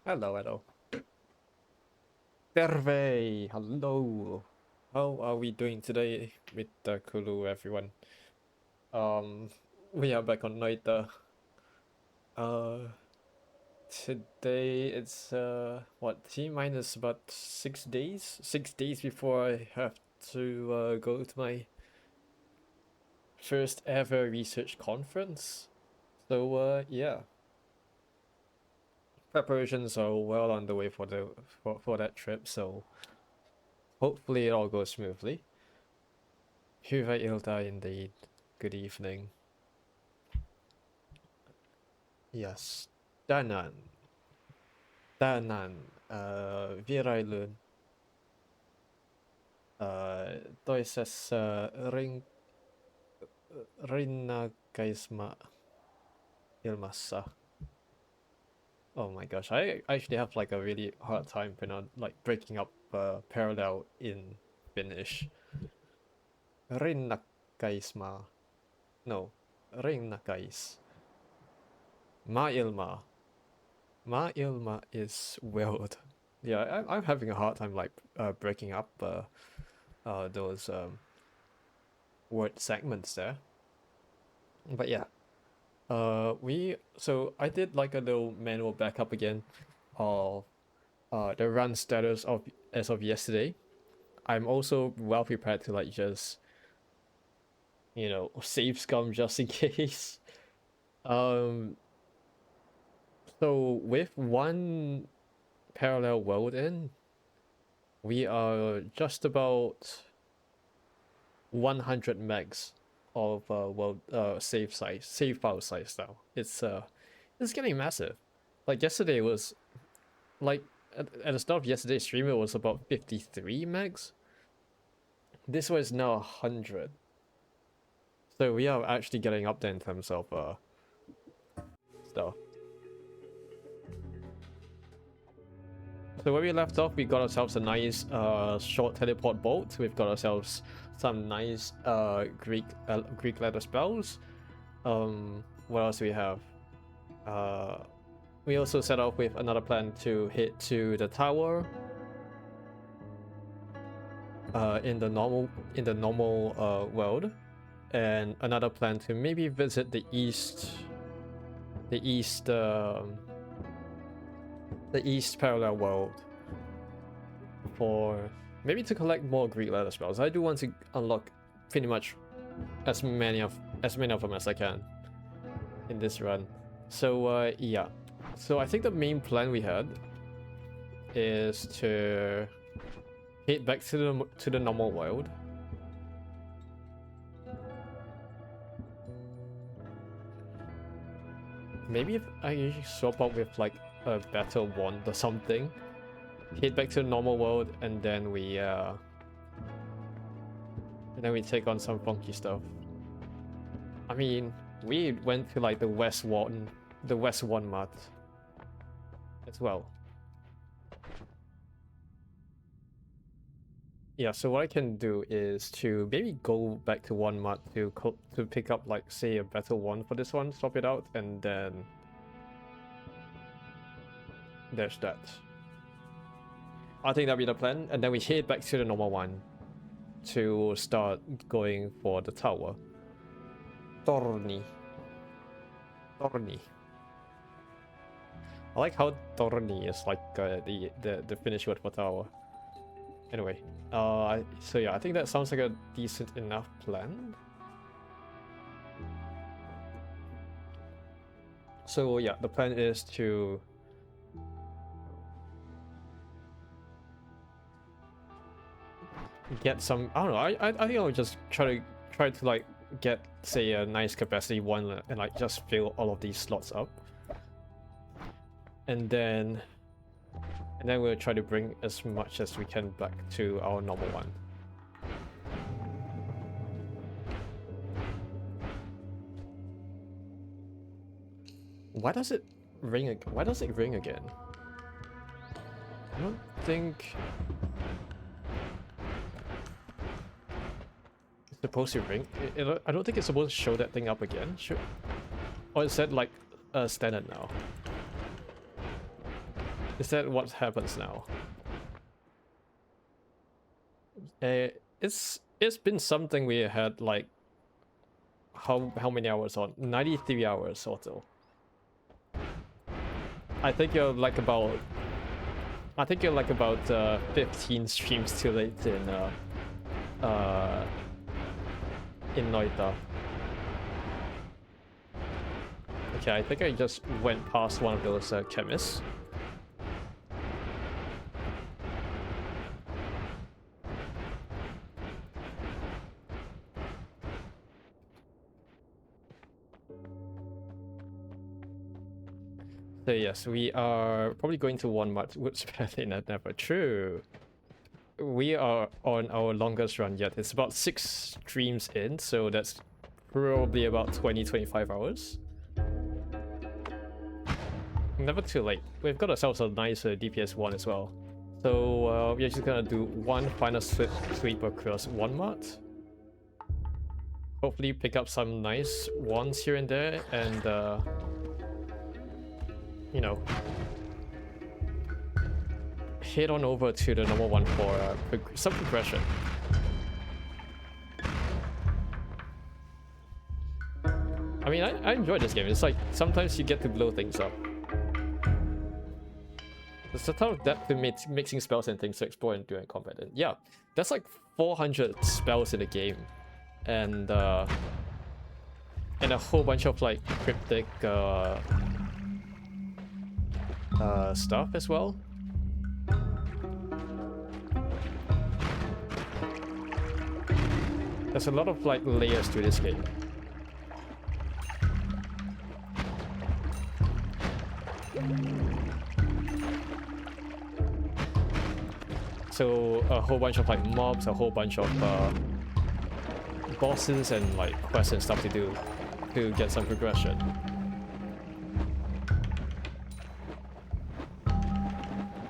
Hello, hello. Terve, hello. How are we doing today with the Kulu, everyone? Um, we are back on night. Uh, Today it's what T minus about 6 days. 6 days before I have to go to my first ever research conference. So yeah, preparations are well on the way for for that trip. So hopefully it all goes smoothly. Vierailu indeed. Good evening. Yes. Danan. Danan. Vierailu. Toisessa rinnakkaismaailmassa. Oh my gosh, I actually have like a really hard time breaking up parallel in Finnish. Rinnakkaismaa. No. Rinnakkais. Maailma. Maailma is world. Yeah, I'm having a hard time breaking up those word segments there. But yeah, so I did like a little manual backup again of the run status of as of yesterday. I'm also well prepared to like just save scum just in case. Um, so with one parallel world in, we are just about 100 megs of save file size now. It's getting massive. Like yesterday was like at the start of yesterday's stream it was about 53 megs. This one is now 100. So we are actually getting up there in terms of stuff. So where we left off, we got ourselves a nice short teleport bolt. We've got ourselves some nice Greek letter spells. What else do we have? We also set off with another plan to head to the tower. In the normal world, and another plan to maybe visit the east parallel world for maybe to collect more Greek letter spells. I do want to unlock pretty much as many of them as I can in this run. So yeah, so I think the main plan we had is to head back to the normal world. Maybe if I usually swap out with like a better wand or something, head back to the normal world, and then we take on some funky stuff. I mean, we went to like the west one map as well. Yeah, so what I can do is to maybe go back to one map to pick up like say a better one for this one, swap it out, and then there's that. I think that'll be the plan, and then we head back to the normal one to start going for the tower. Torni. I like how Torni is like the Finnish word for tower. Anyway, so yeah, I think that sounds like a decent enough plan. So yeah, the plan is to get some. I don't know. I think I'll just try to like get say a nice capacity one and like just fill all of these slots up, and then we'll try to bring as much as we can back to our normal one. Why does it ring? Why does it ring again? I don't think it's supposed to ring. I don't think it's supposed to show that thing up again. Should, or is that like standard now? Is that what happens now? It's been something we had like how many hours on? 93 hours or so. I think you're like about 15 streams too late in Noita. Okay, I think I just went past one of those chemists. So yes, we are probably going to 1 month. Whoops, barely never. True. We are on our longest run yet. It's about 6 streams in, so that's probably about 20-25 hours. Never too late. We've got ourselves a nice DPS 1 as well. So we're just gonna do one final sweep across 1 month. Hopefully pick up some nice ones here and there, and you know, head on over to the number 1 for some progression. I mean, I enjoy this game. It's like sometimes you get to blow things up. There's a ton of depth to mixing spells and things to explore and doing combat. And yeah, that's like 400 spells in the game, and a whole bunch of like cryptic stuff as well. There's a lot of like layers to this game. So a whole bunch of like mobs, a whole bunch of bosses and like quests and stuff to do to get some progression.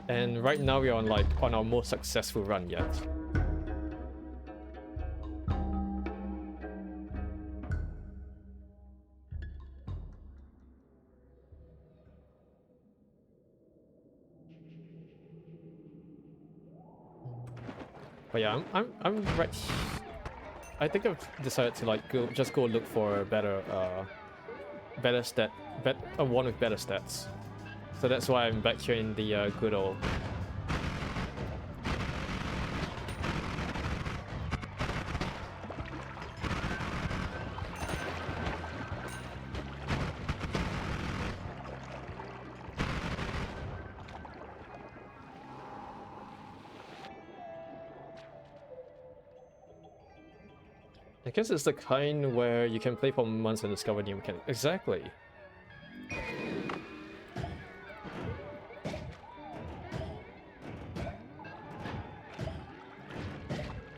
And right now we're on our most successful run yet. But yeah, I'm right. I think I've decided to like go look for a better one with better stats. So that's why I'm back here in the good old. I guess it's the kind where you can play for months and discover new mechanics. Exactly.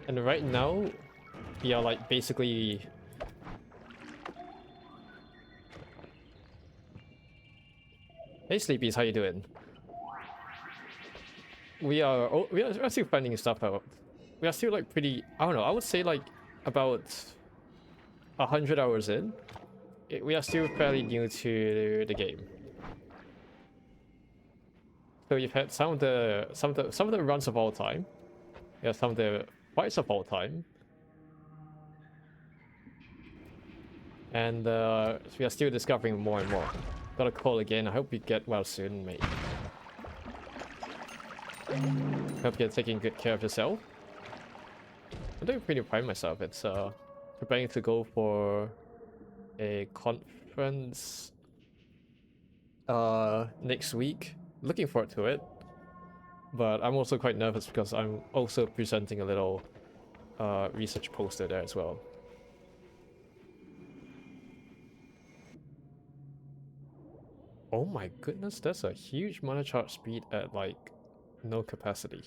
And right now, we are like basically... Hey Sleepies, how you doing? We are still finding stuff out. We are still like pretty... I don't know, I would say like about 100 hours in. We are still fairly new to the game. So you've had some of the runs of all time. Yeah, some of the fights of all time. And we are still discovering more and more. Got a call again. I hope you get well soon, mate. Hope you're taking good care of yourself. I'm doing pretty proud of myself. It's preparing to go for a conference next week. Looking forward to it. But I'm also quite nervous because I'm also presenting a little research poster there as well. Oh my goodness, that's a huge mana charge speed at like no capacity.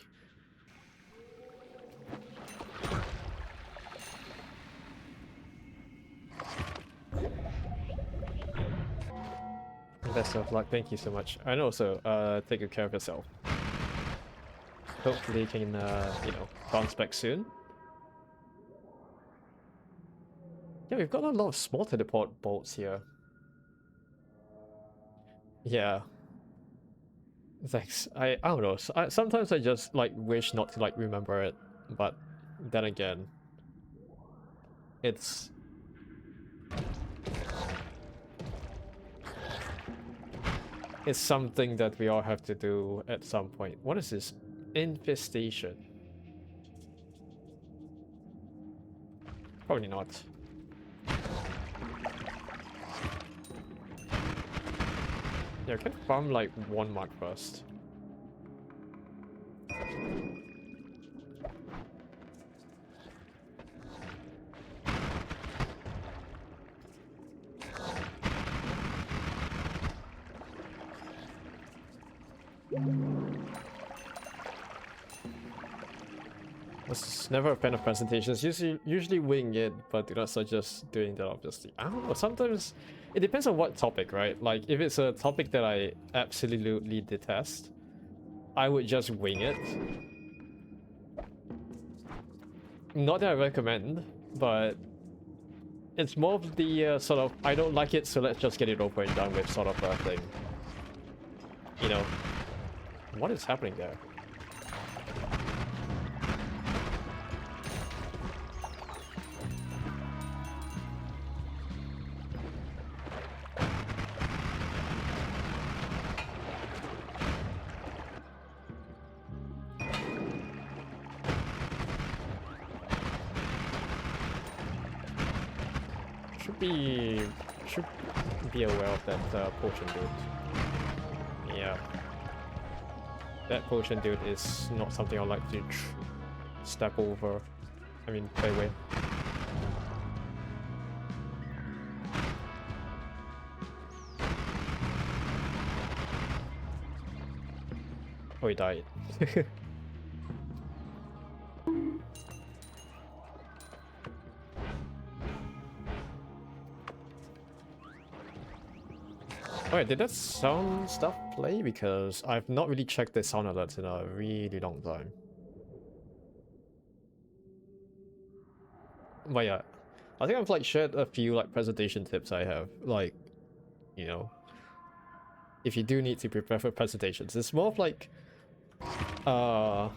Best of luck, thank you so much. And also, take good care of yourself. Hopefully you can, you know, bounce back soon. Yeah, we've got a lot of small teleport bolts here. Yeah. Thanks. I don't know. Sometimes I just like wish not to like remember it, but then again, it's something that we all have to do at some point. What is this? Infestation. Probably not. Yeah, I can farm like one mark first. It's never a fan of presentations. Usually wing it, but do not suggest doing that, obviously. I don't know, sometimes it depends on what topic, right? Like, if it's a topic that I absolutely detest, I would just wing it. Not that I recommend, but it's more of the sort of, I don't like it, so let's just get it over and done with sort of a thing. You know? What is happening there? Should be aware of that potion dude. Yeah. That potion dude is not something I like to step over. I mean, play with. Oh, he died. Alright, did that sound stuff play? Because I've not really checked the sound alerts in a really long time. But yeah, I think I've like shared a few like presentation tips I have. Like, you know, if you do need to prepare for presentations, it's more of like, I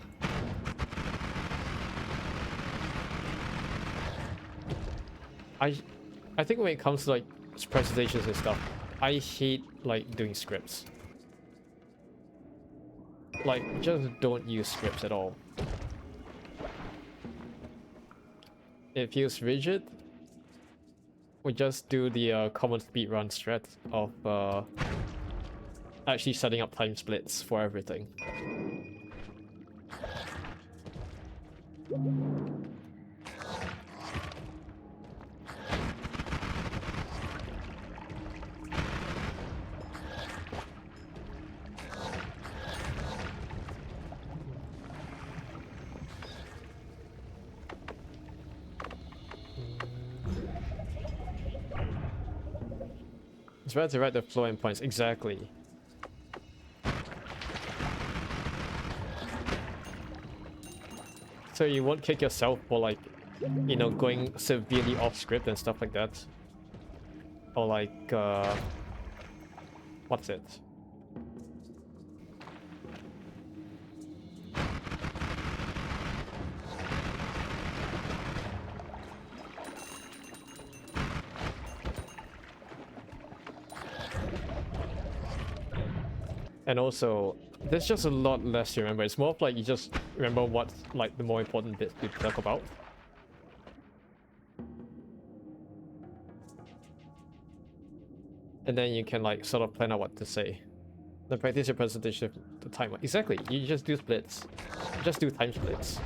think when it comes to like presentations and stuff, I hate like doing scripts. Like, just don't use scripts at all. It feels rigid. We just do the common speedrun strat of actually setting up time splits for everything. It's better to write the flow endpoints. Exactly. So you won't kick yourself for like, you know, going severely off script and stuff like that. Or like, what's it? And also, there's just a lot less to remember. It's more of like you just remember what's like the more important bits to talk about. And then you can like sort of plan out what to say. Then practice your presentation the timer. Exactly, you just do splits. Just do time splits.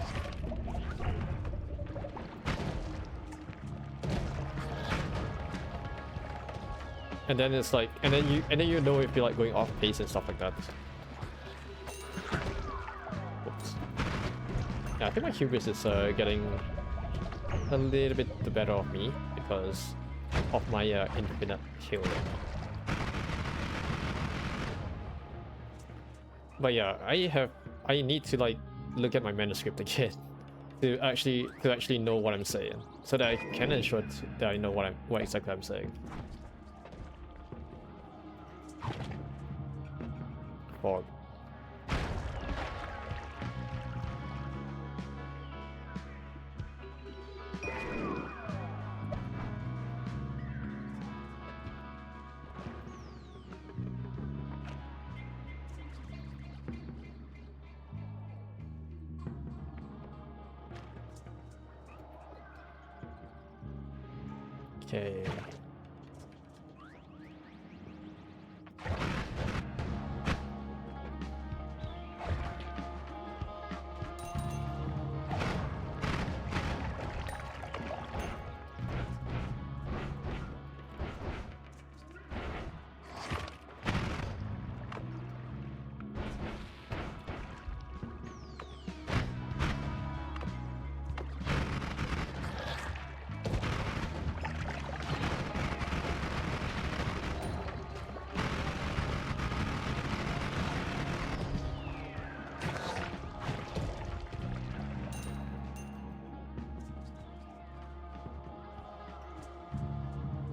And then it's like, and then you know if you're like going off pace and stuff like that. Oops. Yeah, I think my hubris is getting a little bit the better of me because of my infinite healing. But yeah, I need to like look at my manuscript again to actually know what I'm saying, so that I can ensure that I know what exactly I'm saying. Fog. Okay.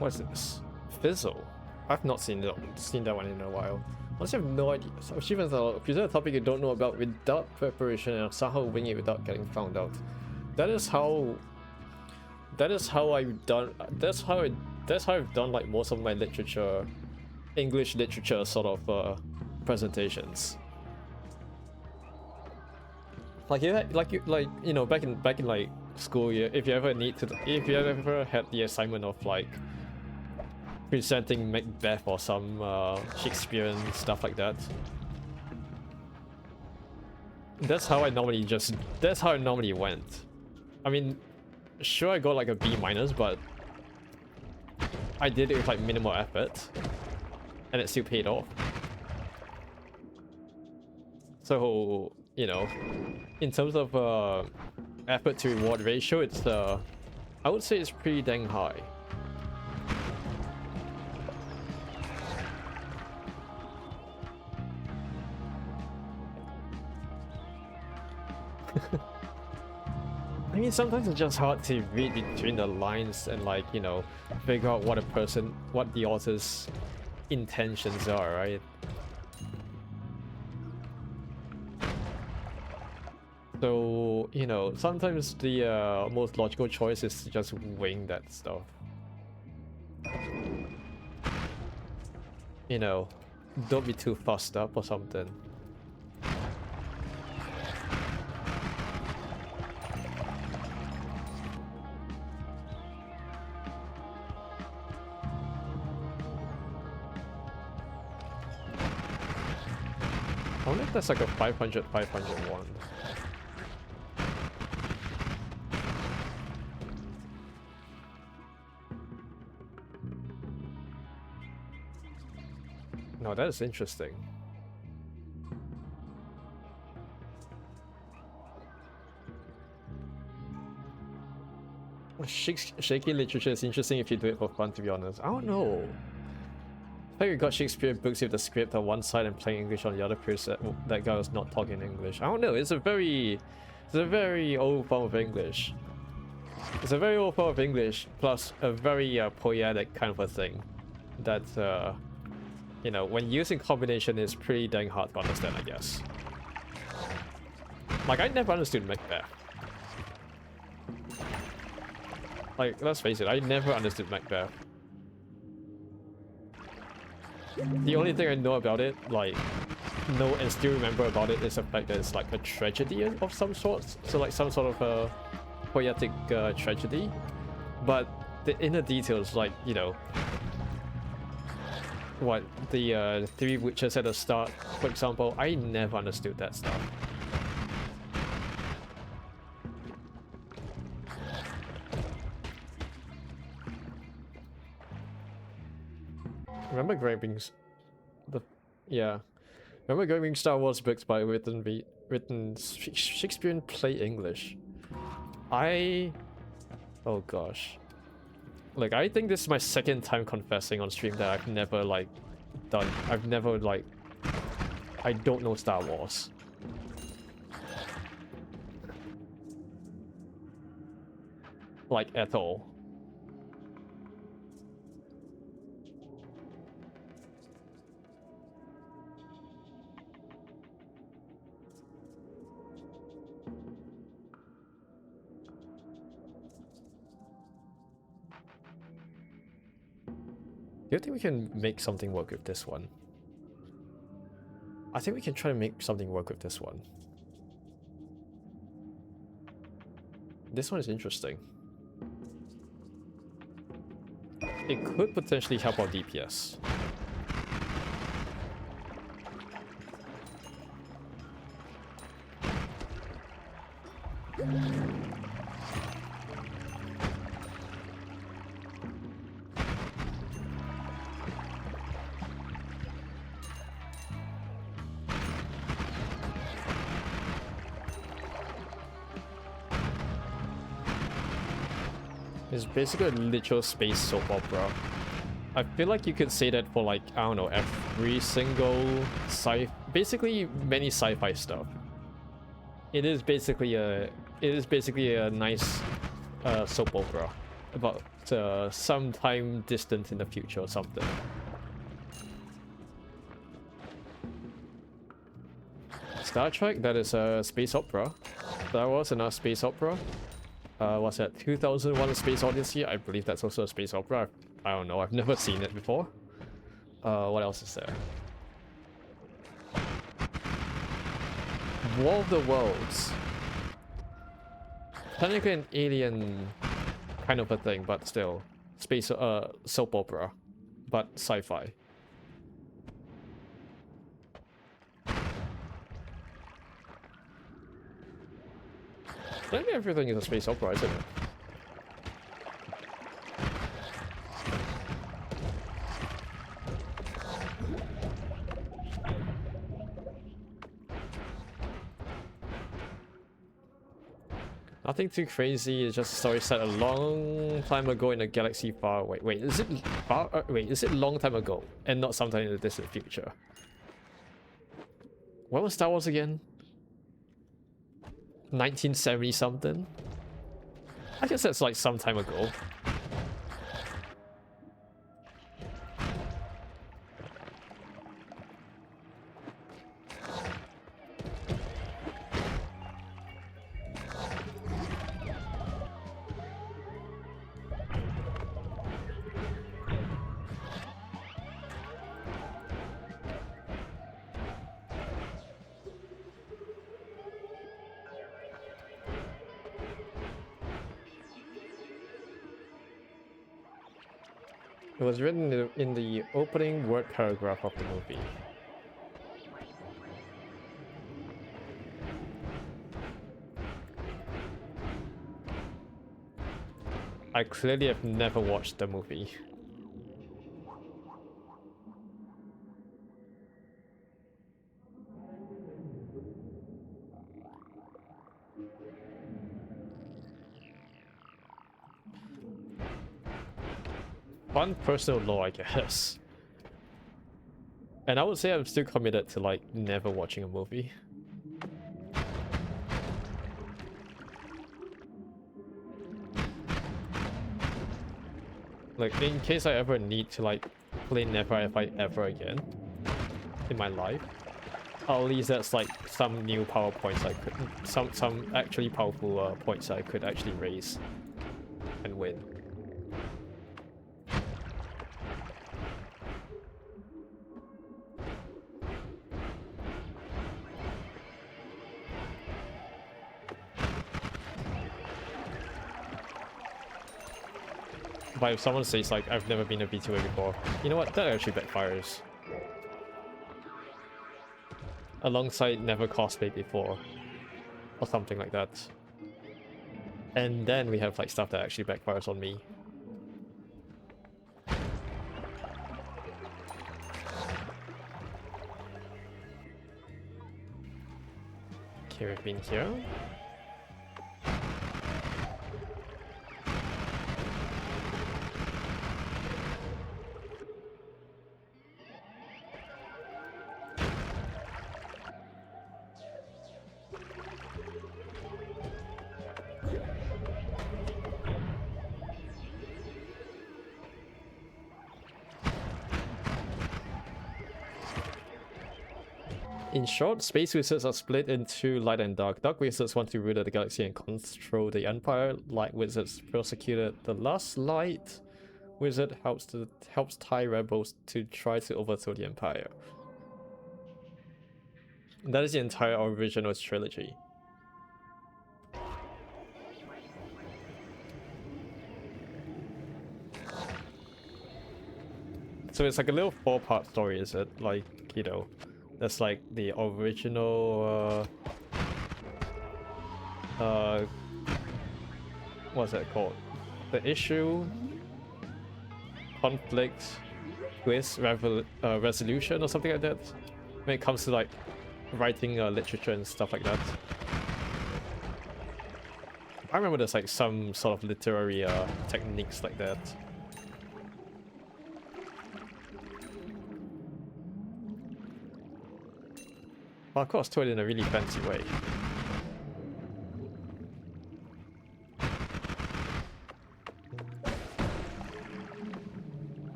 What's this? Fizzle? I've not seen that one in a while. Honestly, I have no idea. So achievements are present a topic you don't know about without preparation and somehow wing it without getting found out. That is how I've done. That's how I've done like most of my literature, English literature sort of presentations. Like you know, back in like school year, if you ever had the assignment of like presenting Macbeth or some Shakespearean stuff like that. That's how I normally went. I mean, sure, I got like a B minus, but I did it with like minimal effort, and it still paid off. So, you know, in terms of effort to reward ratio, it's I would say it's pretty dang high. I mean, sometimes it's just hard to read between the lines and like, you know, figure out what the author's intentions are, right? So, you know, sometimes the most logical choice is to just wing that stuff. You know, don't be too fussed up or something. I wonder if that's like a 500 one. No, that is interesting. Shaky literature is interesting if you do it for fun, to be honest. I don't know. I think we got Shakespeare books with the script on one side and playing English on the other, because that guy was not talking English. I don't know, it's a very old form of English. It's a very old form of English, plus a very poetic kind of a thing. That, you know, when used in combination is pretty dang hard to understand, I guess. Like, I never understood Macbeth. Like, let's face it, I never understood Macbeth. The only thing I know about it, like, know and still remember about it, is the fact that it's like a tragedy of some sort. So like some sort of a poetic tragedy. But the inner details, like, you know, what the three witches at the start, for example, I never understood that stuff. Remember grabbing remember grabbing Star Wars books by written Shakespearean play English. Oh gosh. Like, I think this is my second time confessing on stream that I've never like I don't know Star Wars. Like, at all. Do you think we can make something work with this one? I think we can try to make something work with this one. This one is interesting. it could potentially help our DPS. It's basically a literal space soap opera. I feel like you could say that for like, I don't know, every single basically many sci-fi stuff. It is basically a nice soap opera about some time distant in the future or something. Star Trek, that is a space opera. Star Wars, another space opera. What's that? 2001: A Space Odyssey. I believe that's also a space opera. I don't know. I've never seen it before. What else is there? War of the Worlds. Technically an alien kind of a thing, but still space soap opera, but sci-fi. Technically everything is a space opera, isn't it? Nothing too crazy. It's just a story set a long time ago in a galaxy far away. Wait, is it far? Wait, is it long time ago and not sometime in the distant future? What was Star Wars again? 1970 something? I guess that's like some time ago. It was written in the opening word paragraph of the movie. I clearly have never watched the movie. Fun personal lore, I guess. And I would say I'm still committed to like never watching a movie. Like in case I ever need to like play Never Have I Ever again in my life, at least that's like some new power points I could, some actually powerful points I could actually raise and win. But if someone says like, I've never been a B2A before, you know what, that actually backfires. Alongside never cosplayed before, or something like that. And then we have like stuff that actually backfires on me. Okay, we've been here. In short, space wizards are split into light and dark. Dark wizards want to rule the galaxy and control the empire. Light wizards persecuted the last light wizard helps tie rebels to try to overthrow the empire. That is the entire original trilogy. So it's like a little 4-part story, is it? Like, you know, that's like the original, what's that called? The issue, conflict, twist, resolution, or something like that. When it comes to like writing literature and stuff like that. I remember there's like some sort of literary techniques like that. Well, of course, told in a really fancy way.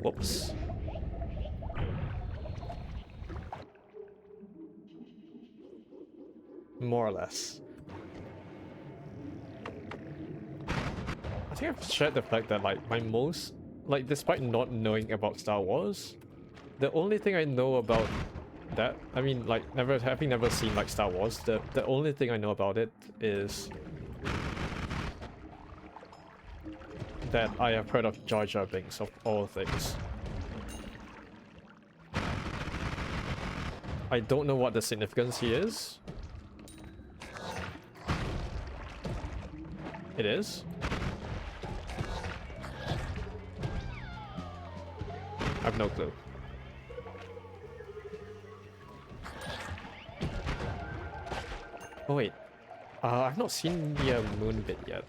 Whoops. More or less. I think I've shared the fact that like like despite not knowing about Star Wars, the only thing I know about that, I mean like having never seen like Star Wars, the only thing I know about it is that I have heard of Jar Jar Binks of all things. I don't know what the significance he is. It is? I have no clue. Oh wait, I've not seen the moon bit yet.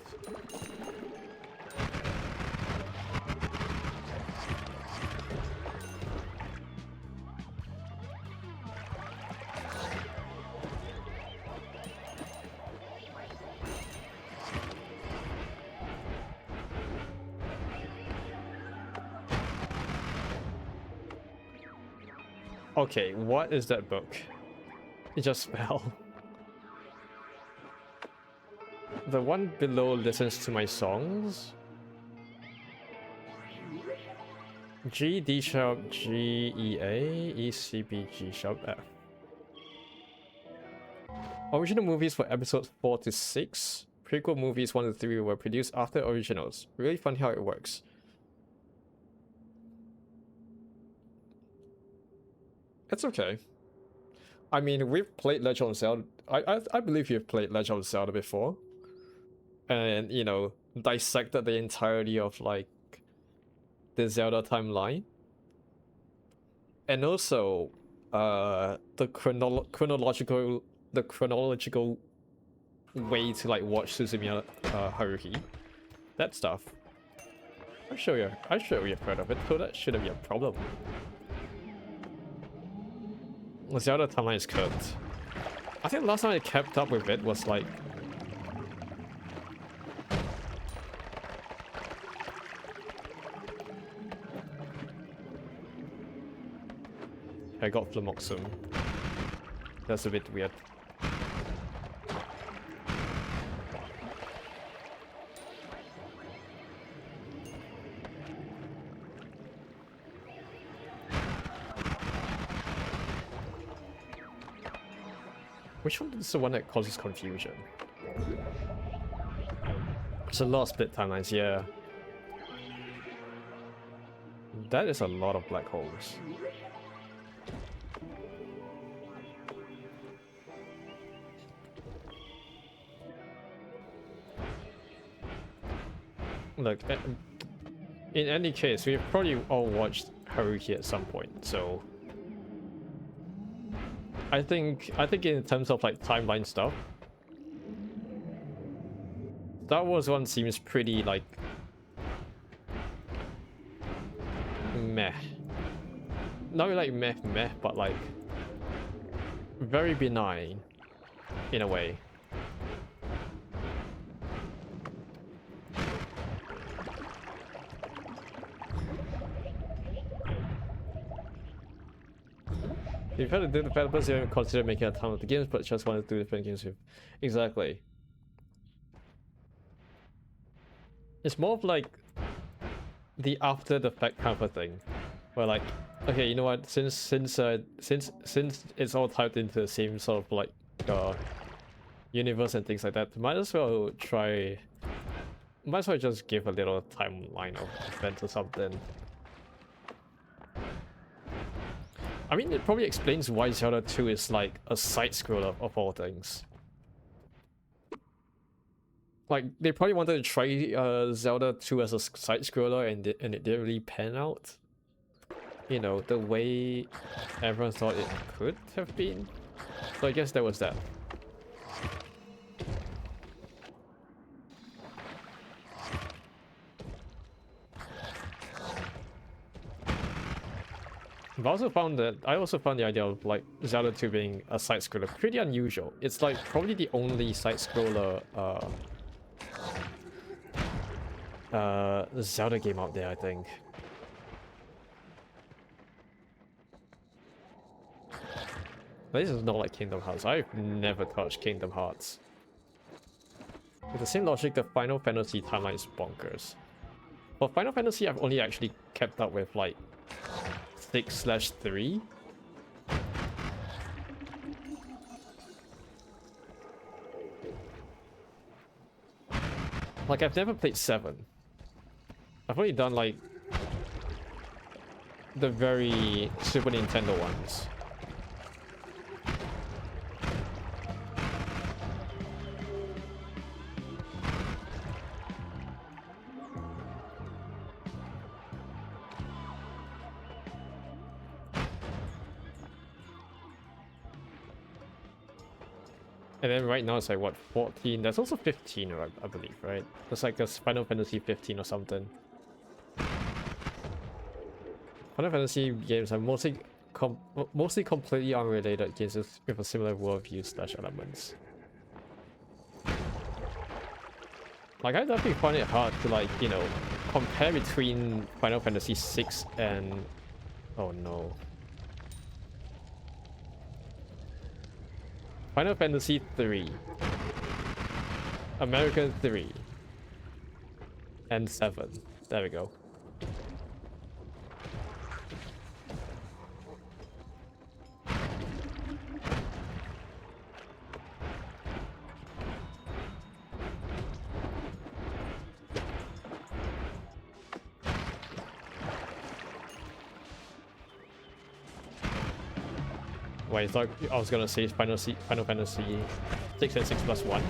Okay, what is that book? It just fell. The one below listens to my songs. G, D sharp, G, E, A, E, C, B, G sharp, F. Original movies for episodes 4 to 6. Prequel movies 1 to 3 were produced after originals. Really fun how it works. It's okay. I mean, we've played Legend of Zelda. I believe you've played Legend of Zelda before. And, you know, dissected the entirety of, like, the Zelda timeline. And also, the chronological way to, like, watch Suzumiya Haruhi. That stuff. I'm sure you've heard of it, so that shouldn't be a problem. The Zelda timeline is cooked. I think the last time I kept up with it was like... I got Flamoxum. That's a bit weird. Which one is the one that causes confusion? It's a lot of split timelines, yeah. That is a lot of black holes. Look, in any case, we've probably all watched Haruhi at some point, so... I think in terms of like timeline stuff, Star Wars 1 seems pretty like meh. Not really like meh, but like very benign in a way. You've had to do developers, you haven't considered making a ton of the games, but just want to do different games with. Exactly. It's more of like the after the fact kind of a thing, where like, okay, you know what? Since it's all tied into the same sort of like universe and things like that, might as well try Might as well just give a little timeline of events or something. I mean, it probably explains why Zelda 2 is like a side-scroller of all things. Like, they probably wanted to try Zelda 2 as a side-scroller and it didn't really pan out. You know, the way everyone thought it could have been. So I guess that was that. But I also found the idea of like Zelda 2 being a side-scroller pretty unusual. It's like probably the only side-scroller Zelda game out there, I think. This is not like Kingdom Hearts. I've never touched Kingdom Hearts. With the same logic, the Final Fantasy timeline is bonkers. For Final Fantasy, I've only actually kept up with like 6/3. Like, I've never played 7. I've only done like the very Super Nintendo ones. And then right now it's like, what, 14? There's also 15, I believe, right? There's like a Final Fantasy 15 or something. Final Fantasy games are mostly completely unrelated games with a similar worldview / elements. Like, I definitely find it hard to, like, you know, compare between Final Fantasy 6 and... Oh no. Final Fantasy 3, American 3, and 7. There we go. Wait, I thought I was gonna say Final Fantasy 6 and 6+1.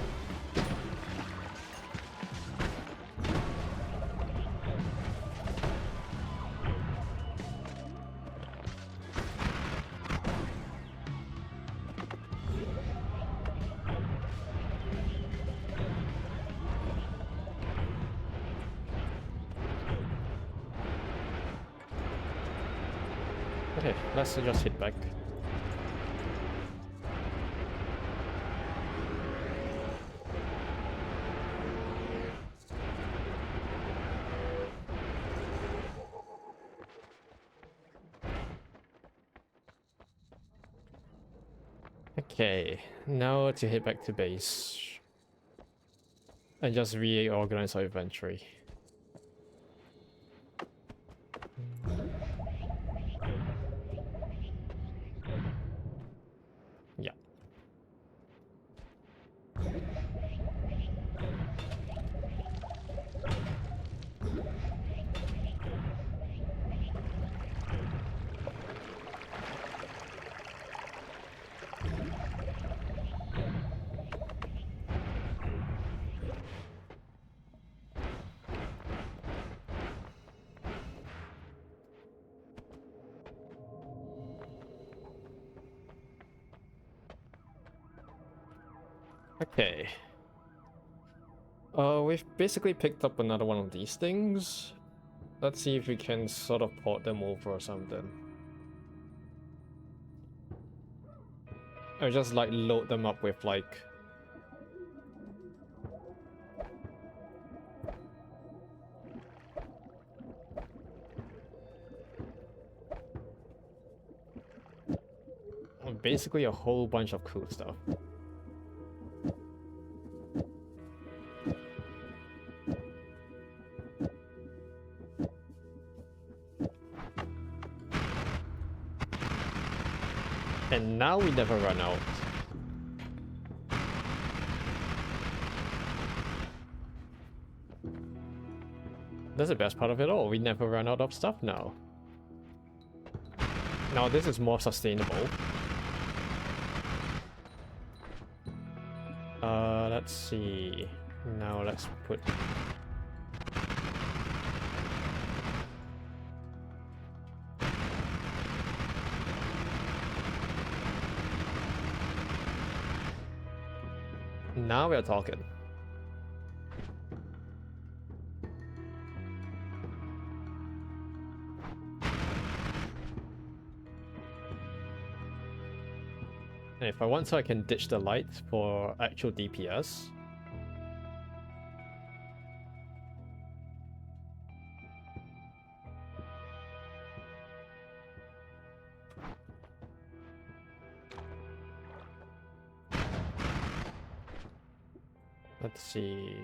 Okay, let's just hit back. Okay, now to head back to base and just reorganize our inventory. Yeah. Okay. We've basically picked up another one of these things. Let's see if we can sort of port them over or something. Or just like load them up with like... basically a whole bunch of cool stuff. And now we never run out. That's the best part of it all. We never run out of stuff now. Now this is more sustainable. Let's see. Now let's put... Now we're talking. And if I want to, I can ditch the light for actual DPS. Let's see.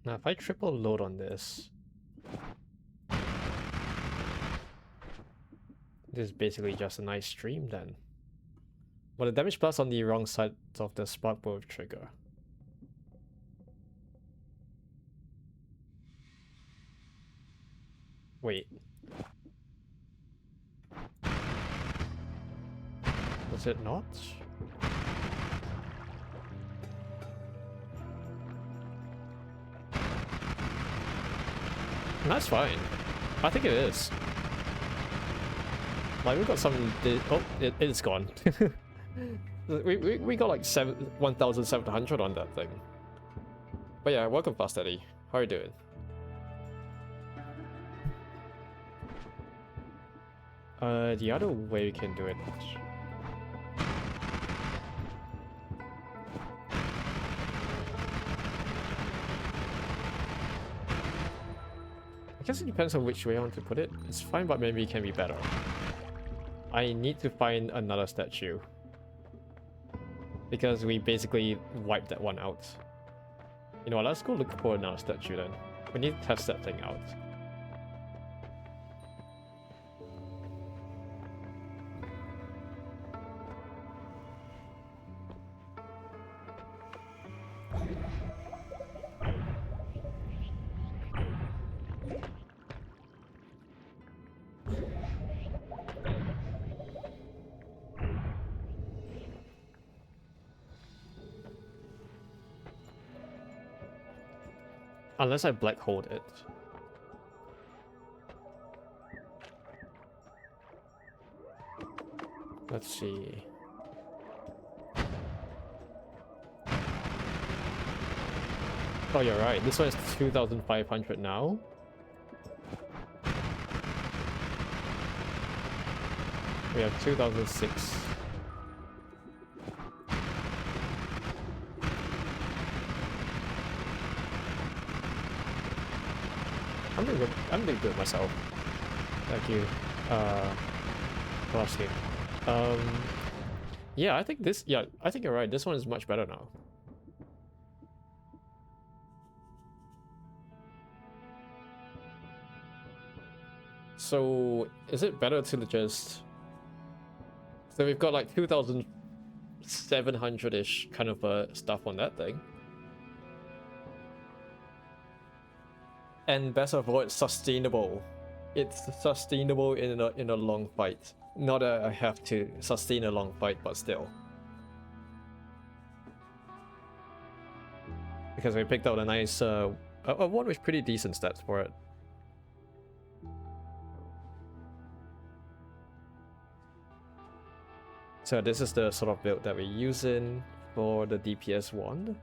Now if I triple load on this, this is basically just a nice stream then. But the damage plus on the wrong side of the spark bow trigger. Wait. Was it not? That's fine. I think it is. Like, we got some... Oh, it's gone. we got like 1,700 on that thing. But yeah, welcome Fast Eddie. How are you doing? The other way we can do it... I guess it depends on which way I want to put it. It's fine, but maybe it can be better. I need to find another statue. Because we basically wiped that one out. You know what, let's go look for another statue then. We need to test that thing out. Unless I black hold it. Let's see. Oh, you're right. This one is 2,500 now. We have 2,006. I'm doing good myself. Thank you for asking. Yeah, I think this... Yeah, I think you're right. This one is much better now. So, is it better to just... So we've got like 2,700-ish kind of stuff on that thing. And best of all, it's sustainable. It's sustainable in a long fight. Not that I have to sustain a long fight, but still. Because we picked out a nice one with pretty decent stats for it. So this is the sort of build that we're using for the DPS wand.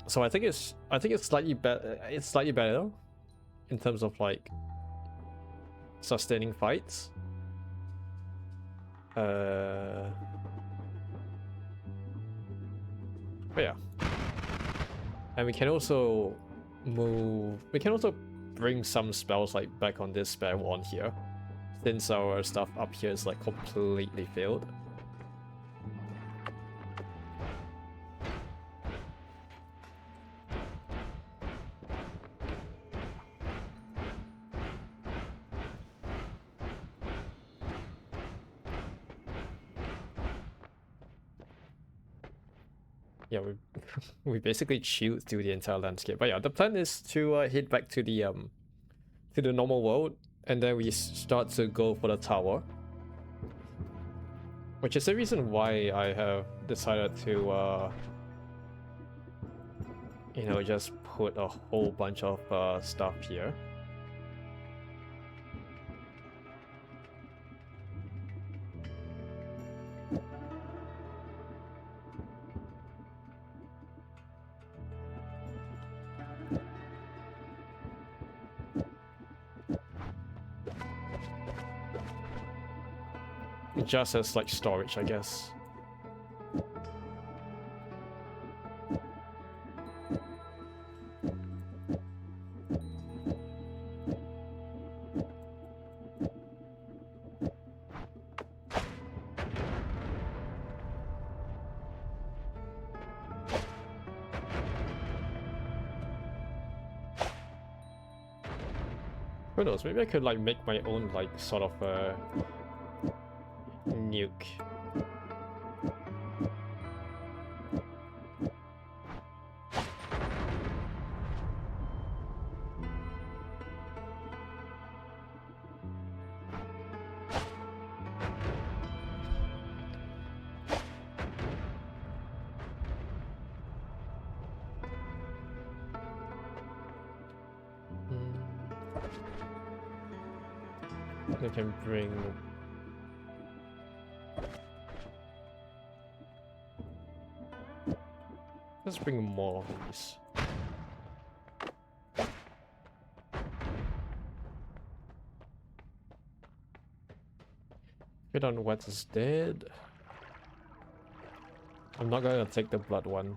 So I think it's slightly better. It's slightly better in terms of like sustaining fights. But yeah, and we can also move. We can also bring some spells like back on this spare wand here, since our stuff up here is like completely failed. yeah, we basically chewed through the entire landscape. But yeah, the plan is to head back to the normal world, and then we start to go for the tower, which is the reason why I have decided to you know, just put a whole bunch of stuff here. Just as like storage, I guess. Who knows, maybe I could like make my own like sort of nuke. I can bring... Let's bring more of these. Fit on what is dead. I'm not gonna take the blood one.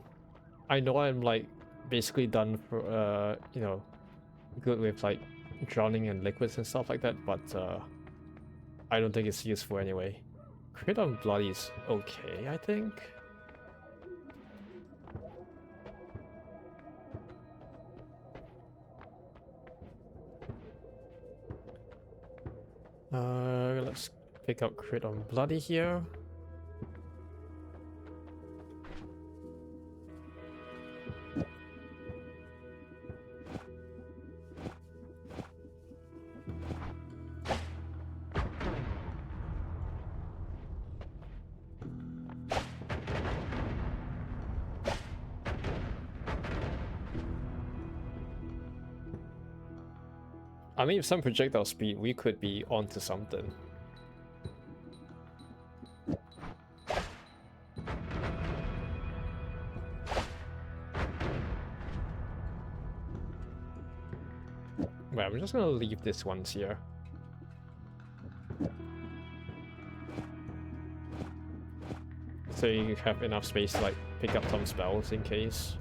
I know I'm like basically done for you know, good with like drowning in liquids and stuff like that, but I don't think it's useful anyway. Crit on bloody is okay, I think. Let's pick up crit on bloody here. I mean, with some projectile speed, we could be onto something. Wait, I'm just gonna leave this ones here. So you have enough space to like pick up some spells in case.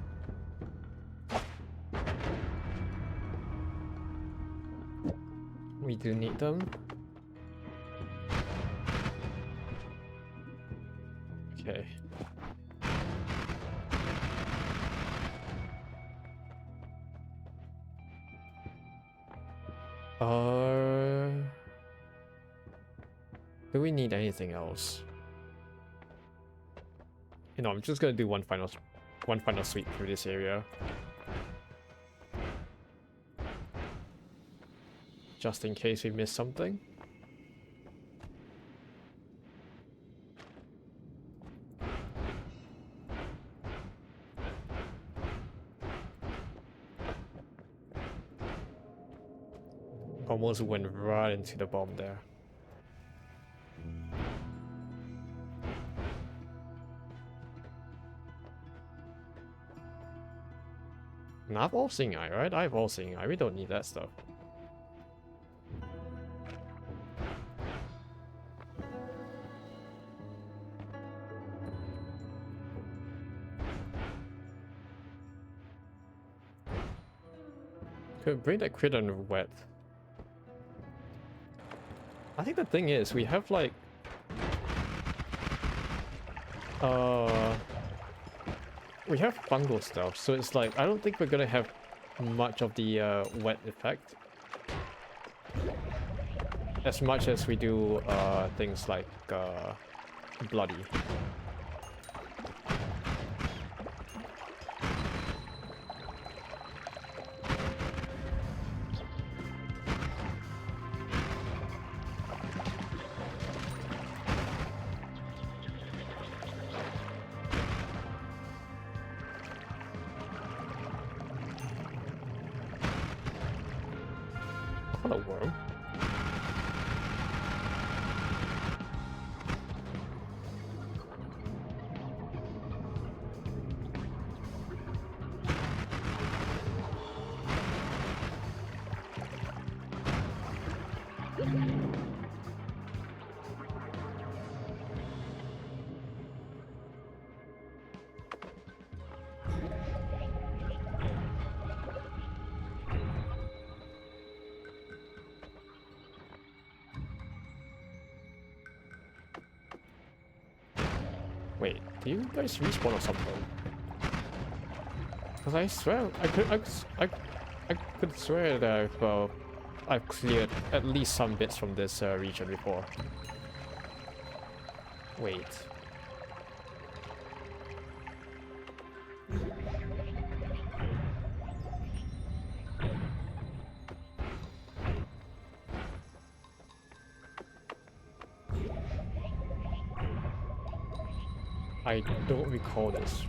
We do need them. Okay. Do we need anything else? You know, I'm just gonna do one final sweep through this area. Just in case we miss something. Almost went right into the bomb there. And I have all-seeing eye, right? I have all-seeing eye. We don't need that stuff. Could bring that crit on wet. I think the thing is, we have like... we have fungal stuff, so it's like, I don't think we're gonna have much of the wet effect. As much as we do things like bloody. Hello, worm. Wait, do you guys respawn or something? Because I swear, I could swear that I've cleared at least some bits from this region before. Wait. I don't recall this.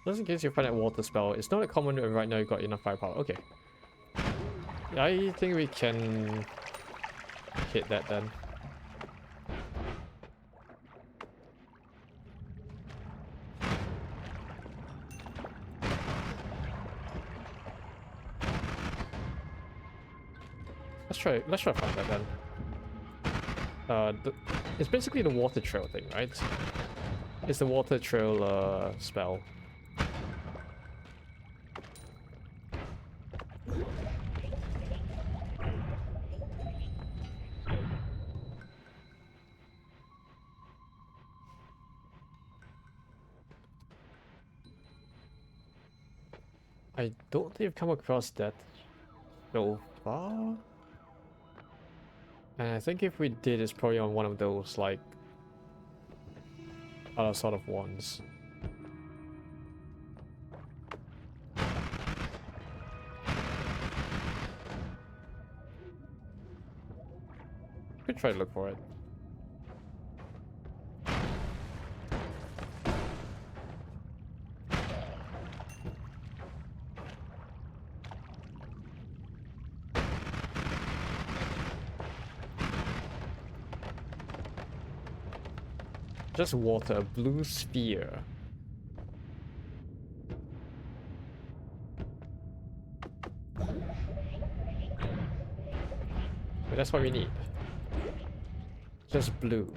Just in case you find that water spell, it's not a common and right now you got enough firepower. Okay. I think we can hit that then. Let's try to find that then. It's basically the water trail thing, right? It's the water trail spell. I don't think I've come across that so far. And I think if we did, it's probably on one of those, like, other sort of ones. Could try to look for it. Just water, a blue sphere. But that's what we need. Just blue.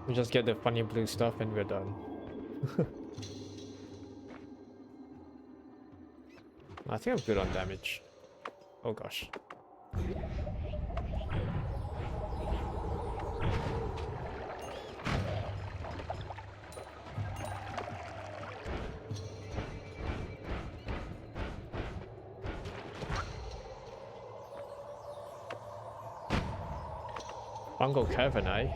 We just get the funny blue stuff and we're done. I think I'm good on damage. Oh gosh. Fungal cavern, eh?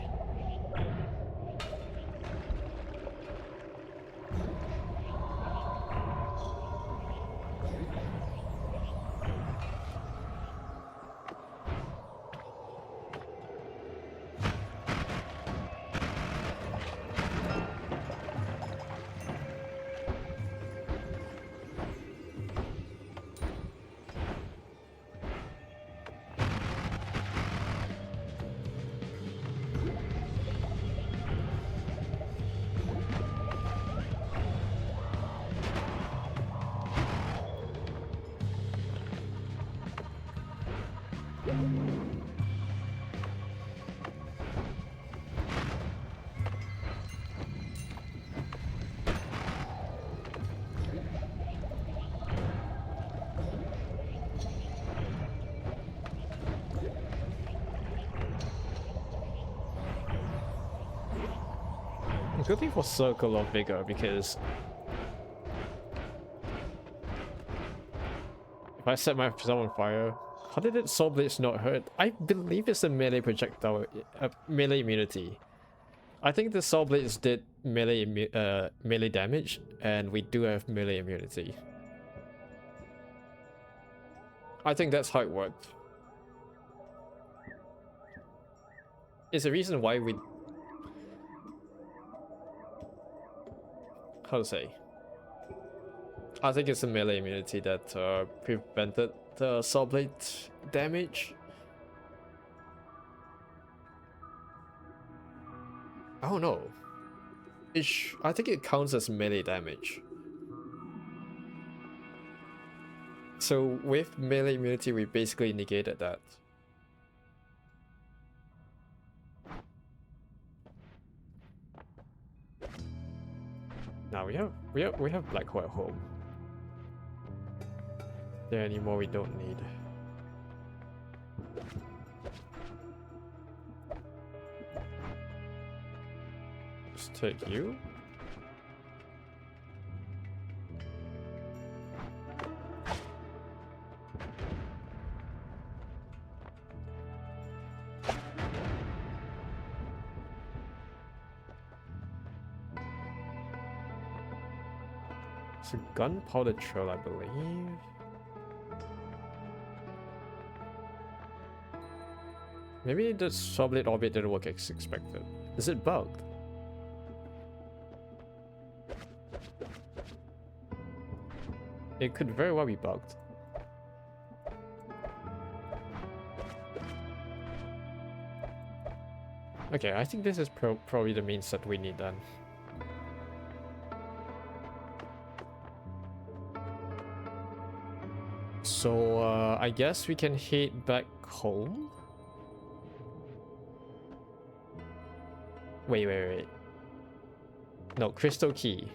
good thing for circle of vigor, because if I set myself on fire, how did its soul blades not hurt? I believe it's a melee projectile, melee immunity. I think the soul blades did melee damage, and we do have melee immunity. I think that's how it worked. It's the reason why we... How to say? I think it's a melee immunity that prevented the soul blade damage. I don't know. I think it counts as melee damage. So with melee immunity, we basically negated that. Now we have black hole at home. Is there any more we don't need? Let's take you. It's a gunpowder trail, I believe. Maybe the solid orbit didn't work as expected. Is it bugged? It could very well be bugged. Okay, I think this is probably the main set we need then. So, I guess we can head back home? Wait. No, Crystal Key.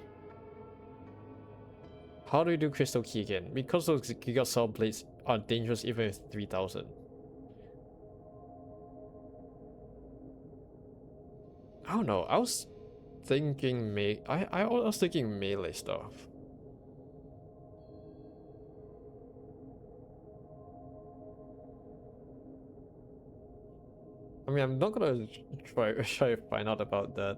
How do we do Crystal Key again? Because those Giga Soul Blades are dangerous even with 3000. I don't know, I was thinking I was thinking melee stuff. I mean, I'm not gonna try to find out about that.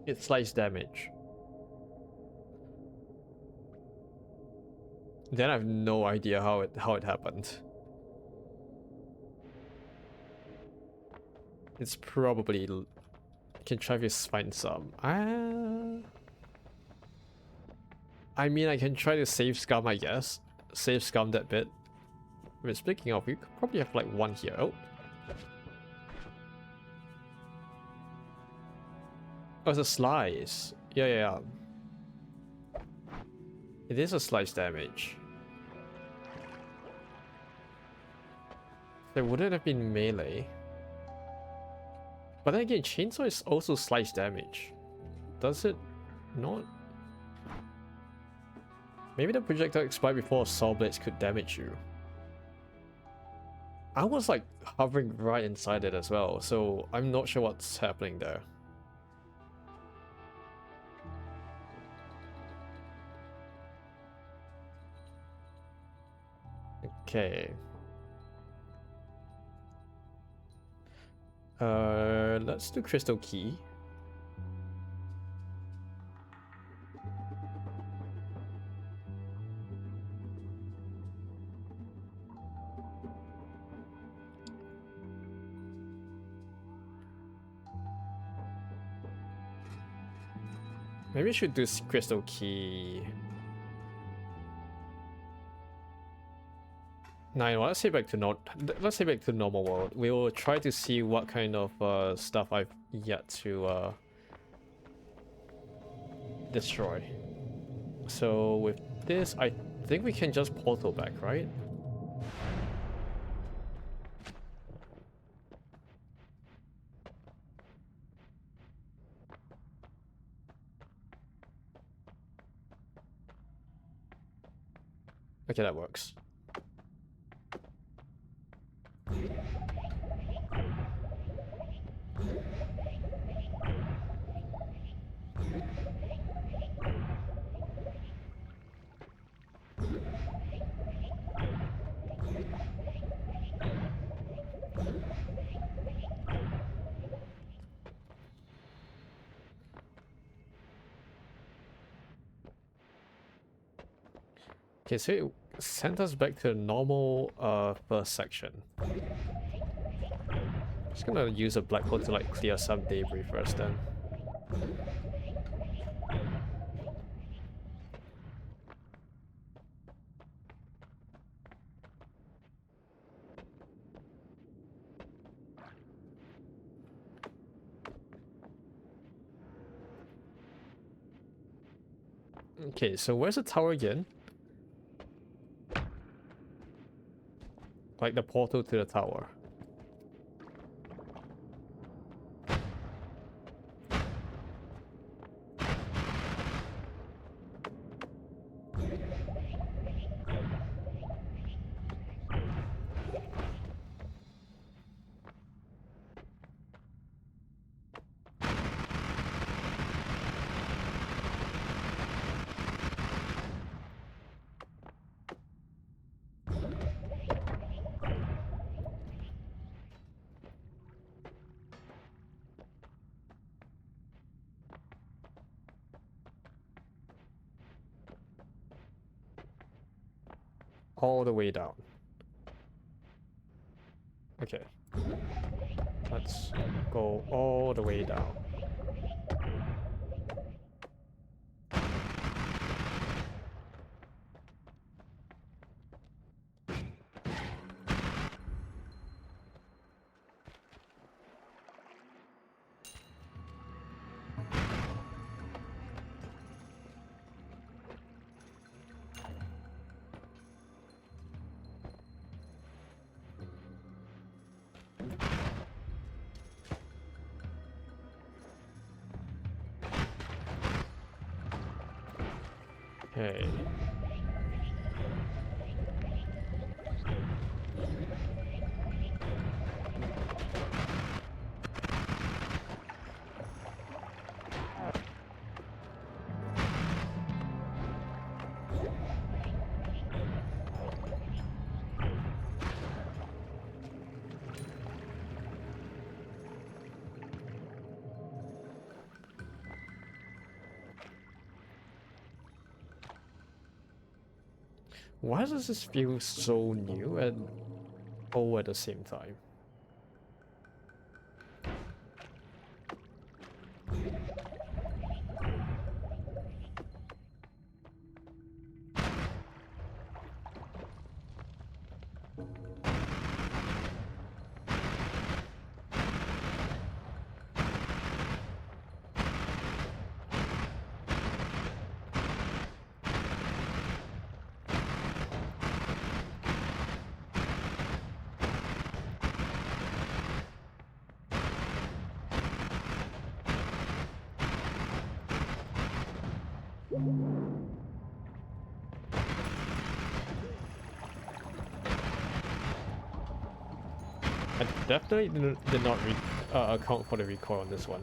It's slice damage. Then I have no idea how it happened. It's probably can try to find some. I mean, I can try to save scum, I guess. Save scum that bit. I mean, speaking of, we could probably have like one here. Oh, it's a slice. Yeah. It is a slice damage. There wouldn't have been melee. But then again, chainsaw is also slice damage. Does it not? Maybe the projectile expired before saw blades could damage you. I was like hovering right inside it as well, so I'm not sure what's happening there. Okay. Let's do Crystal Key. Maybe we should do Crystal Key. Now, let's head back to normal world. We will try to see what kind of stuff I've yet to destroy. So with this, I think we can just portal back, right? Okay, that works. Okay, so it sent us back to the normal first section. Just gonna use a black hole to like clear some debris first then. Okay, so where's the tower again? Like the portal to the tower. All the way down. Okay. Let's go all the way down. Okay. Why does this feel so new and old at the same time? I definitely did not account for the recoil on this one.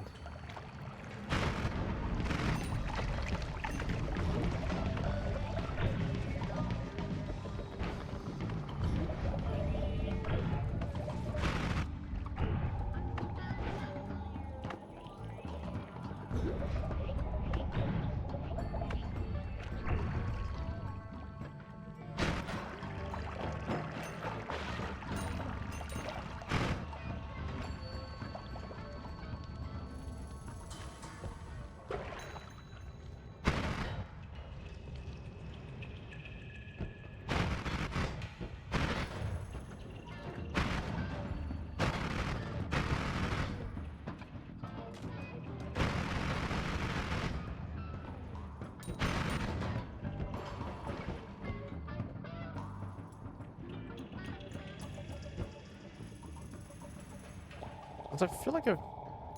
I feel like I've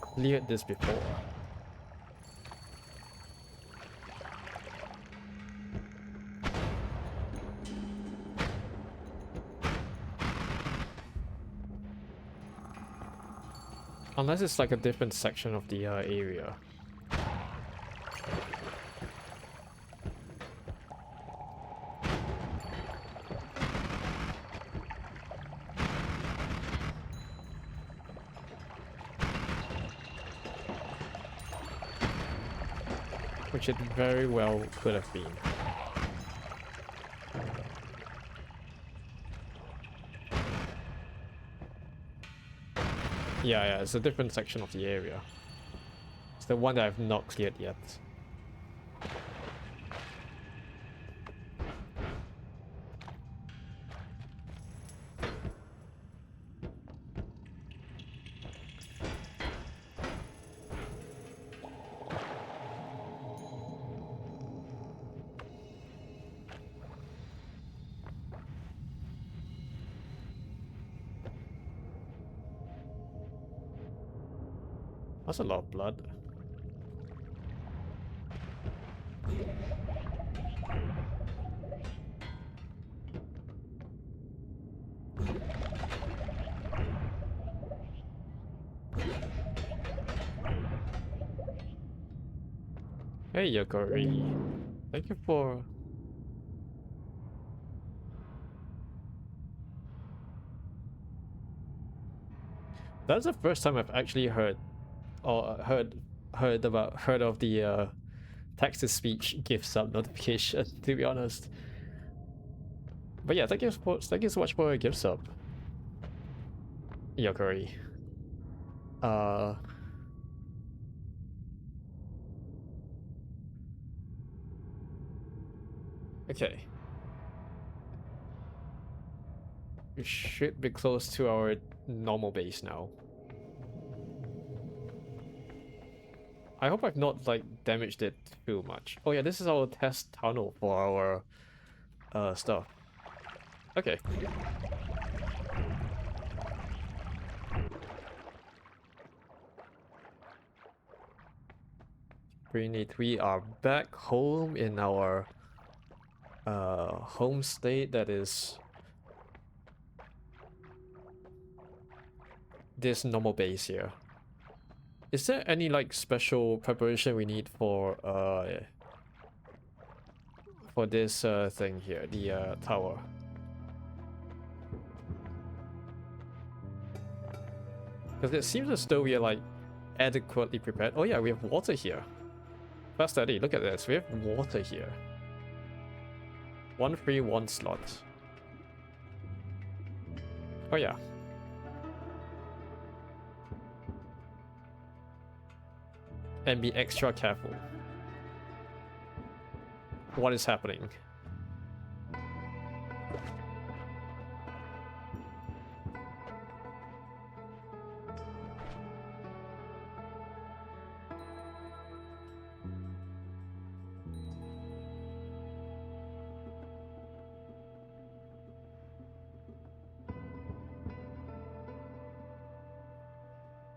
cleared this before. Unless it's like a different section of the area. Which it very well could have been. Yeah, it's a different section of the area. It's the one that I've not cleared yet. That's a lot of blood. Hey, Yokori. Thank you for... That's the first time I've actually heard of the text-to-speech gift sub notification, to be honest. But yeah, thank you so much for a gift sub, Yokori. Okay. We should be close to our normal base now. I hope I've not, like, damaged it too much. Oh yeah, this is our test tunnel for our stuff. Okay. We are back home in our home state, that is this normal base here. Is there any, like, special preparation we need for this thing here, the tower? Because it seems as though we are, like, adequately prepared. Oh yeah, we have water here. Fast study, look at this. We have water here. 1 free 1 slot. Oh yeah. And be extra careful. What is happening?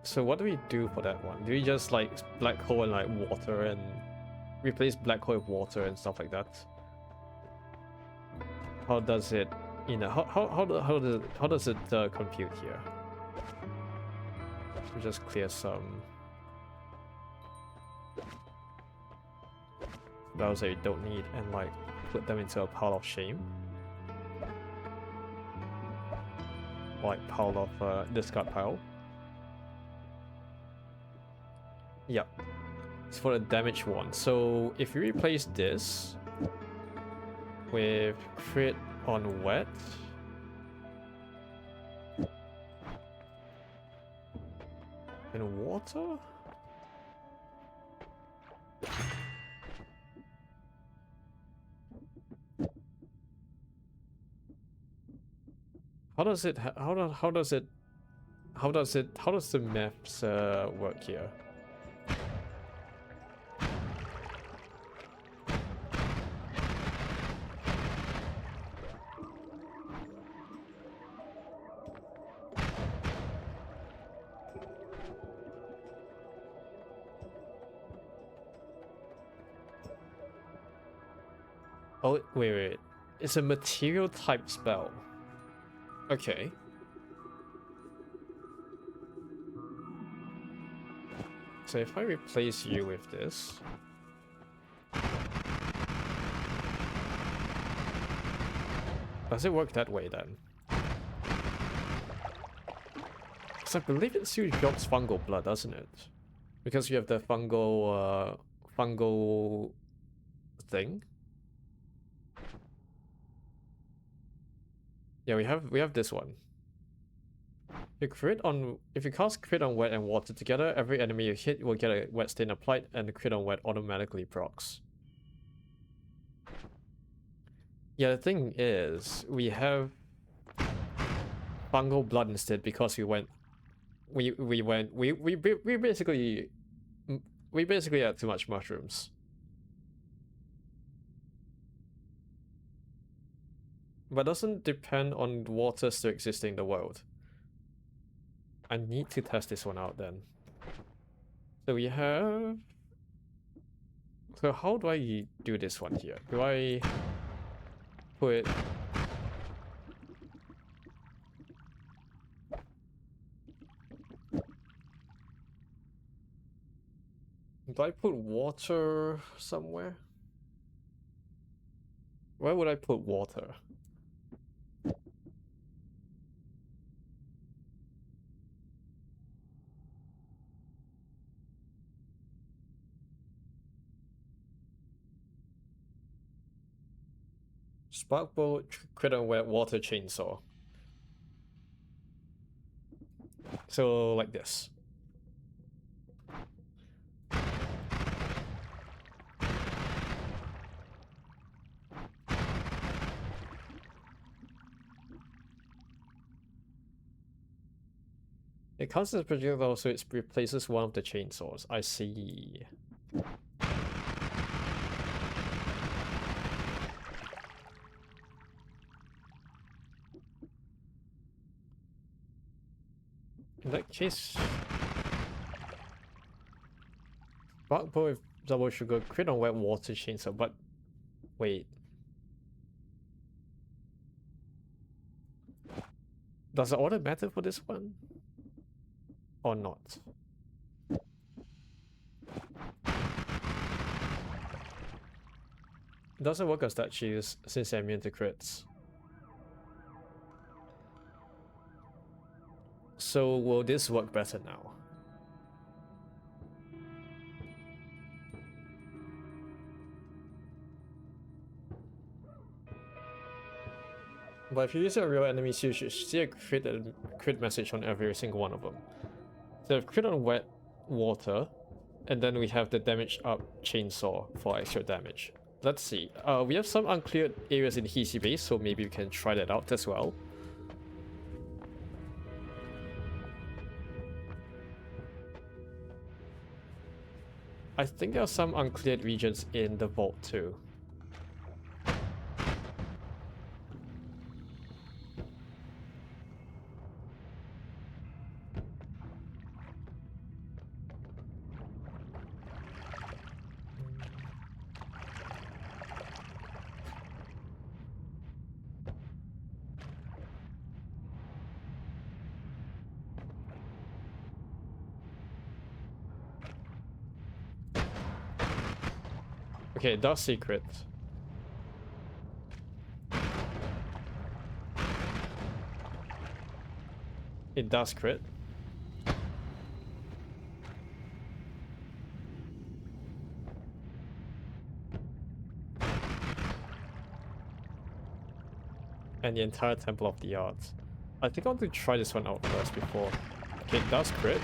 So what do we do for that one? Do we just, like, black hole and, like, water and replace black hole with water and stuff like that? How does it, you know, how does it compute here? We just clear some those that you don't need and, like, put them into a pile of shame. Like, pile of discard pile. Yeah, it's for the damage one. So if you replace this with crit on wet, and water, how does the maps work here? Oh, wait. It's a material type spell. Okay. So if I replace you with this... Does it work that way then? Because I believe it still drops fungal blood, doesn't it? Because you have the fungal thing. Yeah, we have this one. If you cast crit on wet and water together, every enemy you hit will get a wet stain applied, and the crit on wet automatically procs. Yeah, the thing is, we have fungal blood instead because we basically had too much mushrooms. But doesn't depend on water still existing in the world. I need to test this one out then. So we have... So how do I do this one here? Do I put... Do I put water somewhere? Where would I put water? Sparkbolt, crit on wet, water chainsaw. So like this. It counts as a projectile, so it replaces one of the chainsaws. I see. In that case... Sparkbolt with double sugar, crit on wet, water chainsaw, but... Wait. Does the order matter for this one? Or not? It doesn't work as that cheese since I'm immune to crits. So will this work better now? But if you use a real enemy, you should see a crit message on every single one of them. So if crit on wet, water, and then we have the damage up chainsaw for extra damage. Let's see. We have some uncleared areas in Hisi base, so maybe we can try that out as well. I think there are some uncleared regions in the vault too. Okay, it does secret. It does crit. And the entire Temple of the Arts. I think I want to try this one out first before. Okay, it does crit.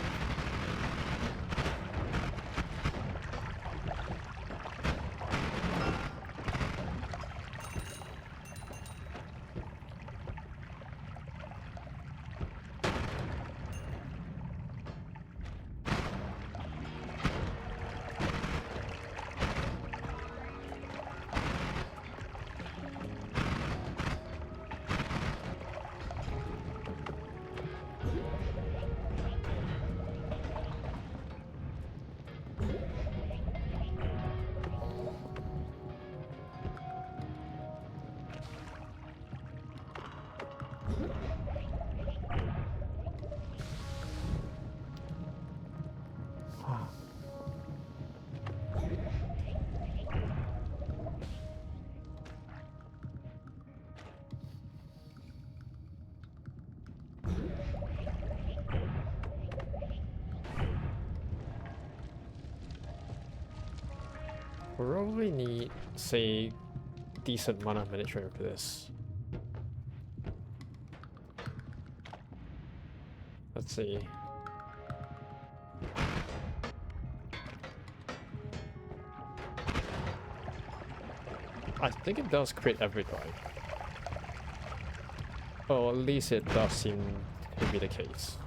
Probably need, say, decent mana administrator for this. Let's see. I think it does crit every time. Or at least it does seem to be the case.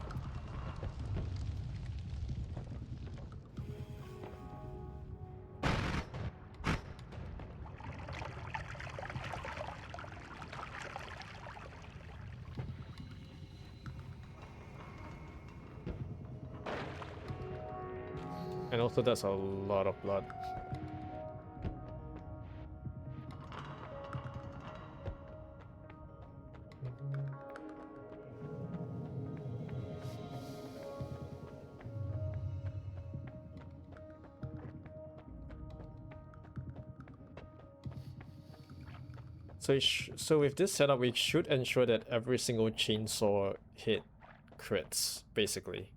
And also that's a lot of blood. So with this setup, we should ensure that every single chainsaw hit crits, basically.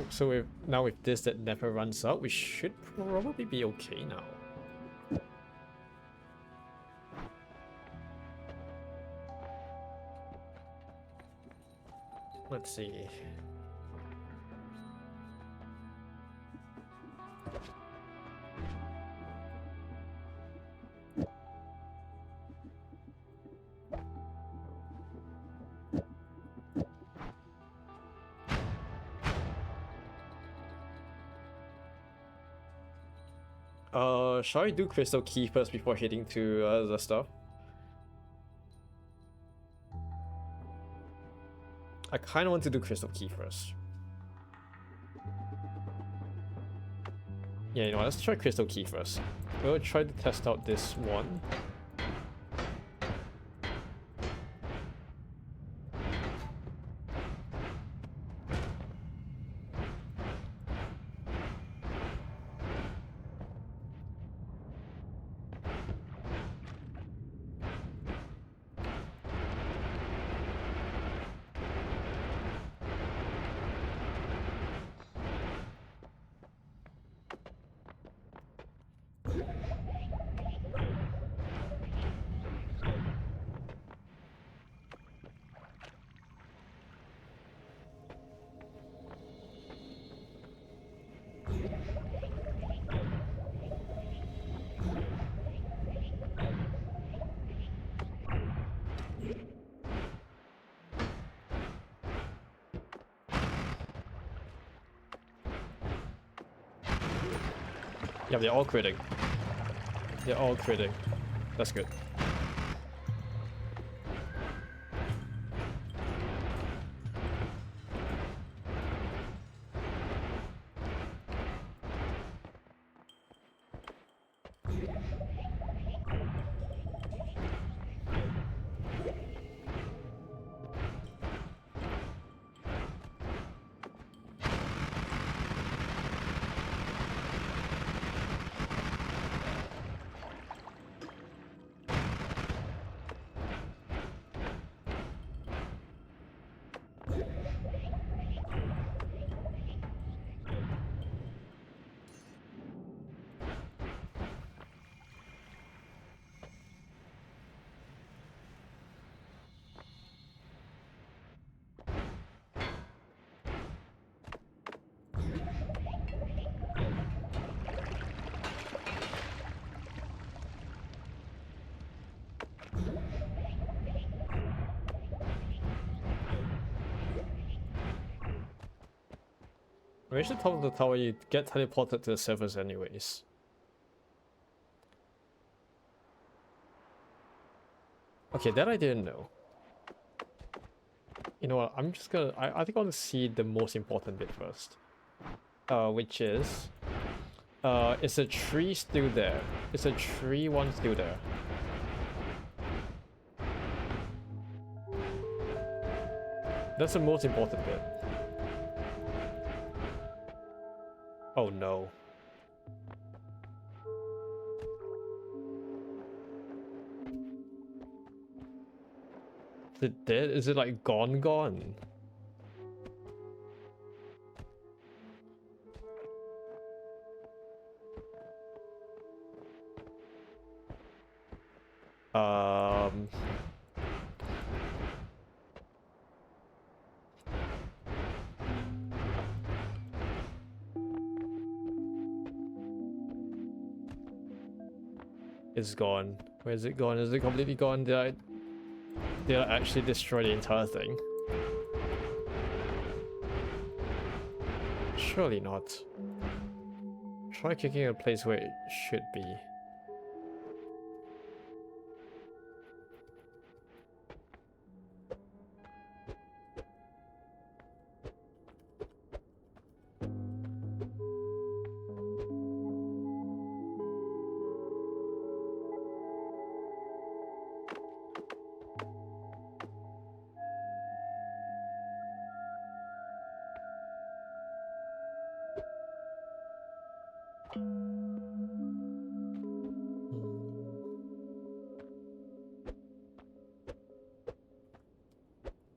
So now with this that never runs out, we should probably be okay now. Let's see. Shall I do Crystal Key first before heading to other stuff? I kind of want to do Crystal Key first. Yeah, you know what, let's try Crystal Key first. We'll try to test out this one. Yeah, they're all critting. They're all critting. That's good. When you reach the top of the tower, you get teleported to the surface anyways. Okay, that I didn't know. You know what, I'm just gonna... I think I want to see the most important bit first. Which is... is the tree still there? Is the tree one still there? That's the most important bit. Oh no. Is it dead? Is it like gone? It's gone. Where is it gone? Is it completely gone? Did I actually destroy the entire thing? Surely not. Try kicking a place where it should be.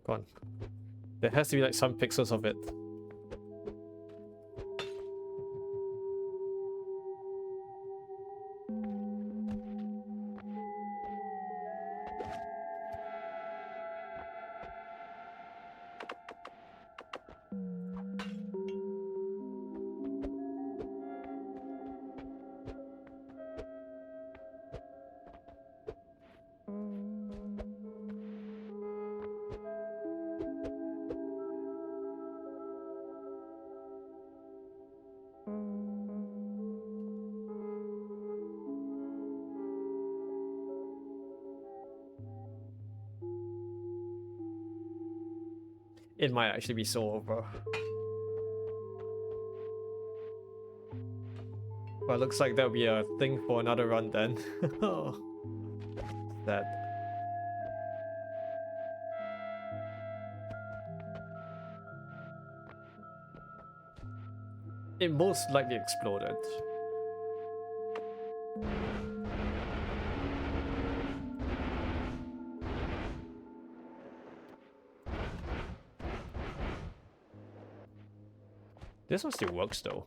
Gone. There has to be like some pixels of it. It might actually be so over. Well, looks like that'll be a thing for another run then. That. It most likely exploded. This one still works though.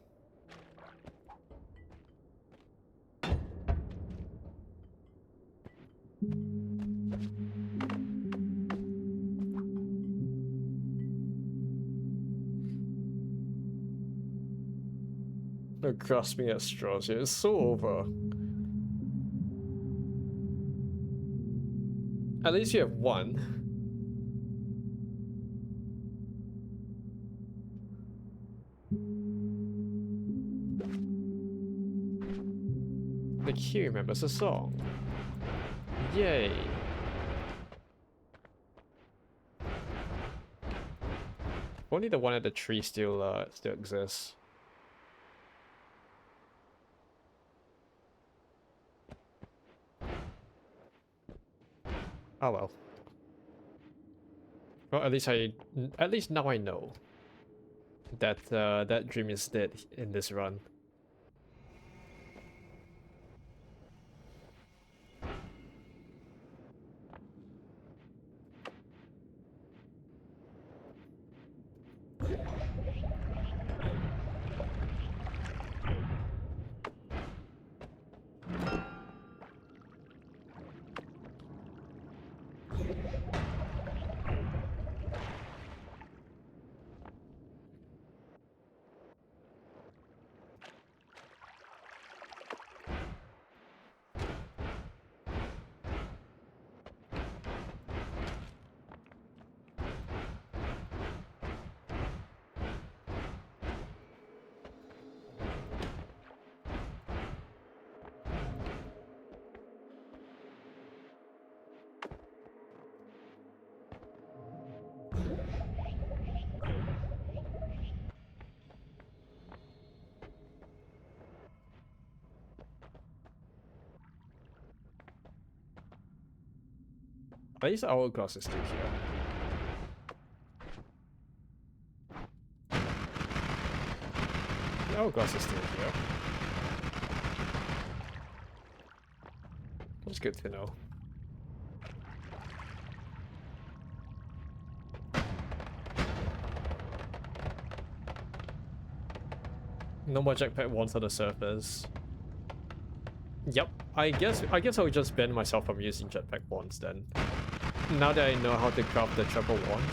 No grasping at straws here. It's so over. At least you have one. The key remembers the song. Yay. Only the one at the tree still exists. Oh well. Well, at least now I know that that dream is dead in this run. At least hourglass is still here. Hourglass is still here. That's good to know. No more jetpack wands on the surface. Yep, I guess I'll just ban myself from using jetpack wands then. Now that I know how to craft the triple wand,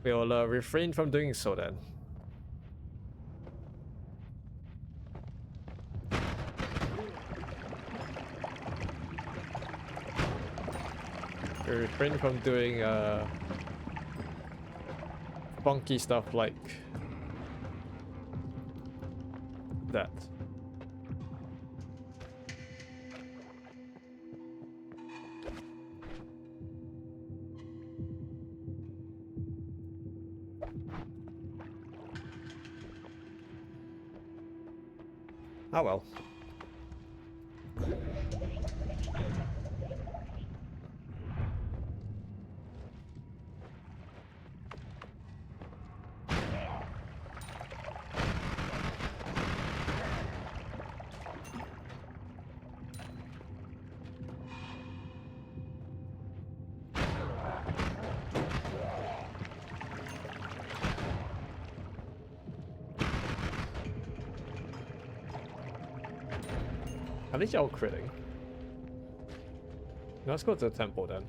we'll refrain from doing so then. We'll refrain from doing funky stuff like that. Oh well. At least you're critting. Let's go to the temple then.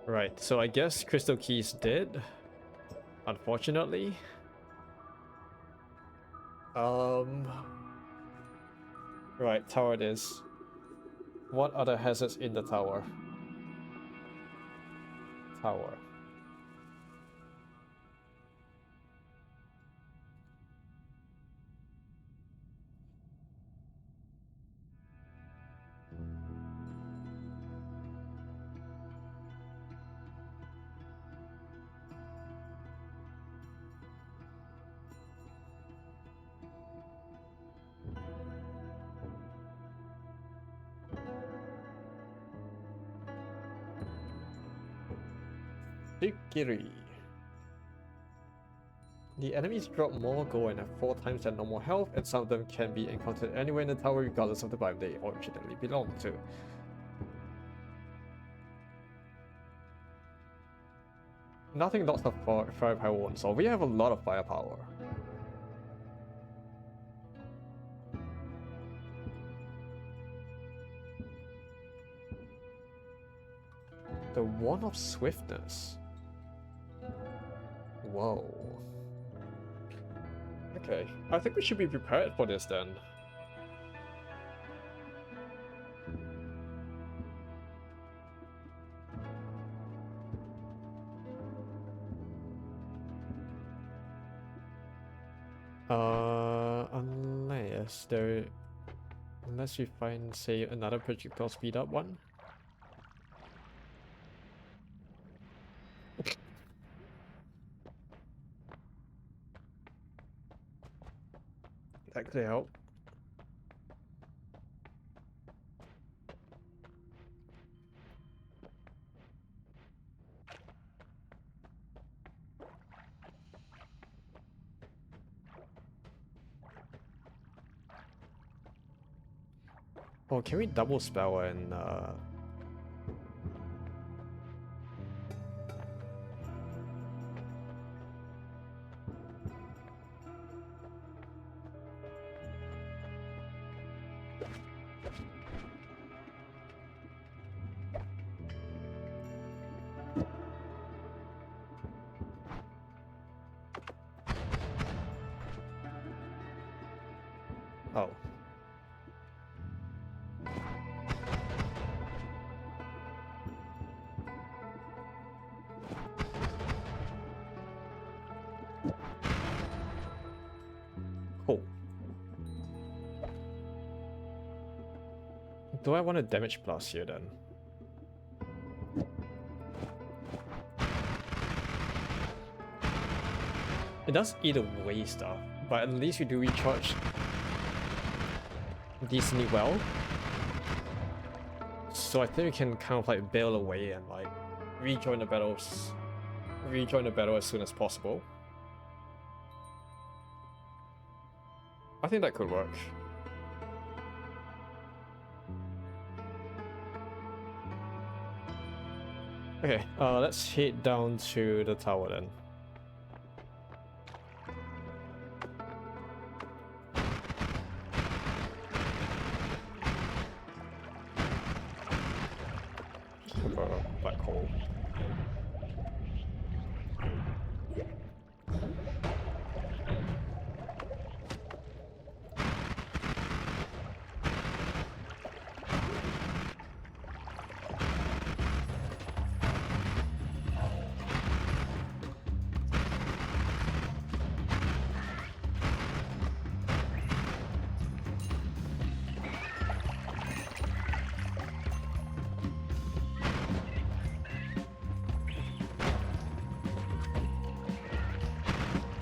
Right, so I guess Crystal Key's dead. Unfortunately. Right, tower it is. What other hazards in the tower? Tower. Shikiri. The enemies drop more gold and have 4 times their normal health, and some of them can be encountered anywhere in the tower regardless of the biome they originally belong to. Nothing lots of firepower won't solve. We have a lot of firepower. The Wand of Swiftness. Whoa. Okay, I think we should be prepared for this then. Unless we find, say, another projectile speed up one. That could help. Oh, can we double spell and oh. Cool. Do I want a damage plus here then? It does either way stuff, but at least we do recharge decently well. So I think we can kind of like bail away and like rejoin the battle as soon as possible. I think that could work. Okay, let's head down to the tower then. Black hole.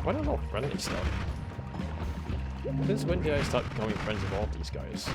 Why not all friendly stuff? Since when did I start becoming friends with all these guys?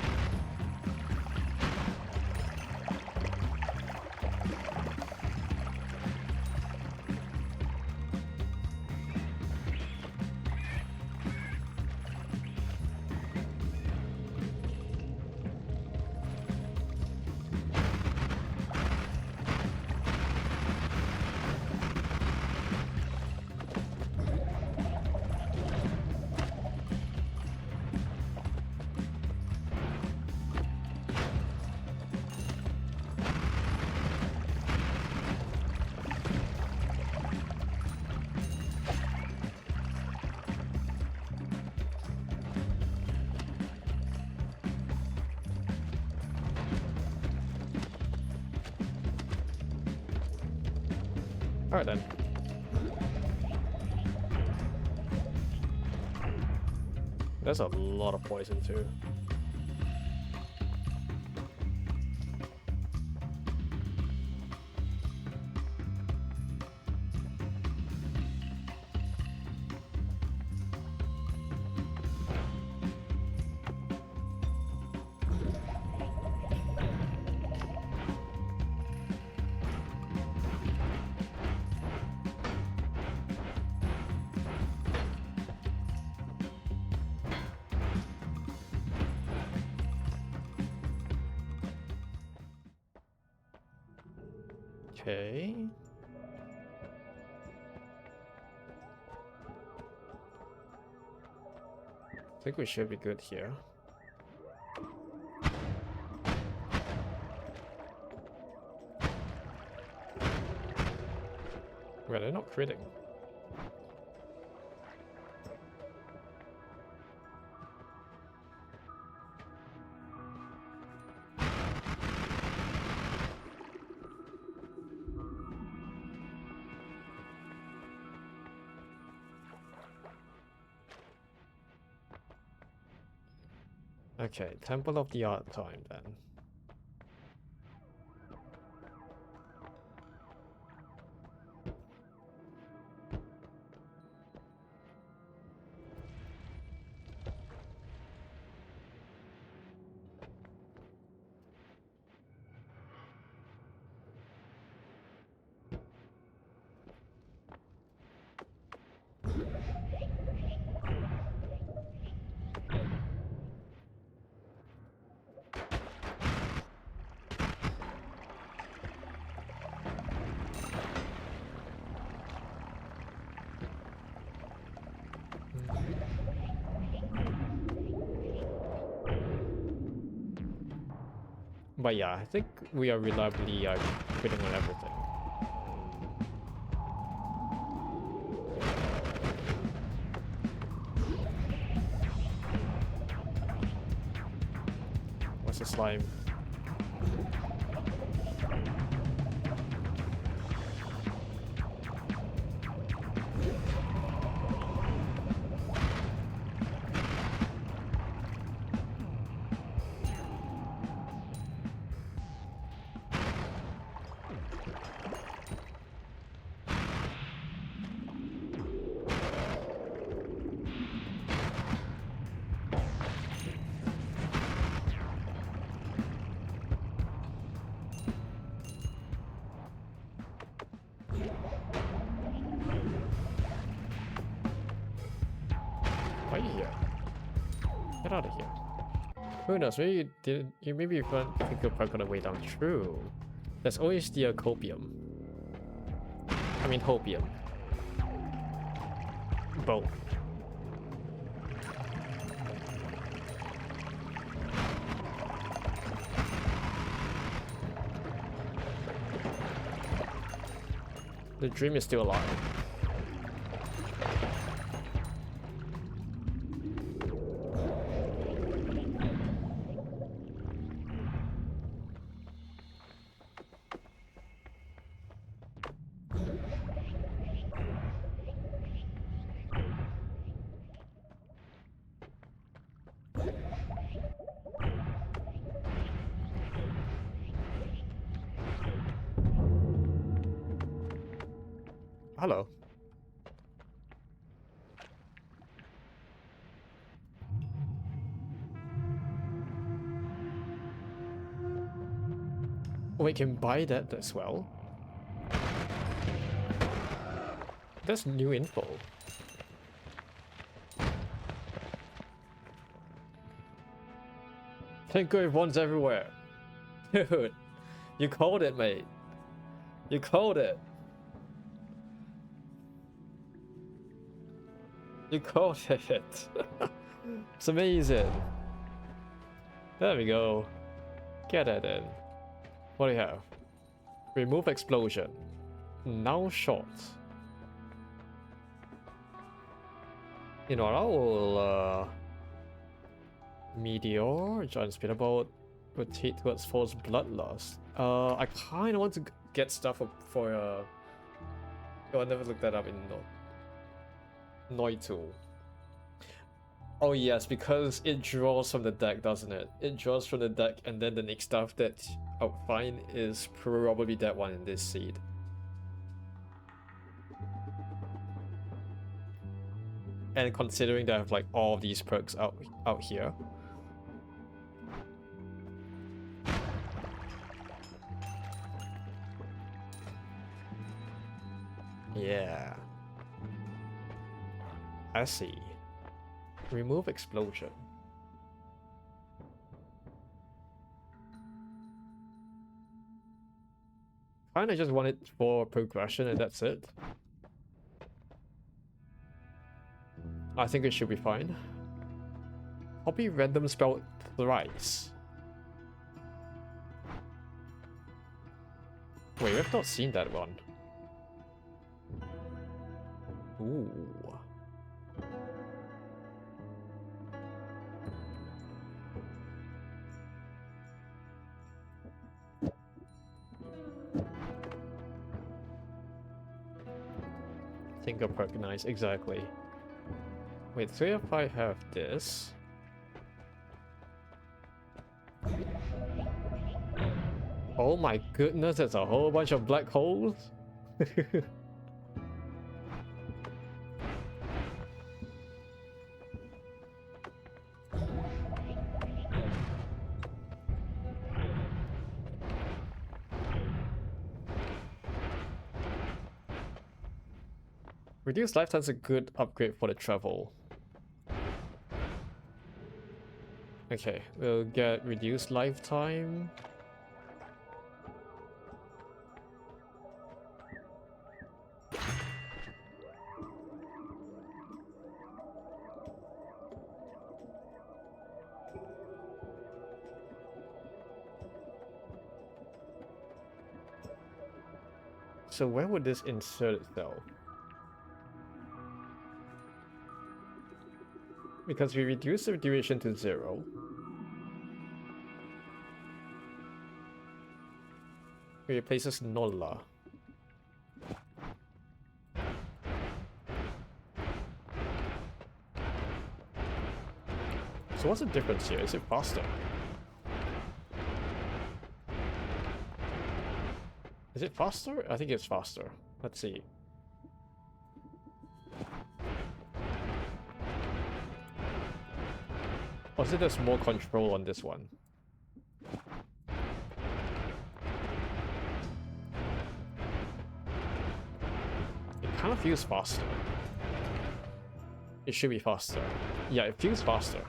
Alright then. That's a lot of poison too. Okay. I think we should be good here. Well, they're not critting. Okay, Temple of the Art time then. But yeah, I think we are reliably quitting on everything. What's the slime? Why are you here? Get out of here. Who knows? Maybe maybe you can't think you're park on the way down. True. There's always the copium. I mean hopium. Both. The dream is still alive. Hello. We can buy that as well. That's new info. Tinker ones everywhere. Dude, you called it, mate. You called it. You called it. It's amazing. There we go. Get it in. What do you have? Remove explosion. Now short. You know, I will meteor, giant speedboat, rotate towards false bloodlust. I kinda want to get stuff up for oh, I never looked that up in Noitu. Oh yes, because it draws from the deck, doesn't it? It draws from the deck, and then the next stuff that I'll find is probably that one in this seed. And considering that I have like all these perks out here. Yeah. I see. Remove explosion. Kinda just want it for progression and that's it. I think it should be fine. Copy random spell thrice. Wait, we've not seen that one. Ooh. Think of perk, nice, exactly. Wait, so if I have this... Oh my goodness, there's a whole bunch of black holes? Reduced lifetime's a good upgrade for the travel. Okay, we'll get reduced lifetime. So where would this insert itself? Because we reduce the duration to 0. We replaces Nolla. So what's the difference here? Is it faster? Is it faster? I think it's faster. Let's see. Or is it there's more control on this one? It kind of feels faster. It should be faster. Yeah, it feels faster.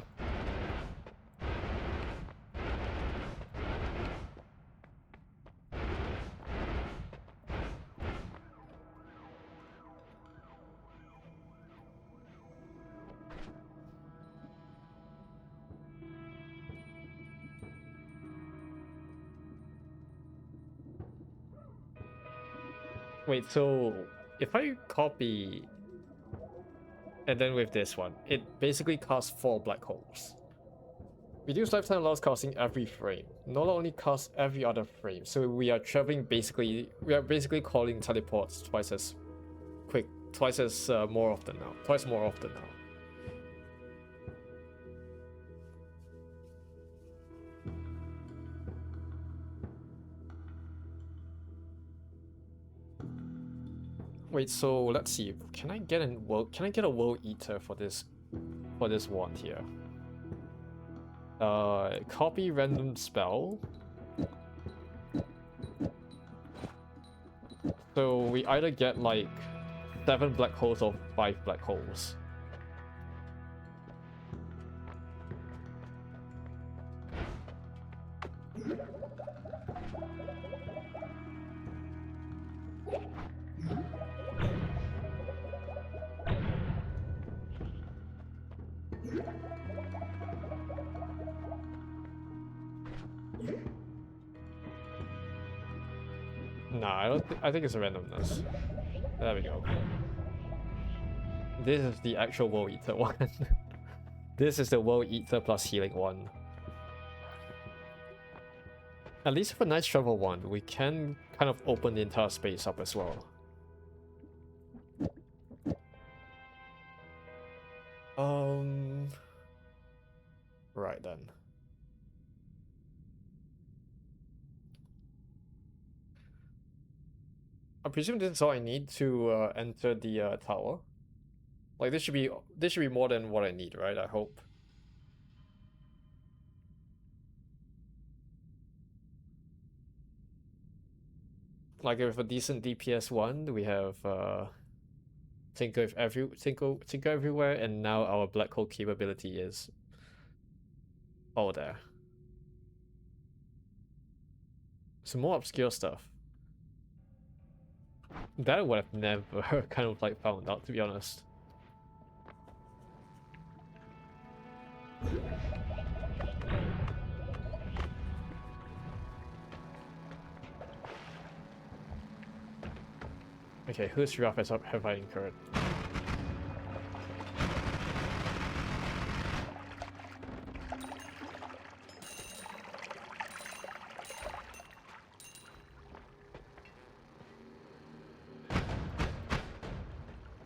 Wait, so if I copy and then with this one, it basically casts 4 black holes. Reduce lifetime allows casting every frame. Not only casts every other frame, so we are basically calling teleports twice as quick, twice more often now. Wait, so let's see. Can I get a world eater for this wand here? Copy random spell. So we either get like 7 black holes or 5 black holes. Nah, I think it's a randomness. There we go. This is the actual World Eater one. This is the World Eater plus healing one. At least for Night Travel one, we can kind of open the entire space up as well. Right then. I presume this is all I need to enter the tower. Like this should be more than what I need, right? I hope. Like with a decent DPS one, we have Tinker everywhere, and now our black hole capability is all there. Some more obscure stuff. That I would have never kind of like found out, to be honest. Okay, whose wrath have I incurred?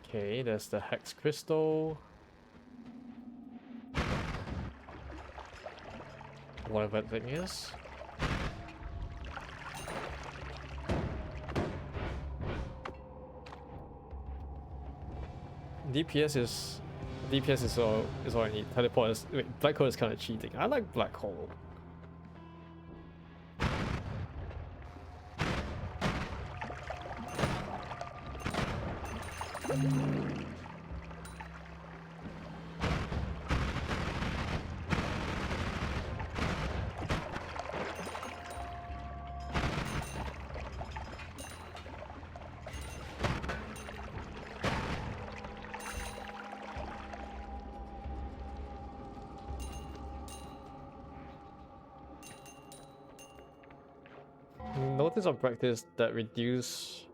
Okay, there's the Hex Crystal. Whatever that thing is. DPS is all I need. Teleport is black hole is kind of cheating. I like black hole. Notice of practice that reduce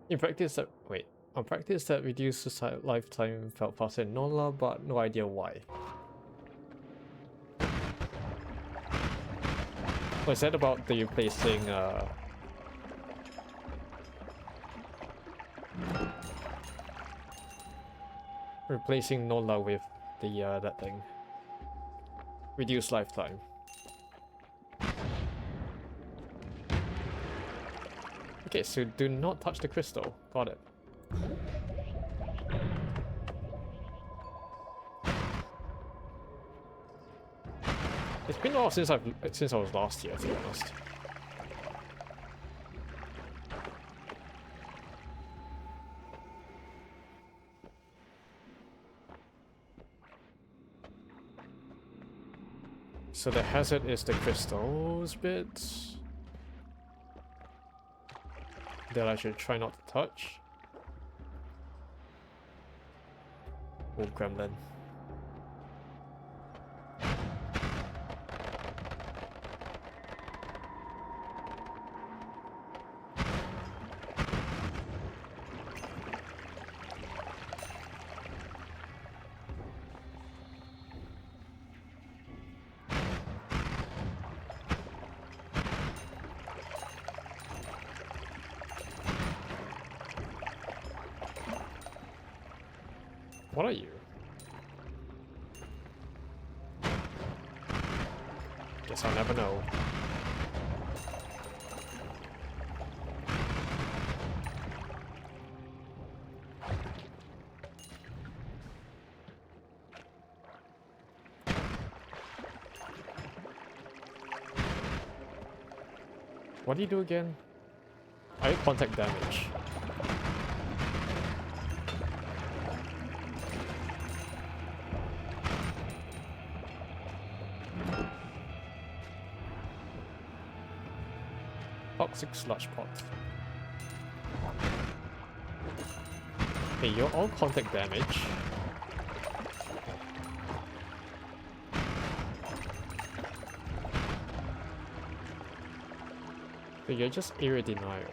In practice, wait. On practice that reduces lifetime felt faster in Nola, but no idea why. Oh, is that about the replacing Nola with the that thing? Reduce lifetime. Okay, so do not touch the crystal. Got it. It's been a while since I was last here, to be honest. So the hazard is the crystals bit that I should try not to touch. Oh, gremlin. What are you? Guess I'll never know. What do you do again? I contact damage. Toxic sludge pot. Hey, you're all contact damage. So you're just area denial.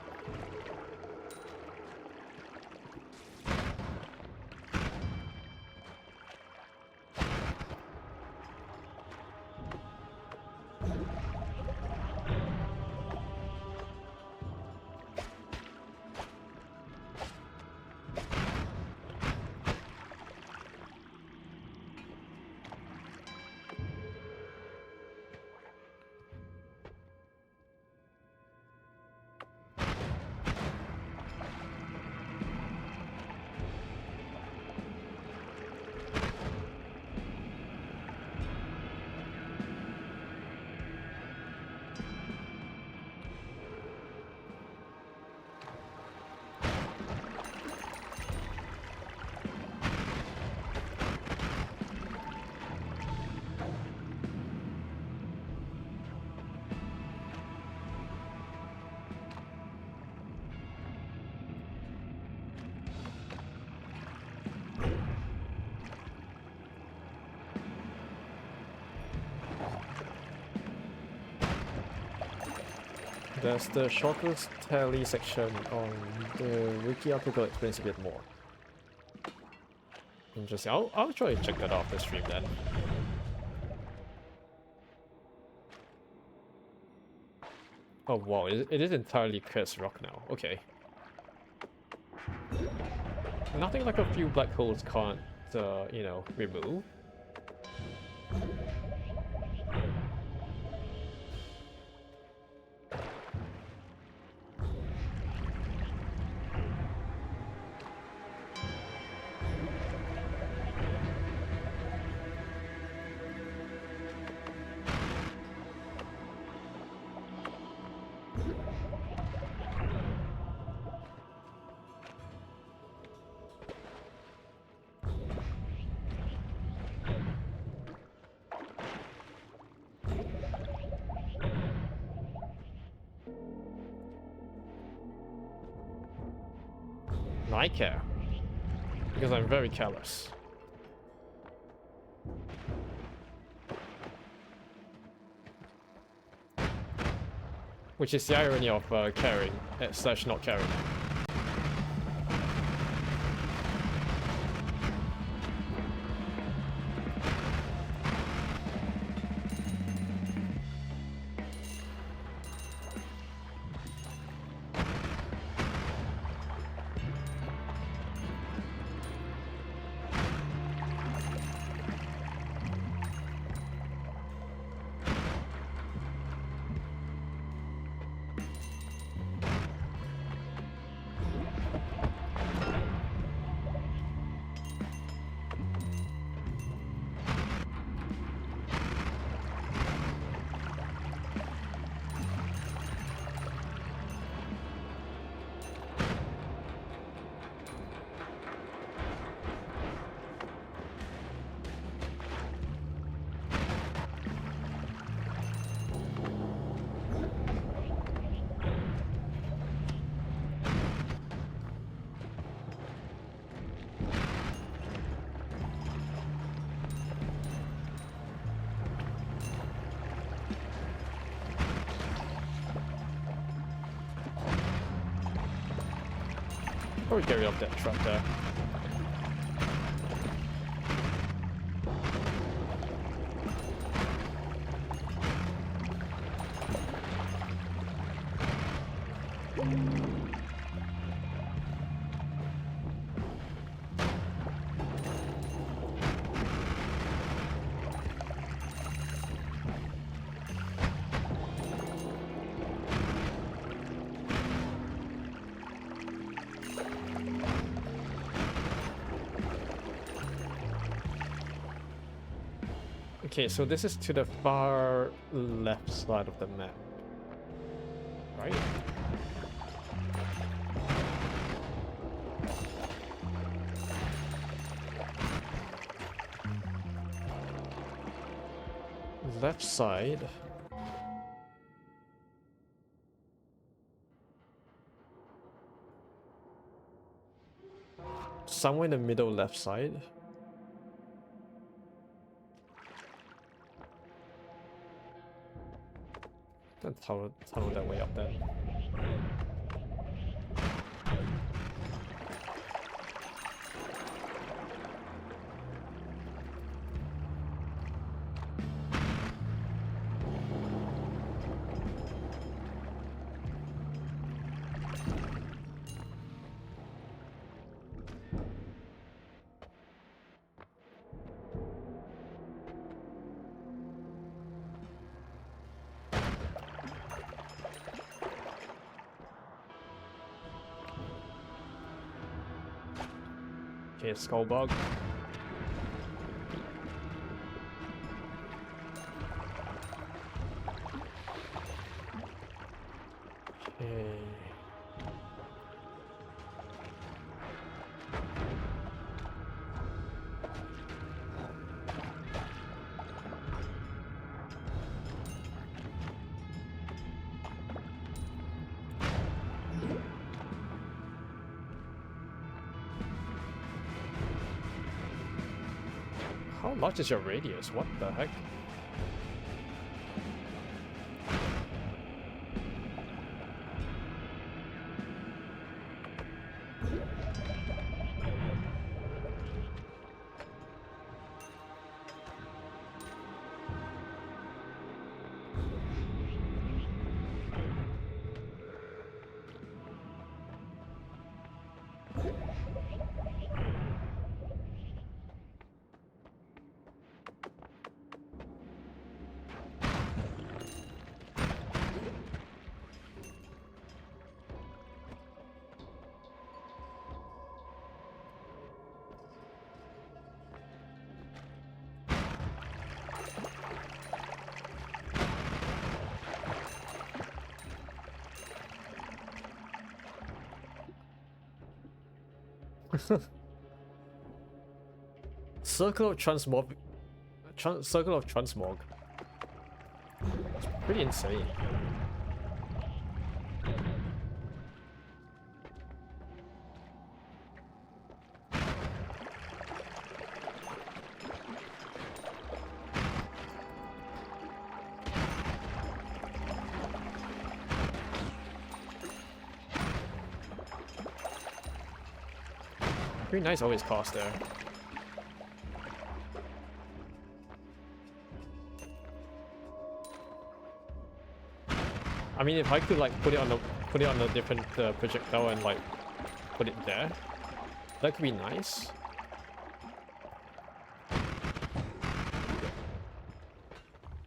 There's the shortest tally section on the wiki article explains a bit more. Interesting. I'll try to check that out after stream then. Oh wow, it is entirely cursed rock now. Okay. Nothing like a few black holes can't, you know, remove. I care. Because I'm very careless. Which is the irony of caring / not caring. Probably get rid of that trap there. Okay, so this is to the far left side of the map, right? Left side. Somewhere in the middle left side. Let's tunnel that way up then. Okay, skull bug. Okay. How large is your radius? What the heck? Circle of transmog. Circle of transmog. It's pretty insane. Pretty nice always cost there. I mean, if I could like put it on a different projectile and like put it there, that could be nice.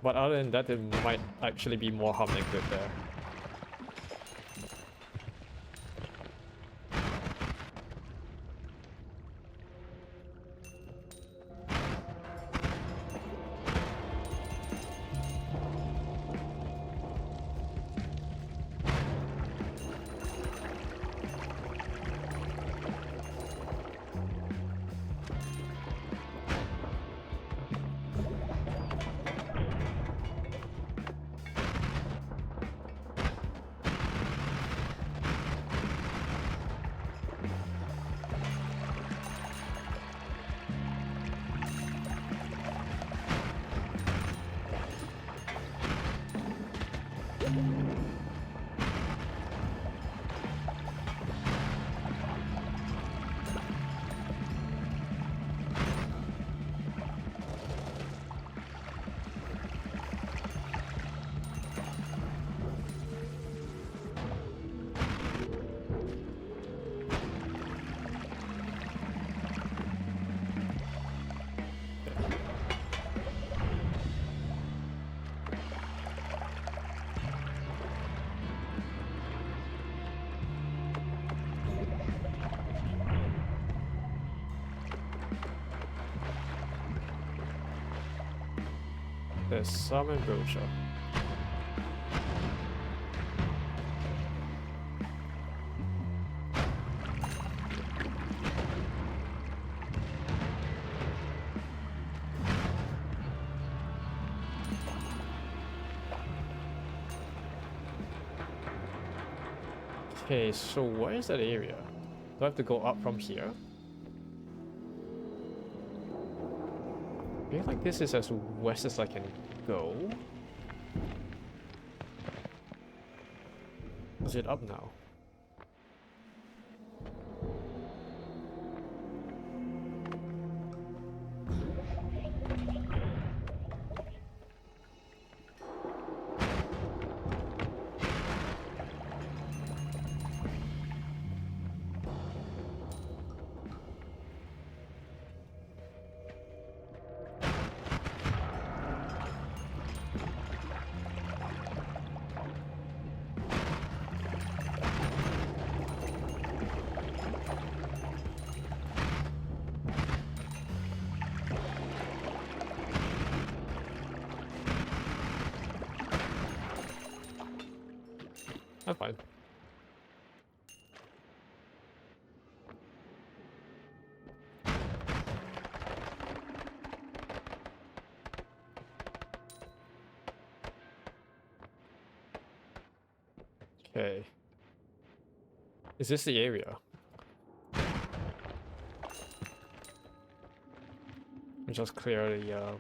But other than that, it might actually be more harm than good there. There's some ambrosia. Okay, so where is that area? Do I have to go up from here? I feel like this is as west as I can go. Is it up now? I'm fine. Okay. Is this the area? Let me just clear the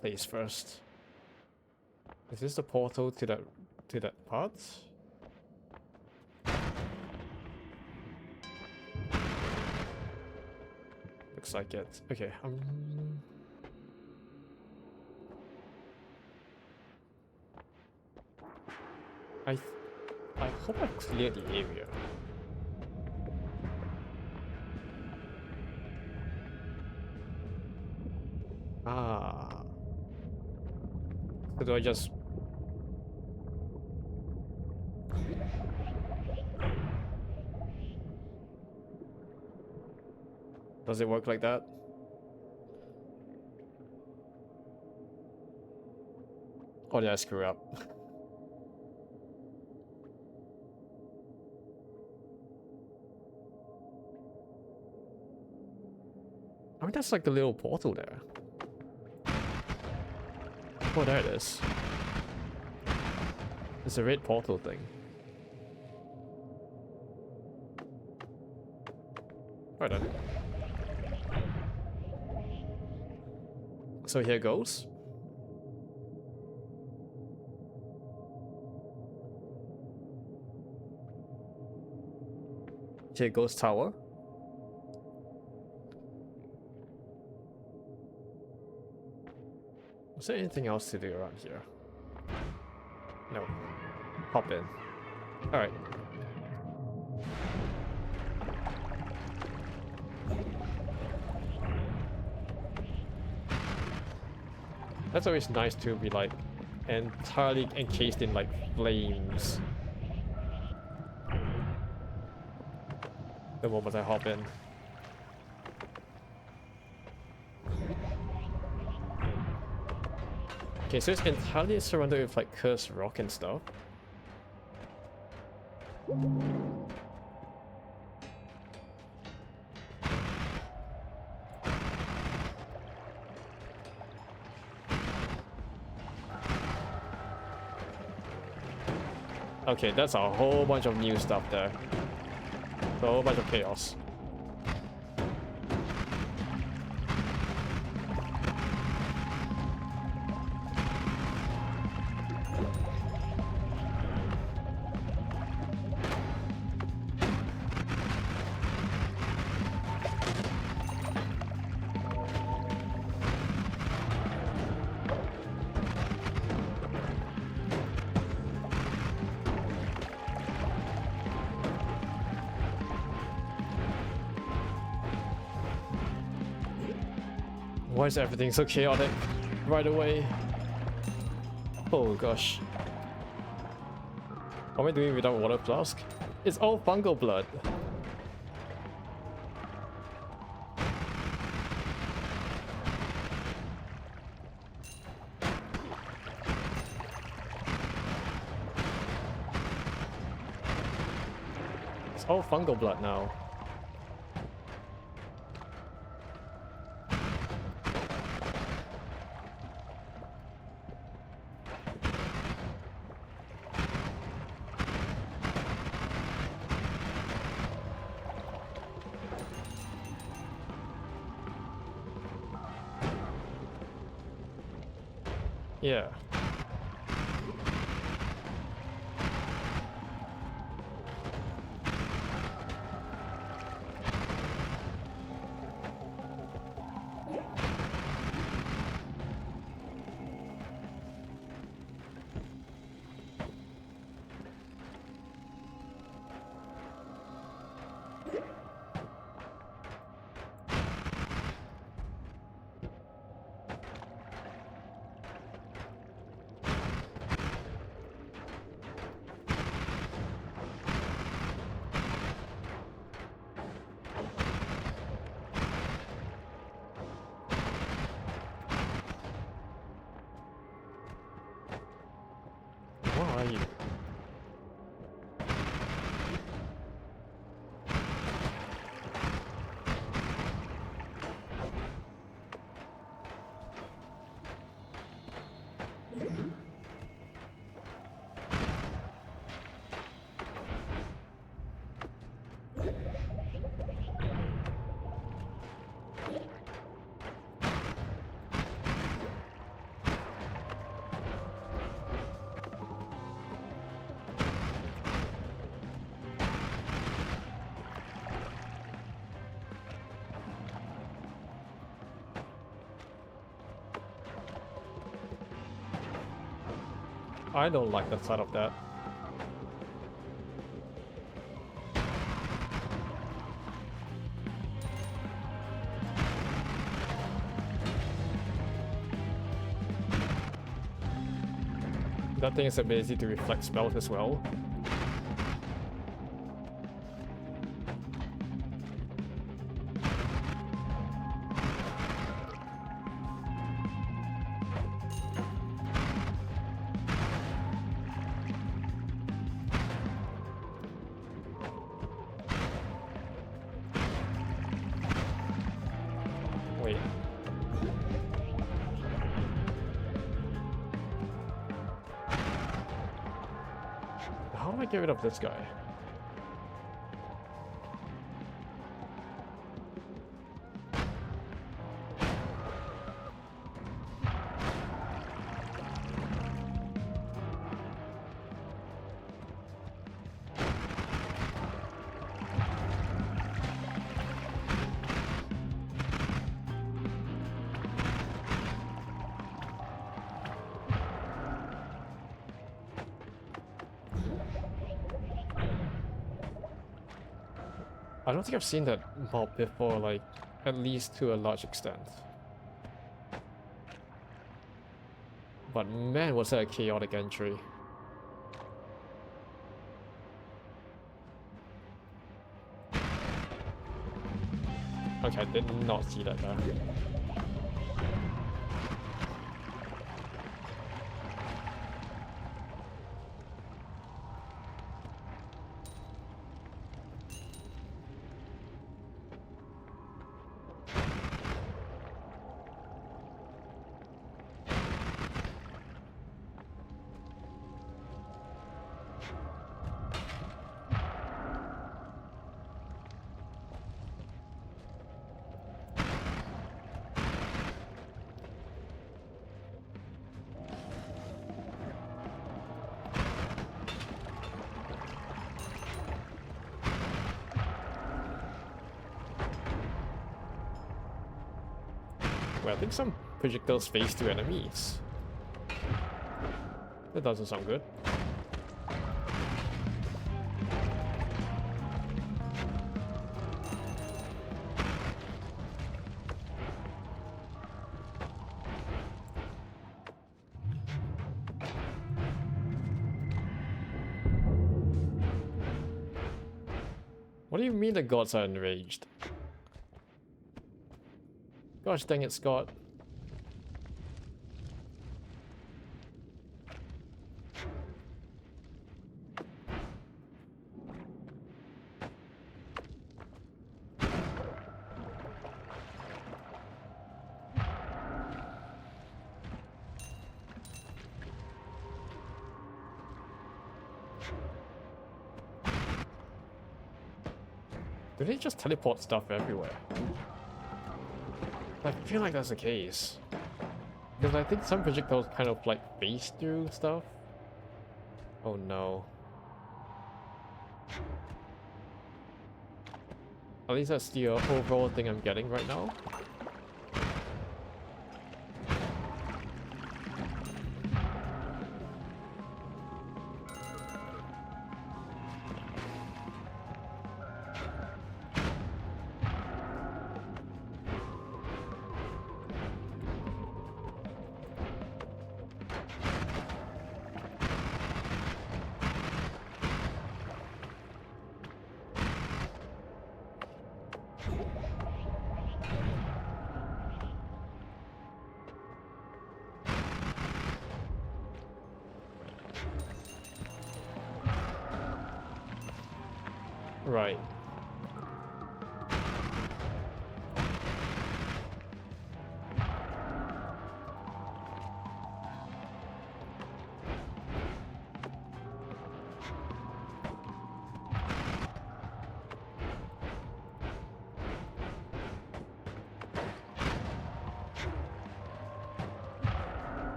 place first. Is this the portal to that part? Looks like it. Okay, I hope I cleared the area. Ah. So do I just... Does it work like that? Or did I screw up? I mean, that's like the little portal there. Oh, there it is. It's a red portal thing. Right then. So here goes. Here goes tower. Is there anything else to do around here? No. Hop in. Alright. That's always nice to be like entirely encased in like flames. The moment I hop in. Okay, so it's entirely surrounded with like cursed rock and stuff. Okay, that's a whole bunch of new stuff there. A whole bunch of chaos. Why is everything so chaotic right away? Oh gosh. What am I doing without water flask? It's all fungal blood. It's all fungal blood now. Yeah. Where are you? I don't like the thought of that. That thing is ability to reflect spells as well. Wait. How do I get rid of this guy? I don't think I've seen that mob before, like, at least to a large extent. But man, was that a chaotic entry. Okay, I did not see that there. Well, I think some projectiles phase to enemies. That doesn't sound good. What do you mean the gods are enraged? Gosh dang it, Scott. Do they just teleport stuff everywhere? I feel like that's the case. Because I think some projectiles kind of like phase through stuff. Oh no. At least that's the overall thing I'm getting right now. Right.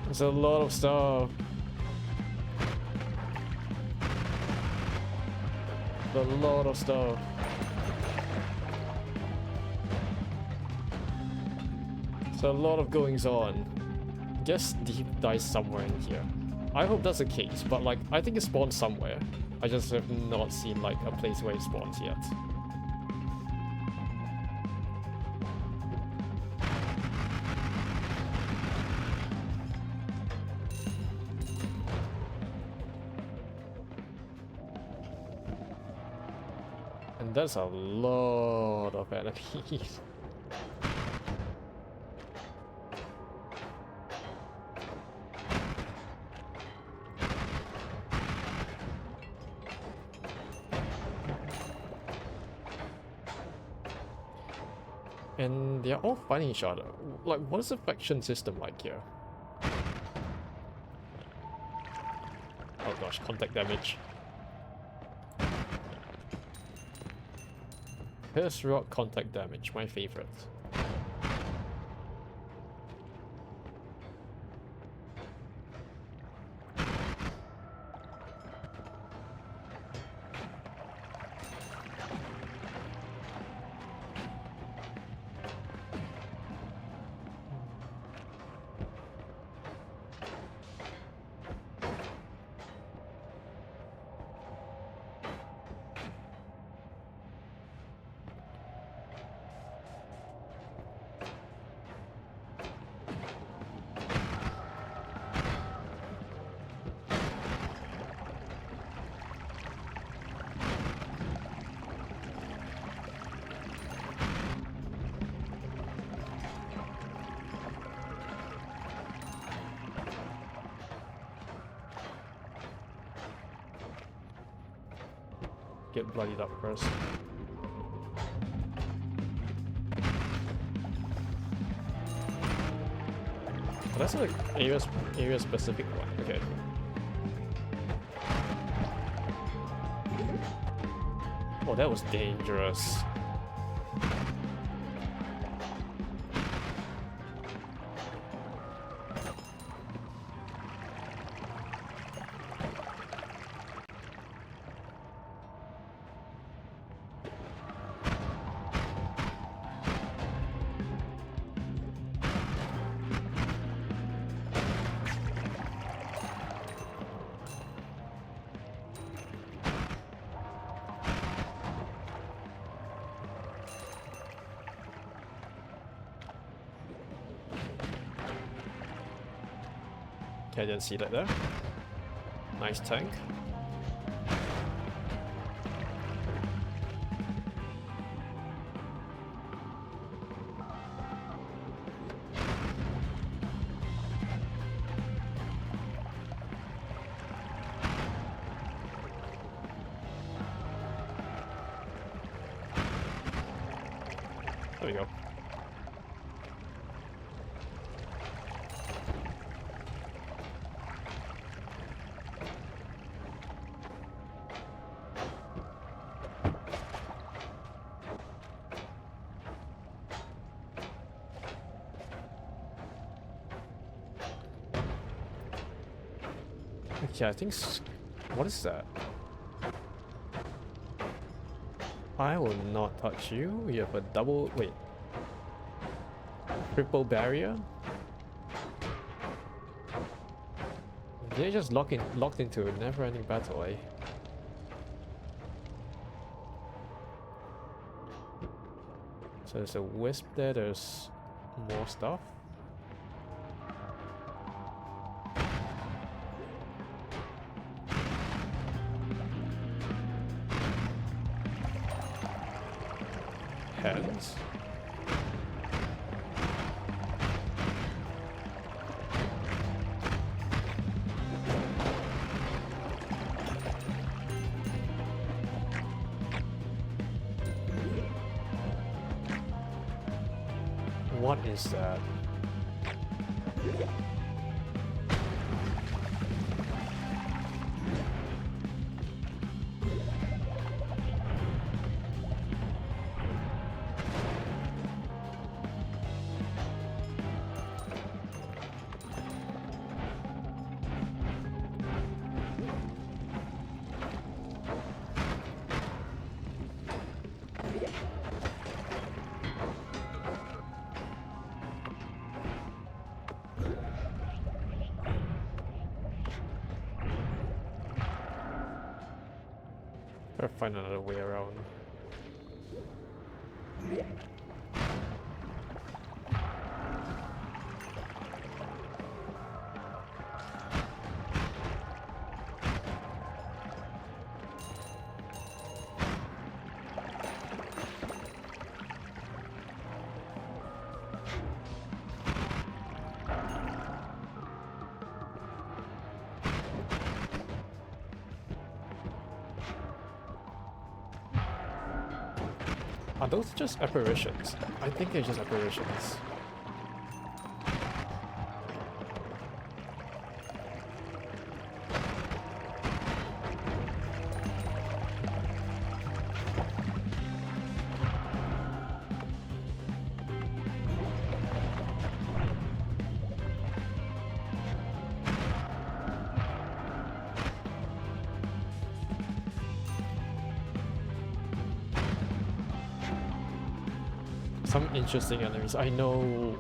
There's a lot of stuff. A lot of stuff. There's a lot of goings on. Guess deep dies somewhere in here. I hope that's the case, but like, I think it spawns somewhere. I just have not seen like a place where it spawns yet. And that's a lot of enemies. And they're all fighting each other. Like, what is the faction system like here? Oh gosh, contact damage. Pierce rock contact damage, my favorite. Get bloodied up first. Oh, that's like area specific one. Okay. Oh, that was dangerous. Okay, I didn't see that there. Nice tank. There we go. Okay, I think... What is that? I will not touch you. You have a double... Wait. Triple barrier? They're just locked into a never-ending battle, eh? So there's a wisp there, there's more stuff. Hands. What is that? Gotta find another way around. Are those just apparitions? I think they're just apparitions. Some interesting enemies. I know.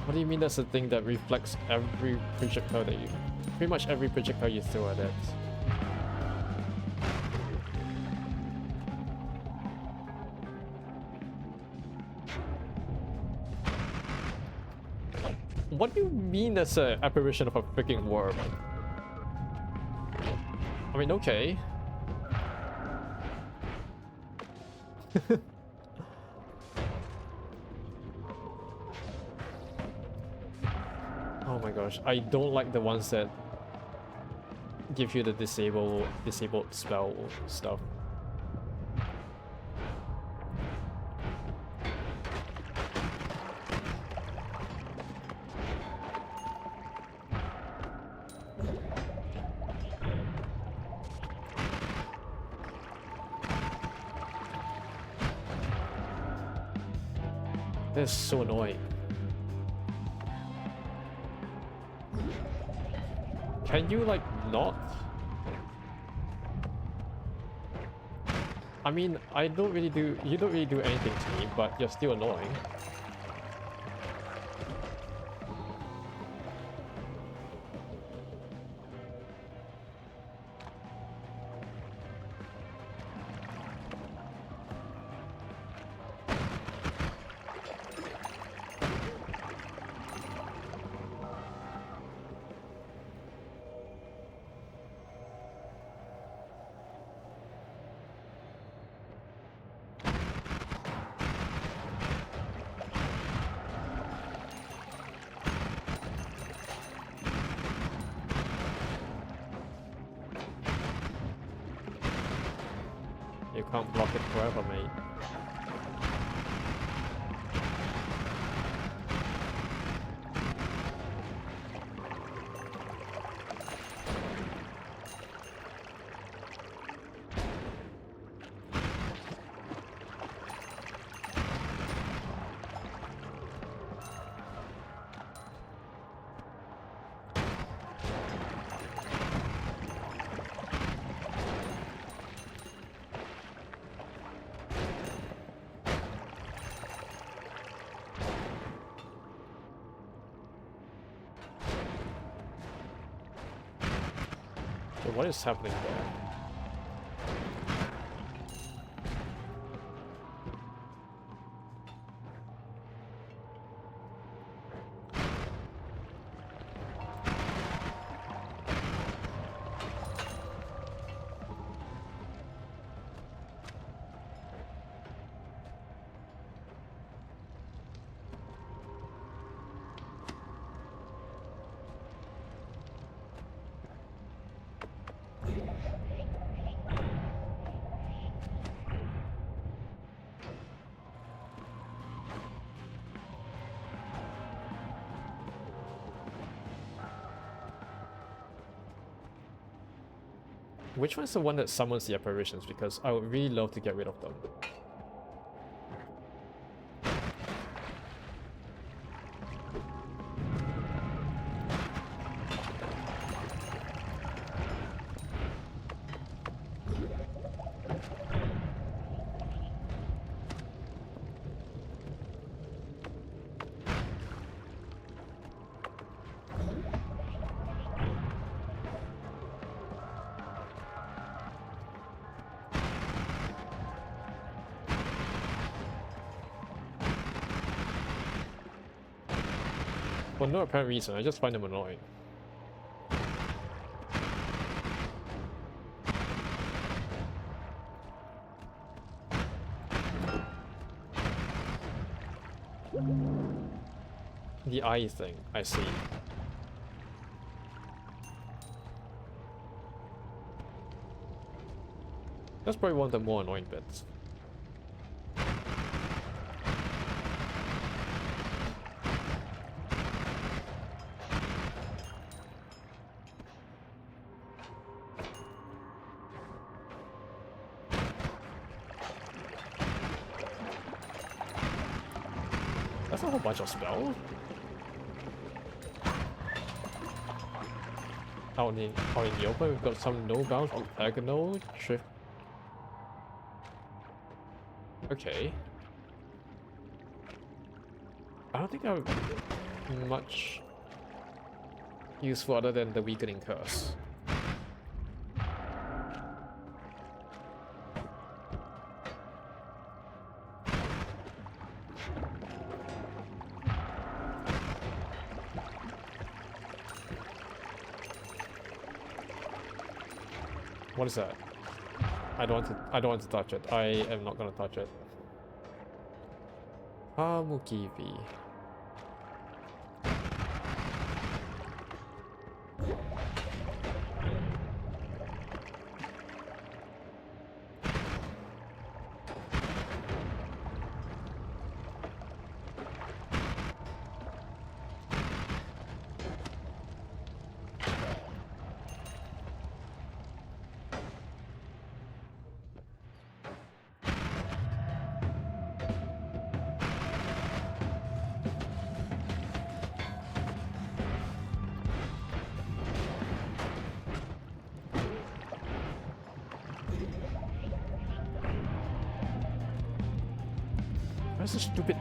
What do you mean that's the thing that reflects every projectile that you... Pretty much every projectile you throw at it. What do you mean that's an apparition of a freaking worm? I mean, okay. Oh my gosh, I don't like the ones that give you the disabled spell stuff. That's so annoying. Can you, like, not? I mean, you don't really do anything to me, but you're still annoying. You can't block it forever, mate. So what is happening there? Which one's the one that summons the apparitions? Because I would really love to get rid of them. For no apparent reason, I just find them annoying. The eye thing, I see. That's probably one of the more annoying bits. That's a whole bunch of spells. Out in the open, we've got some no bounce octagonal shift. Okay. I don't think I have much useful other than the weakening curse. What is that? I don't want to touch it. I am not gonna touch it. Hamukivi. Where's the stupid...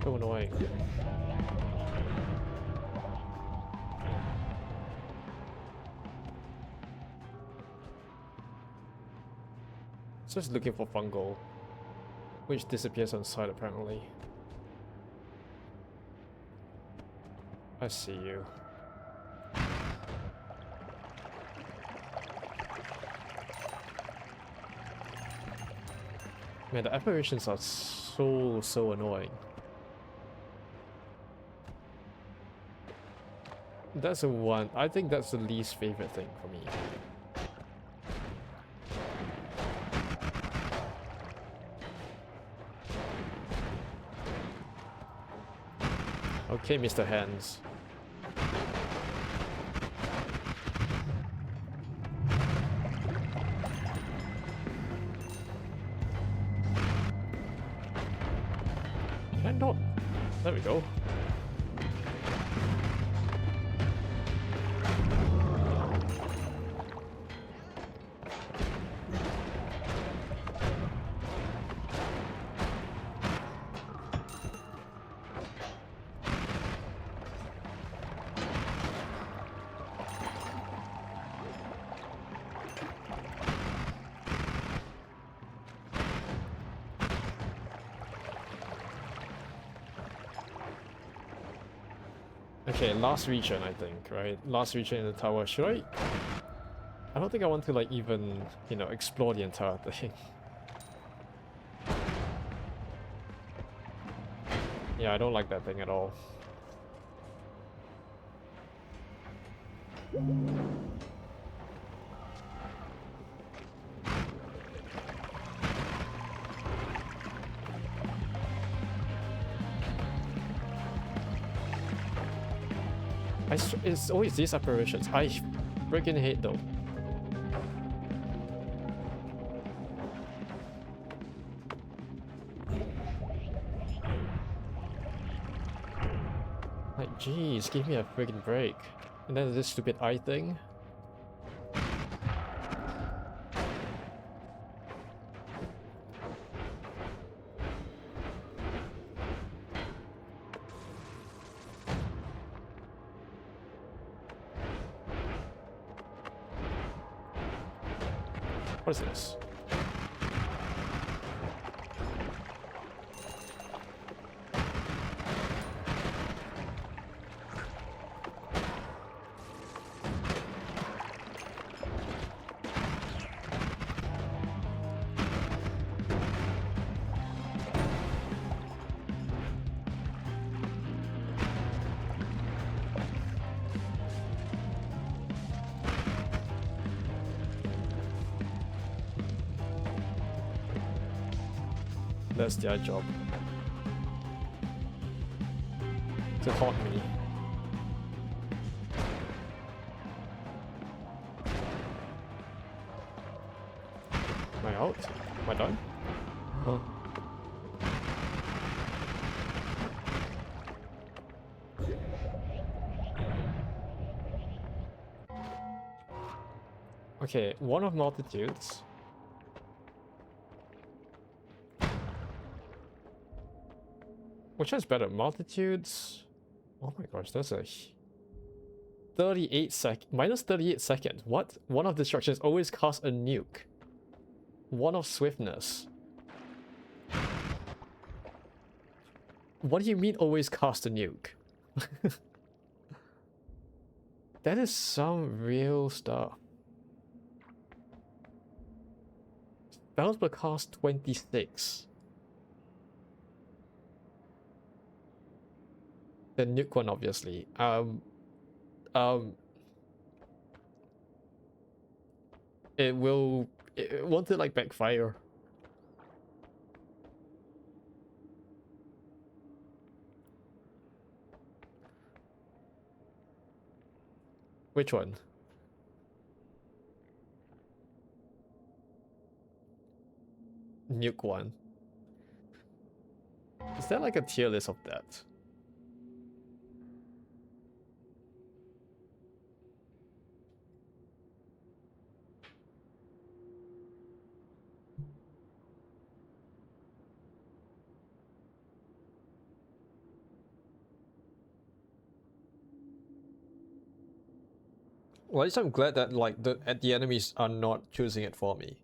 So annoying. It's just looking for fungal, which disappears on site apparently. I see you. Man, the apparitions are so annoying. That's the one. I think that's the least favorite thing for me. Okay, Mr. Hands. Not. There we go. Okay, last region, I think, right? Last region in the tower. Should I? I don't think I want to, like, even, you know, explore the entire thing. Yeah, I don't like that thing at all. It's always these apparitions. I freaking hate them. Like, jeez, give me a freaking break. And then this stupid eye thing. What is this? That's their job. To haunt me. Am I out? Am I done? Huh. Okay, one of multitudes. Which one's better? Multitudes? Oh my gosh, that's a 38 minus 38 seconds. What? One of destructions always casts a nuke. One of swiftness. What do you mean always cast a nuke? That is some real stuff. Spells will cost 26. The nuke one, obviously. It won't it like backfire? Which one? Nuke one. Is there like a tier list of that? Well, at least I'm glad that like the enemies are not choosing it for me.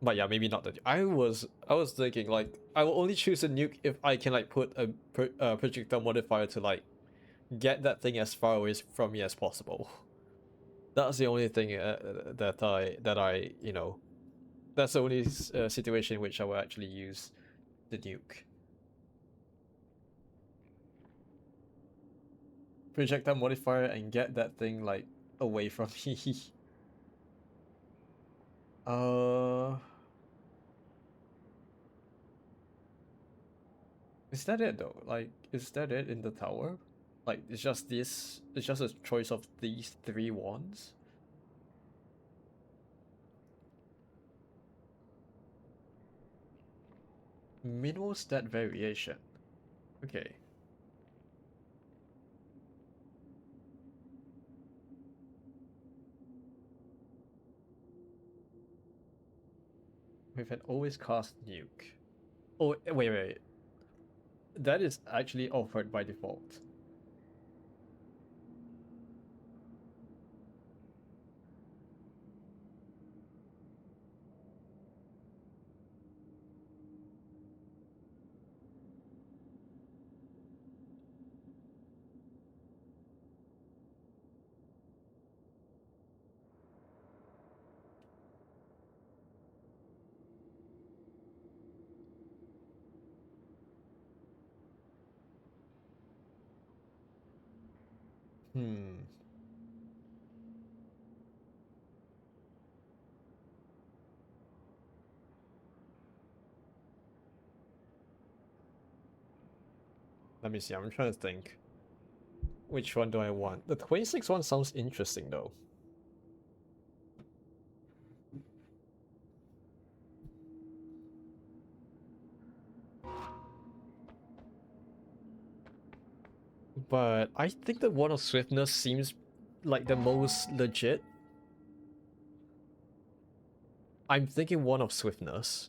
But yeah, maybe not that. I was thinking like I will only choose a nuke if I can like put a projectile modifier to like get that thing as far away from me as possible. That's the only thing that I you know. That's the only situation in which I will actually use the nuke. Projectile modifier and get that thing like away from me. Is that it though? Like, is that it in the tower? Like, it's just this. It's just a choice of these three wands. Minimal stat variation. Okay. We've had always cast nuke. Oh wait. That is actually offered by default. Hmm. Let me see. I'm trying to think. Which one do I want? The 26 one sounds interesting though. But I think the one of swiftness seems like the most legit. I'm thinking one of swiftness.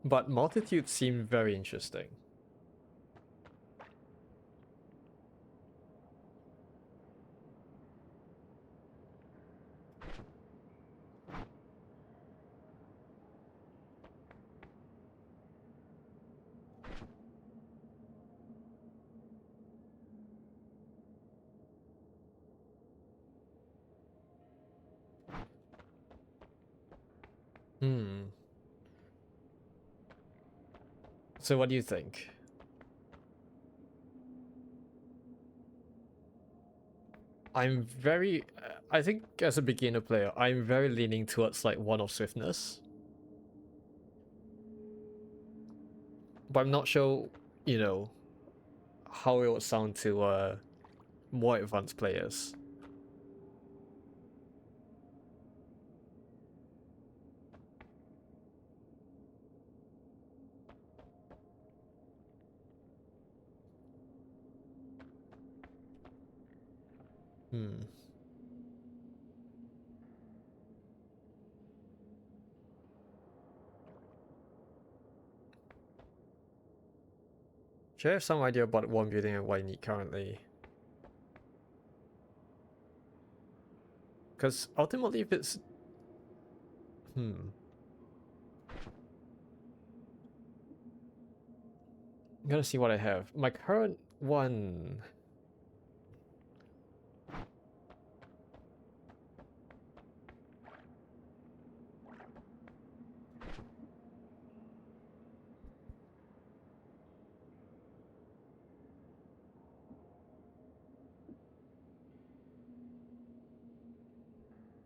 But multitude seem very interesting. Hmm. So what do you think? I think as a beginner player, I'm very leaning towards like one of swiftness. But I'm not sure, you know, how it would sound to more advanced players. Hmm. Do you have some idea about what I'm building and what I need currently? Because ultimately, if it's... Hmm. I'm gonna see what I have. My current one...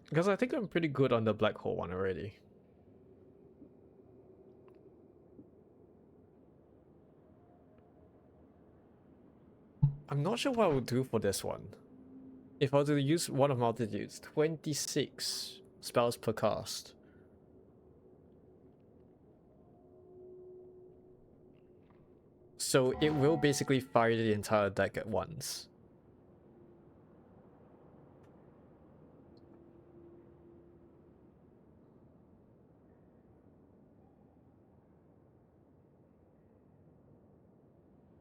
Because I think I'm pretty good on the black hole one already. I'm not sure what I would do for this one. If I were to use one of multitudes, 26 spells per cast. So it will basically fire the entire deck at once.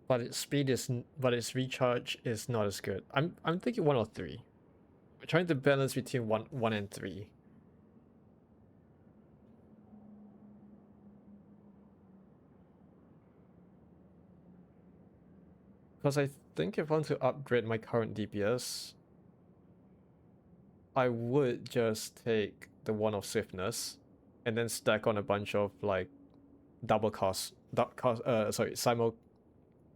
But its speed is, but its recharge is not as good. I'm thinking one or three. I'm trying to balance between one and three. Because I think if I want to upgrade my current DPS, I would just take the one of swiftness, and then stack on a bunch of like double cast, sorry,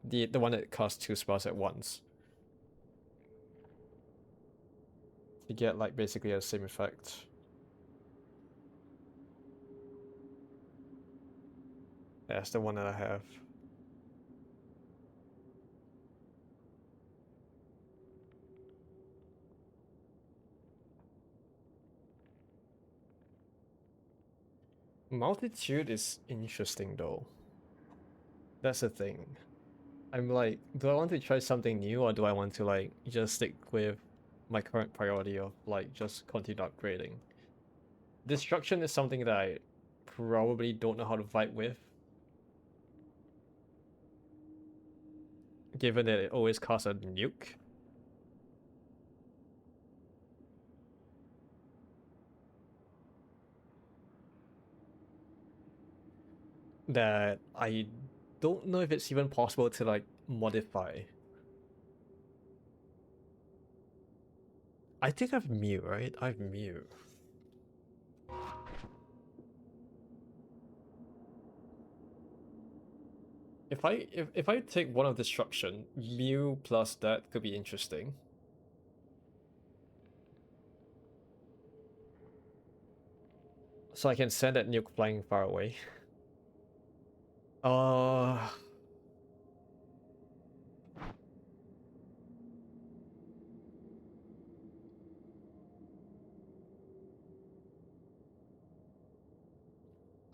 the one that casts two spells at once to get like basically the same effect. That's the one that I have. Multitude is interesting though. That's the thing. I'm like, do I want to try something new or do I want to like just stick with my current priority of like just continue upgrading? Destruction is something that I probably don't know how to fight with, given that it always costs a nuke. That I don't know if it's even possible to like modify. I think I have Mew, right? I have Mew. If I take one of Destruction, Mew plus that could be interesting. So I can send that nuke flying far away.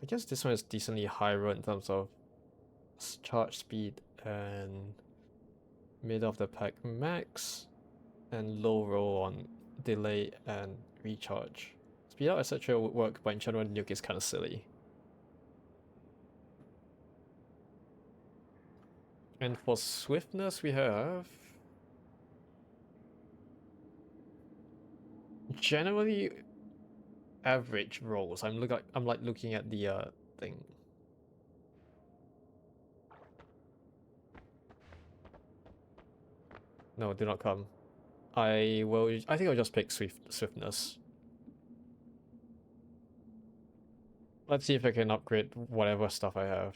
I guess this one is decently higher in terms of charge speed and mid of the pack max, and low roll on delay and recharge. Speed out etc. would work, but in general nuke is kind of silly. And for swiftness we have generally average rolls. I'm like looking at the thing. No, do not come. I think I'll just pick swiftness. Let's see if I can upgrade whatever stuff I have.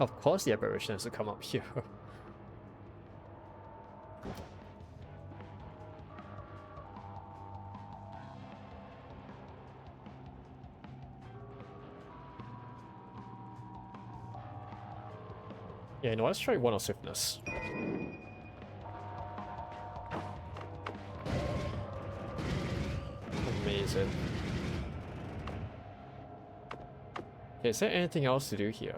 Of course the aberration has to come up here. Yeah, no, let's try one of swiftness. Amazing. Okay, is there anything else to do here?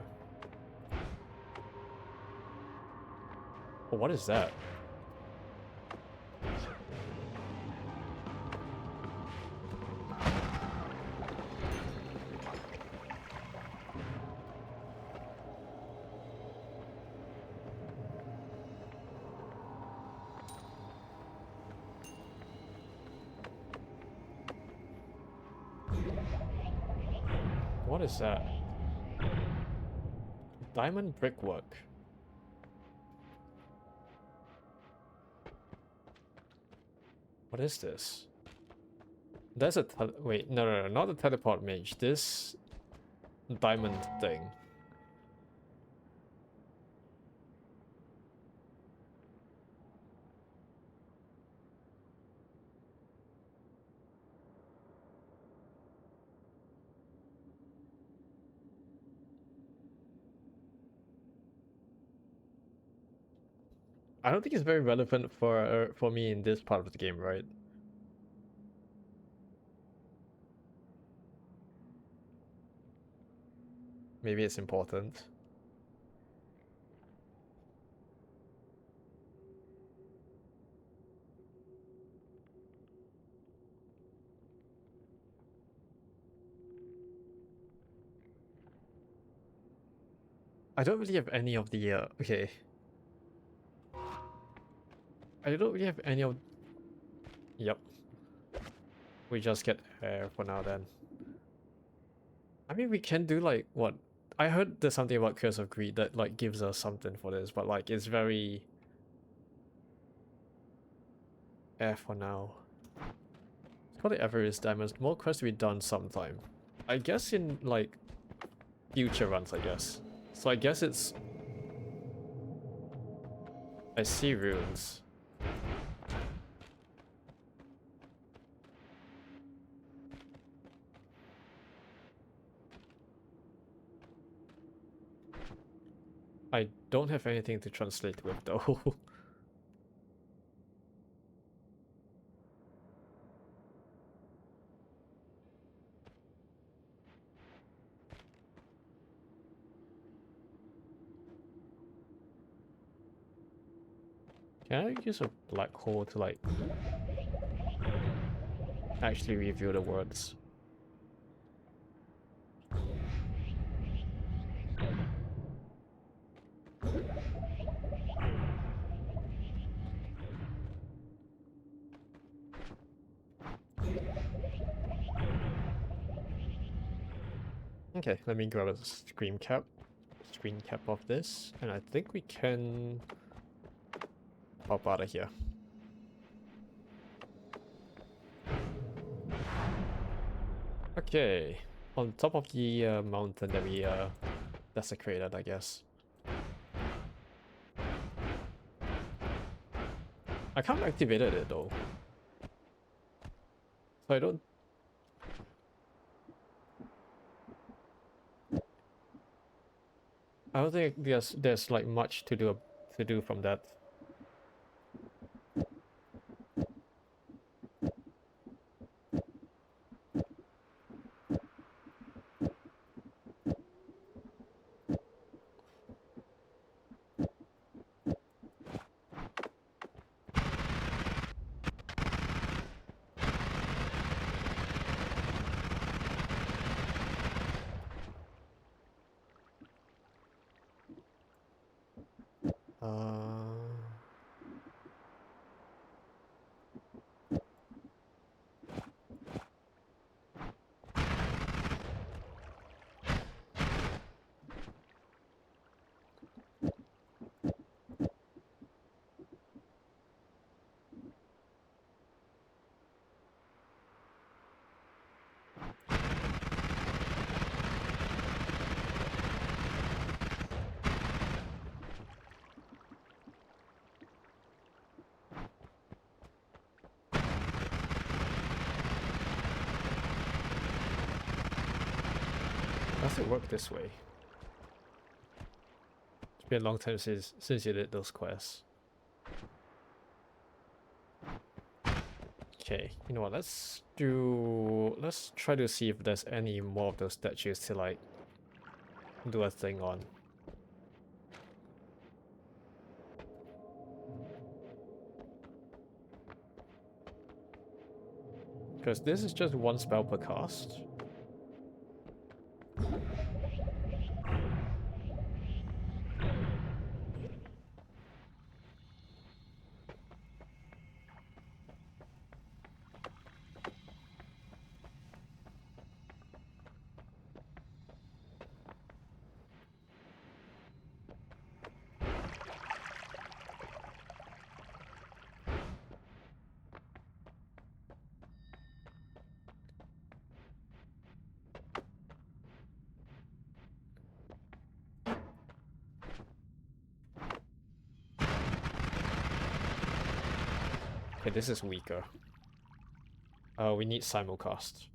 Oh, what is that? What is that? Diamond brickwork. What is this? There's a wait, no, not the teleport mage. This diamond thing. I don't think it's very relevant for me in this part of the game, right? Maybe it's important. I don't really have any of the okay. I don't really have any of. Yep. We just get air for now then. I mean, we can do like what? I heard there's something about Curse of Greed that like gives us something for this, but like it's very air for now. It's called the Everest Diamonds. More quests to be done sometime. I guess in like future runs, I guess. So I guess it's. I see runes. I don't have anything to translate with though. Can I use a black hole to like actually review the words? Okay, let me grab a screen cap of this, and I think we can hop out of here. Okay, on top of the mountain that we desecrated, I guess. I can't activate it though, so I don't. I don't think there's like much to do from that. Uh, does it work this way? It's been a long time since you did those quests. Okay, you know what, let's try to see if there's any more of those statues to like do a thing on. Because this is just one spell per cast. Okay, this is weaker. We need simulcast.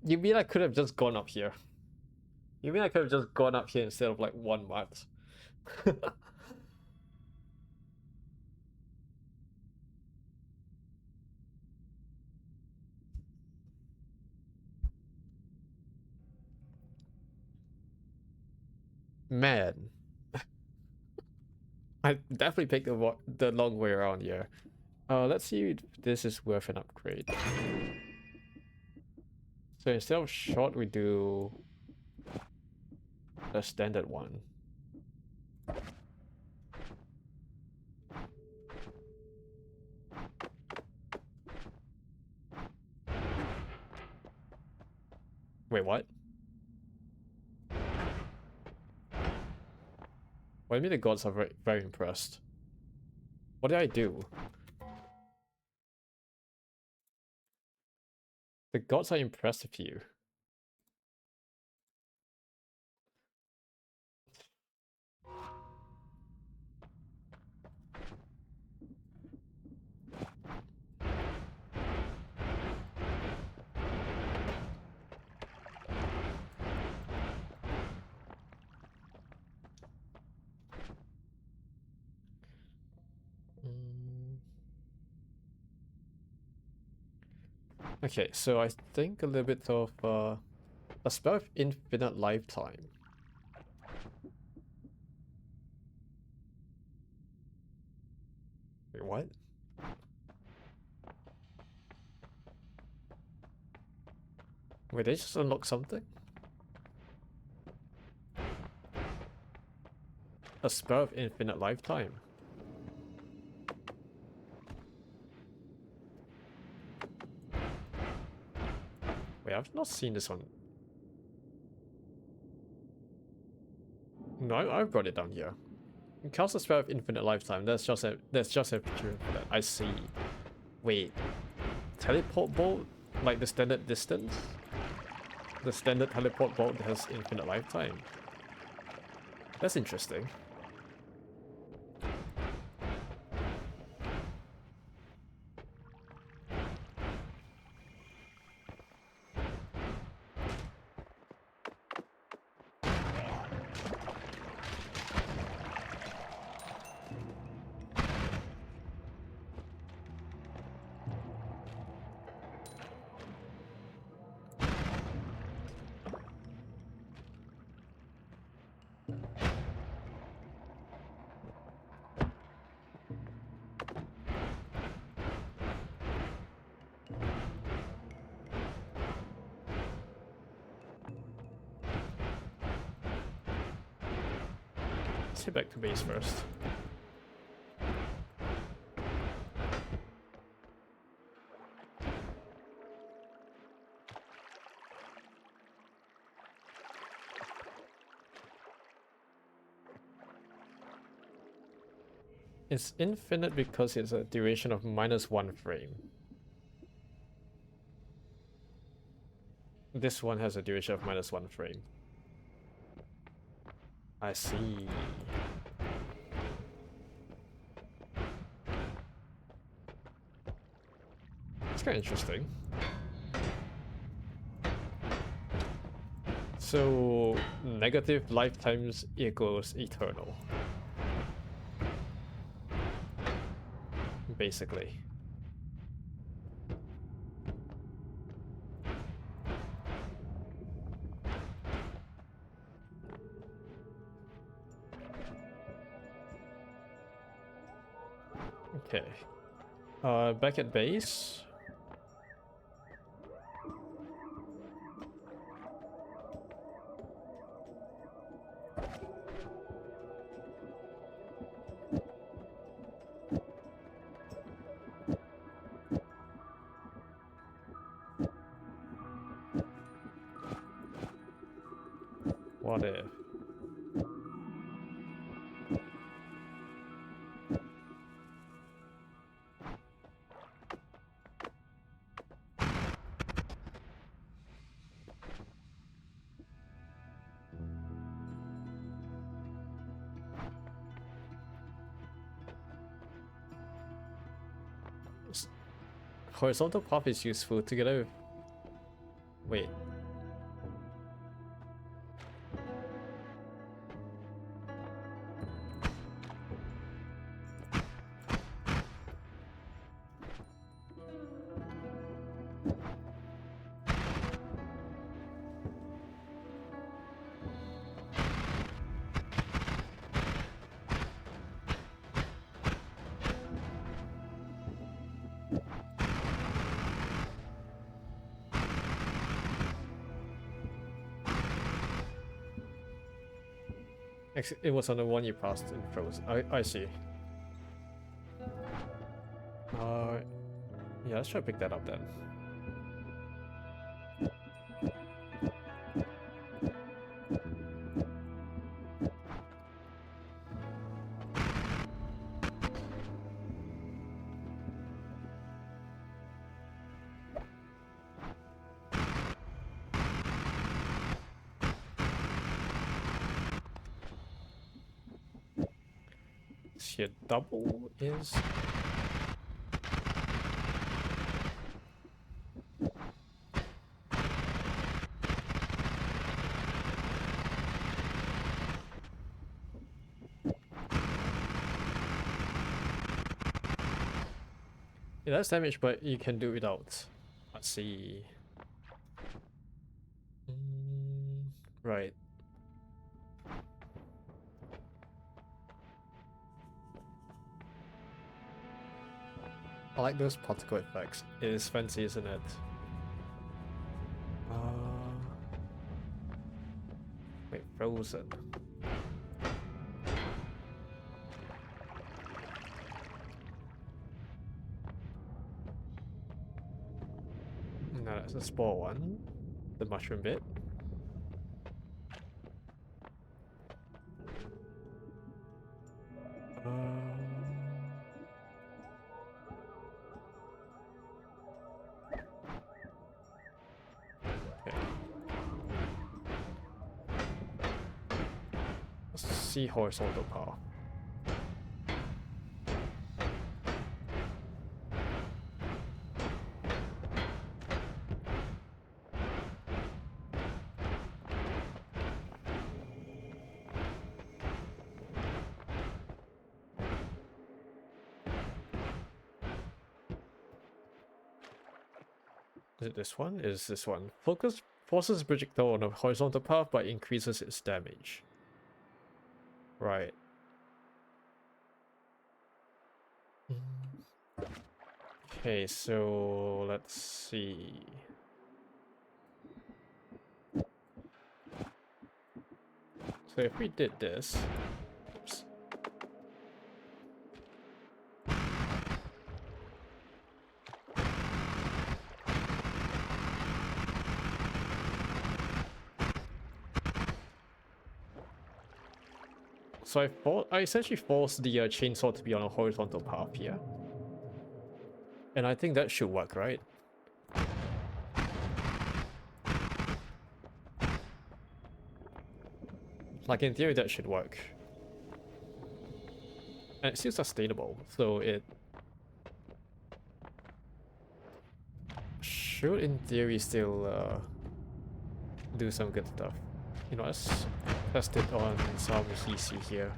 You mean I could have just gone up here? You mean I could have just gone up here instead of like 1 month? Man, I definitely picked the long way around here. Let's see if this is worth an upgrade. So instead of short, we do the standard one. Wait, what? What do you mean the gods are very impressed? What did I do? The gods are impressed with you. Mm. Okay, so I think a little bit of a spell of infinite lifetime. what? Wait, they just unlock something? A spell of infinite lifetime. Wait, I've not seen this one. No, I've got it down here. Cast a spell of infinite lifetime. There's just a picture for that. I see. Wait, teleport bolt, like the standard distance. The standard teleport bolt has infinite lifetime. That's interesting. Let's head back to base first. It's infinite because it's a duration of -1 frame. This one has a duration of -1 frame. I see. It's kind of interesting. So, negative lifetimes equals eternal. Basically. Okay. Back at base. What if? Horizontal path is useful together with... Wait. It was on the one you passed in Frozen. I see. Yeah, let's try to pick that up then. Here, double is... It does damage, but you can do without. Let's see. Right. I like those particle effects. It is fancy, isn't it? Wait, frozen. No, that's a spore one. The mushroom bit. Okay. Let's see horizontal power. Is it this one? It is this one. Focus forces the projectile on a horizontal path but increases its damage. Right. Okay, so let's see. So if we did this, oops. So I essentially forced the chainsaw to be on a horizontal path here. And I think that should work, right? Like in theory that should work. And it's still sustainable, so it should in theory still do some good stuff. You know, let's test it on some easy here.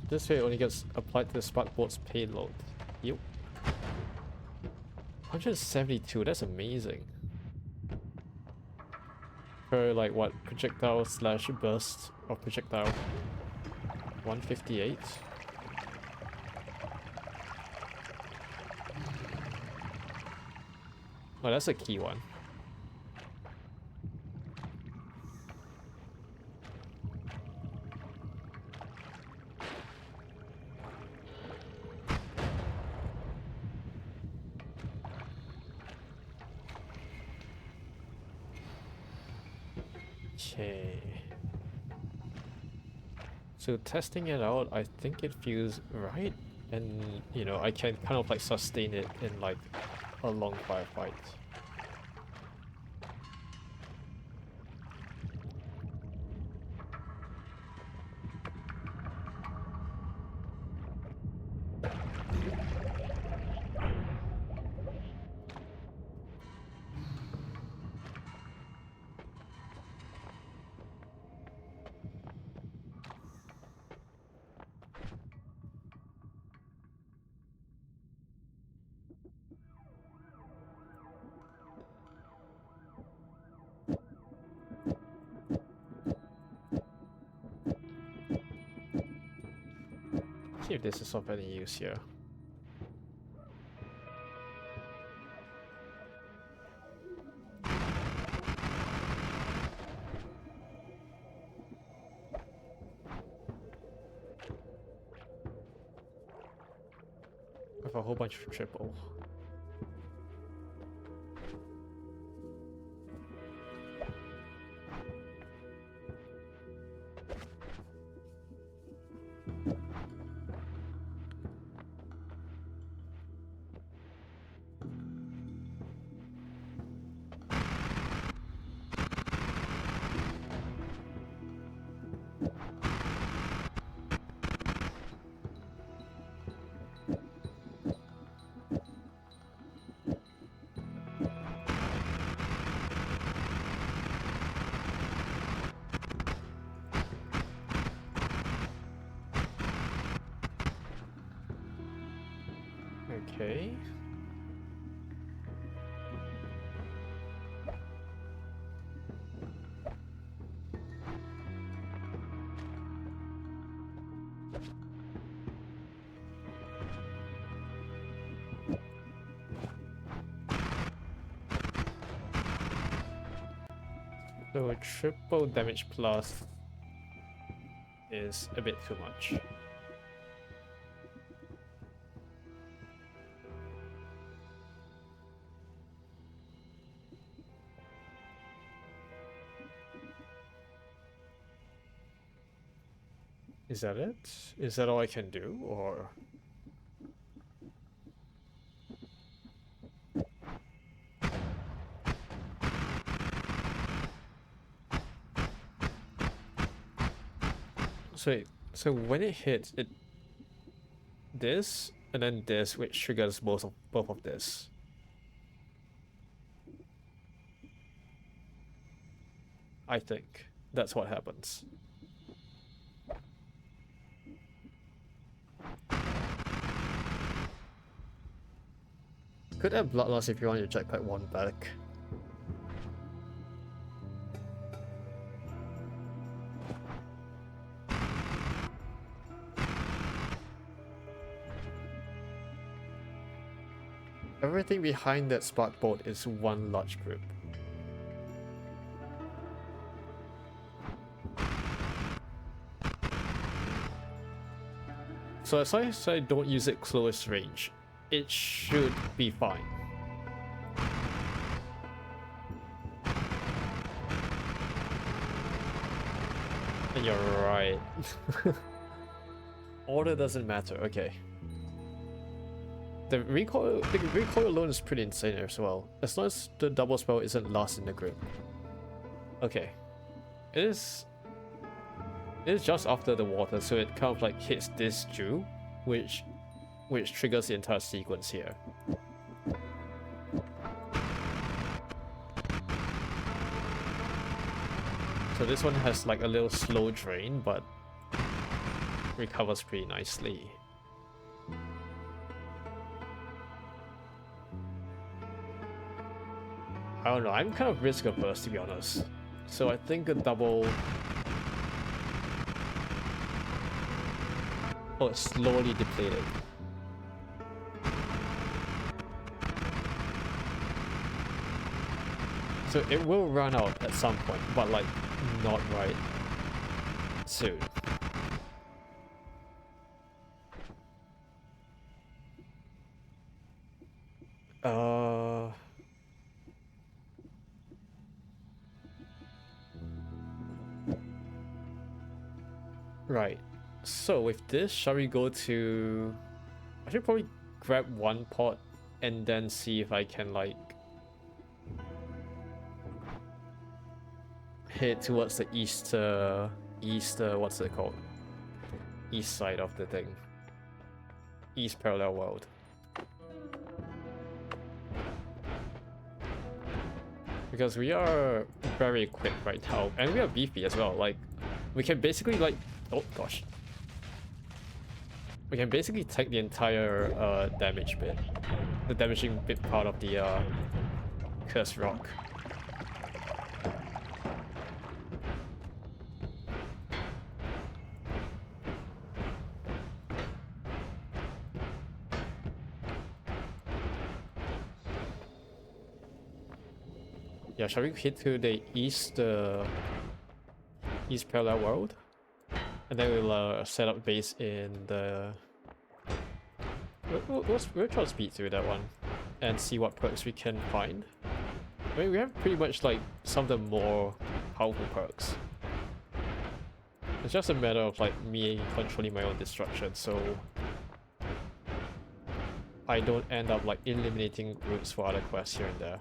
This way it only gets applied to the sparkboard's payload. Yep. 172, that's amazing. Per like what, projectile slash burst of projectile? 158? Oh, that's a key one. Okay. So testing it out, I think it feels right. And, you know, I can kind of like sustain it in like a long firefight. See if this is of any use here. With a whole bunch of triple. Okay. So a triple damage plus is a bit too much. Is that it? Is that all I can do, or? So when it hits, it this and then this, which triggers both of this. I think that's what happens. Could add blood loss if you want your jetpack one back. Everything behind that spark bolt is one large group. So as long as I don't use it close range, it should be fine. And you're right. Order doesn't matter, okay. The recoil alone is pretty insane as well, as long as the double spell isn't last in the group. Okay. It is just after the water, so it kind of like hits this Jew, which triggers the entire sequence here. So this one has like a little slow drain, but recovers pretty nicely. I don't know, I'm kind of risk averse to be honest. So I think a double... Oh, it's slowly depleted. So it will run out at some point, but like not right soon. Right. So with this, shall we go to... I should probably grab one pot and then see if I can like head towards the east, what's it called? East side of the thing. East parallel world. Because we are very equipped right now, and we are beefy as well. Like, we can basically like... Oh gosh. We can basically take the entire damage bit. The damaging bit part of the cursed rock. Yeah, shall we hit to the east east parallel world? And then we'll set up base in the... We'll try to speed through that one and see what perks we can find. I mean, we have pretty much like some of the more powerful perks. It's just a matter of like me controlling my own destruction, so I don't end up like eliminating routes for other quests here and there.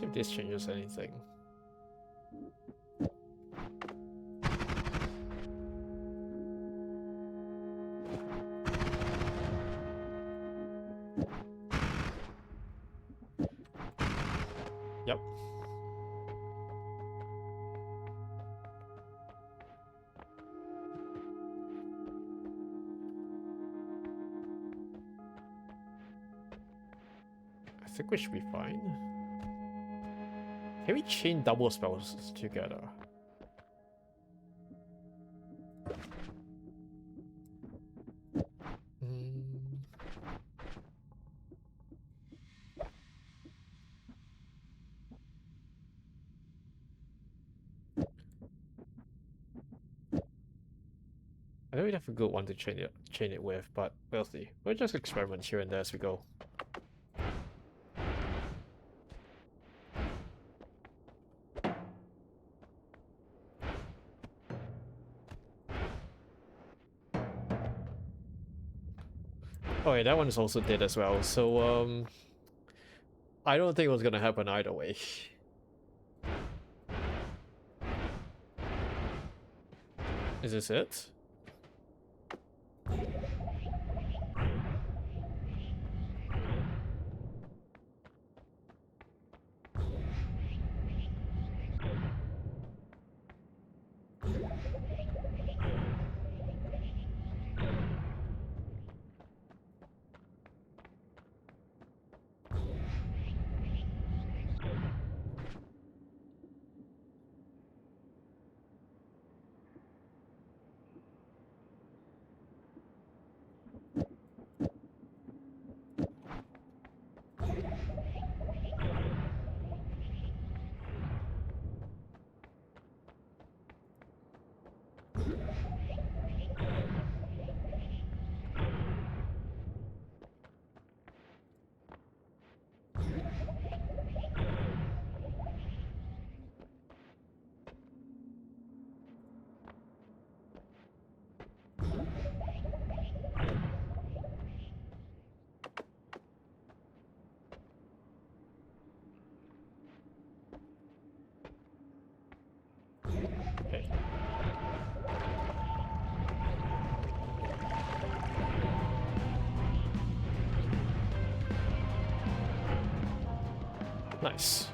see if this changes anything. Yep. I think we should be fine. Can we chain double spells together? I don't really have a good one to chain it with, but we'll see. We'll just experiment here and there as we go. Oh yeah, that one is also dead as well, so I don't think it was gonna happen either way. Is this it? Okay. Nice.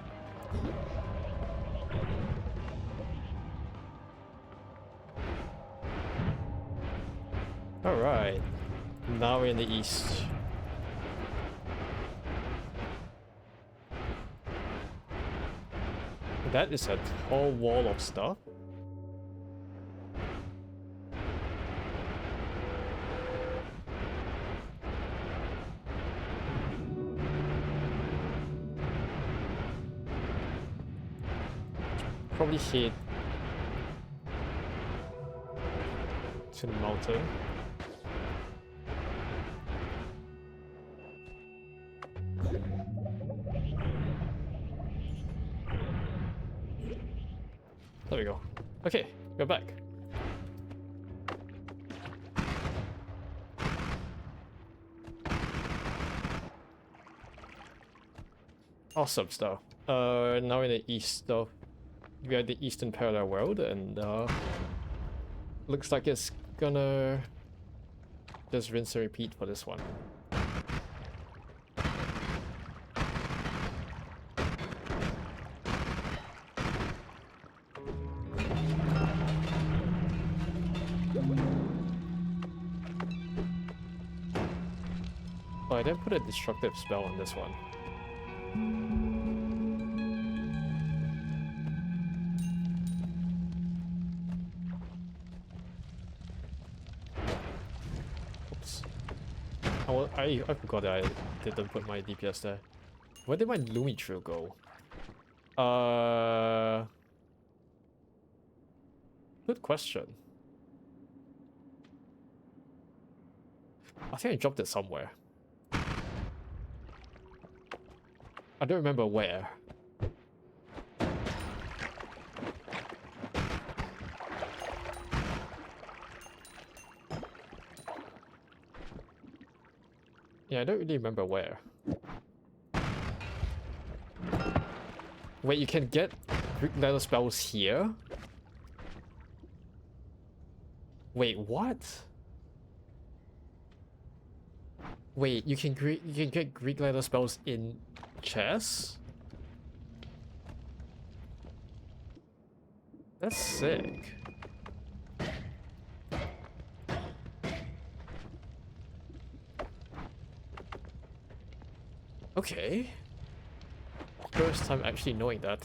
Alright. Now we're in the east. That is a whole wall of stuff. Probably hit to the mountain. There we go. Okay, we're back. Awesome stuff. Now in the east of we are the eastern parallel world, and looks like it's gonna just rinse and repeat for this one. Oh, I didn't put a destructive spell on this one. Oops. Oh, I forgot that I didn't put my DPS there. Where did my Lumi Trill go? Good question. I think I dropped it somewhere. I don't remember where. Yeah, I don't really remember where. Wait, you can get Greek letter spells here? Wait, what? Wait, you can get Greek letter spells in chess? That's sick. Okay. First time actually knowing that.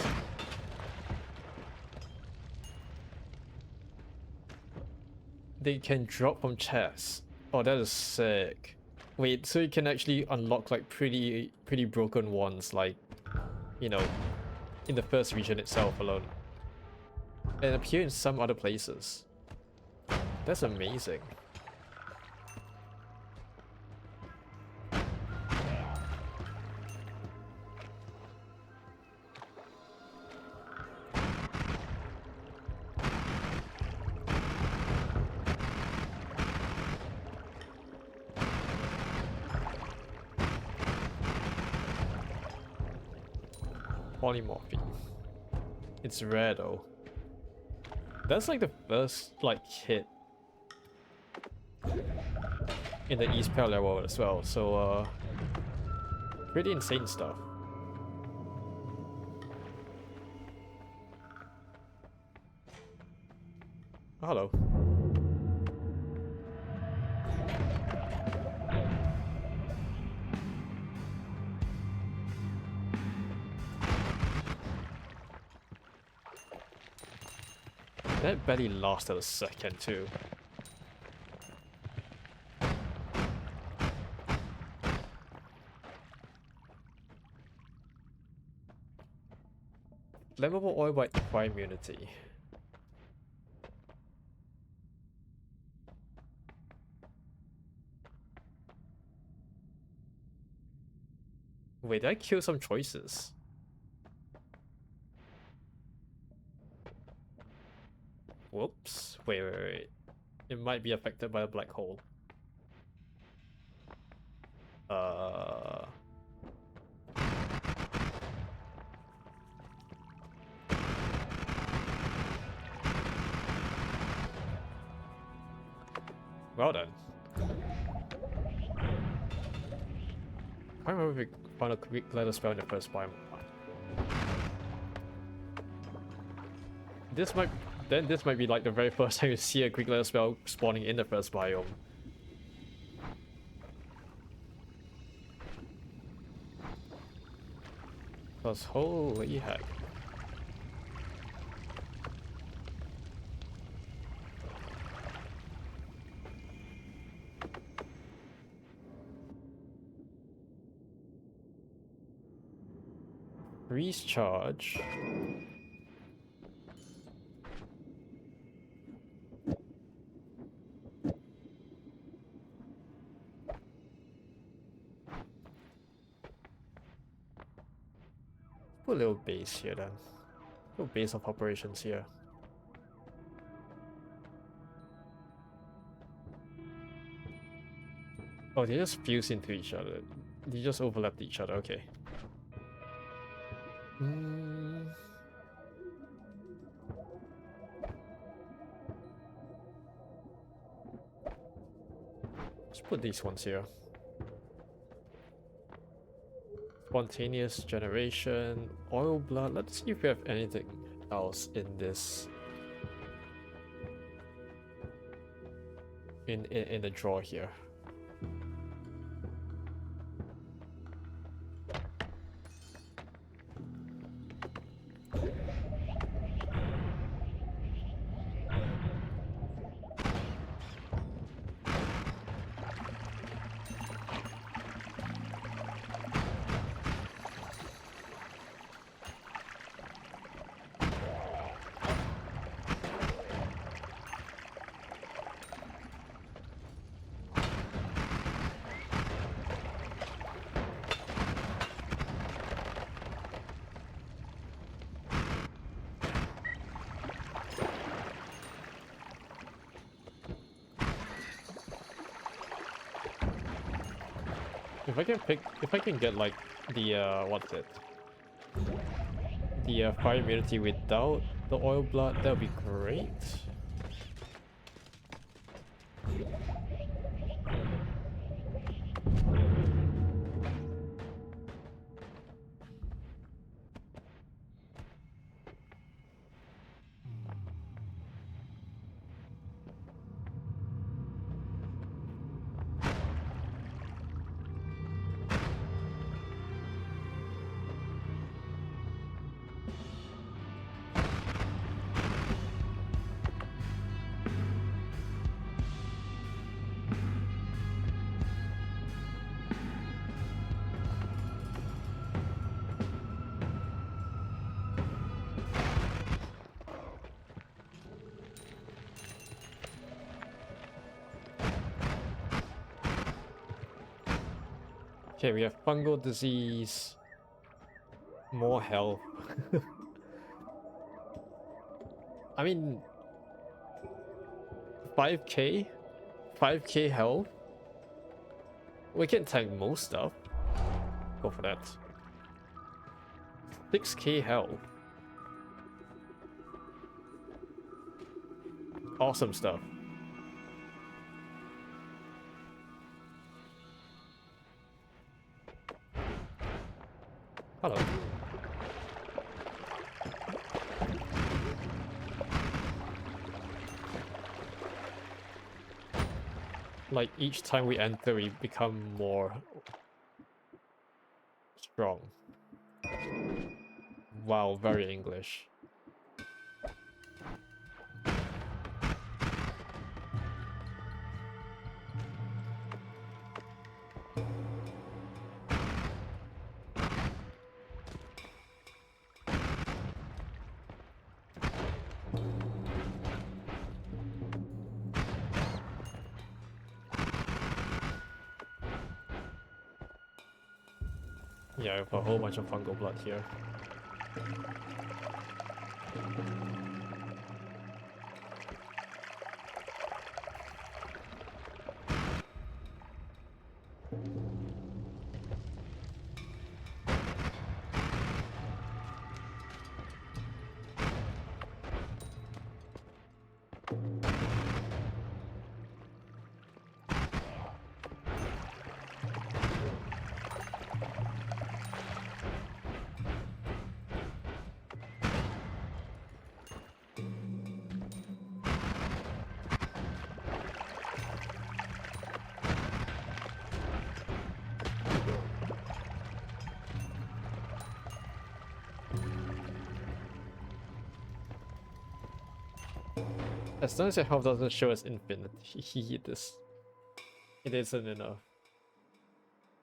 They can drop from chess. Oh, that is sick. Wait, so you can actually unlock like pretty broken ones, like, you know, in the first region itself alone. And appear in some other places. That's amazing. Polymorphy. It's rare though. That's like the first like hit in the East Parallel world as well, so pretty insane stuff. Oh, hello. That barely lasted a second too. Flammable oil by fire immunity. Wait, did I kill some choices? Whoops. Wait. It might be affected by a black hole. Well done. I can't remember if we found a quick letter spell in the first biome. This might be like the very first time you see a quick letter spell spawning in the first biome. Cause holy heck. Freeze charge. Put a little base here then. Little base of operations here. Oh, they just fuse into each other. They just overlapped each other, okay. Let's put these ones here. Spontaneous generation, oil blood. Let's see if we have anything else in this. In the drawer here. If I can get like the what's it? the fire immunity without the oil blood, that would be great. Okay, we have fungal disease, more health. I mean, 5k? 5k health? We can tank most stuff. Go for that. 6k health. Awesome stuff. Hello. Like, each time we enter, we become more strong. Wow, very English. Yeah, I have a whole bunch of fungal blood here. As long as your health doesn't show as infinite, it isn't enough.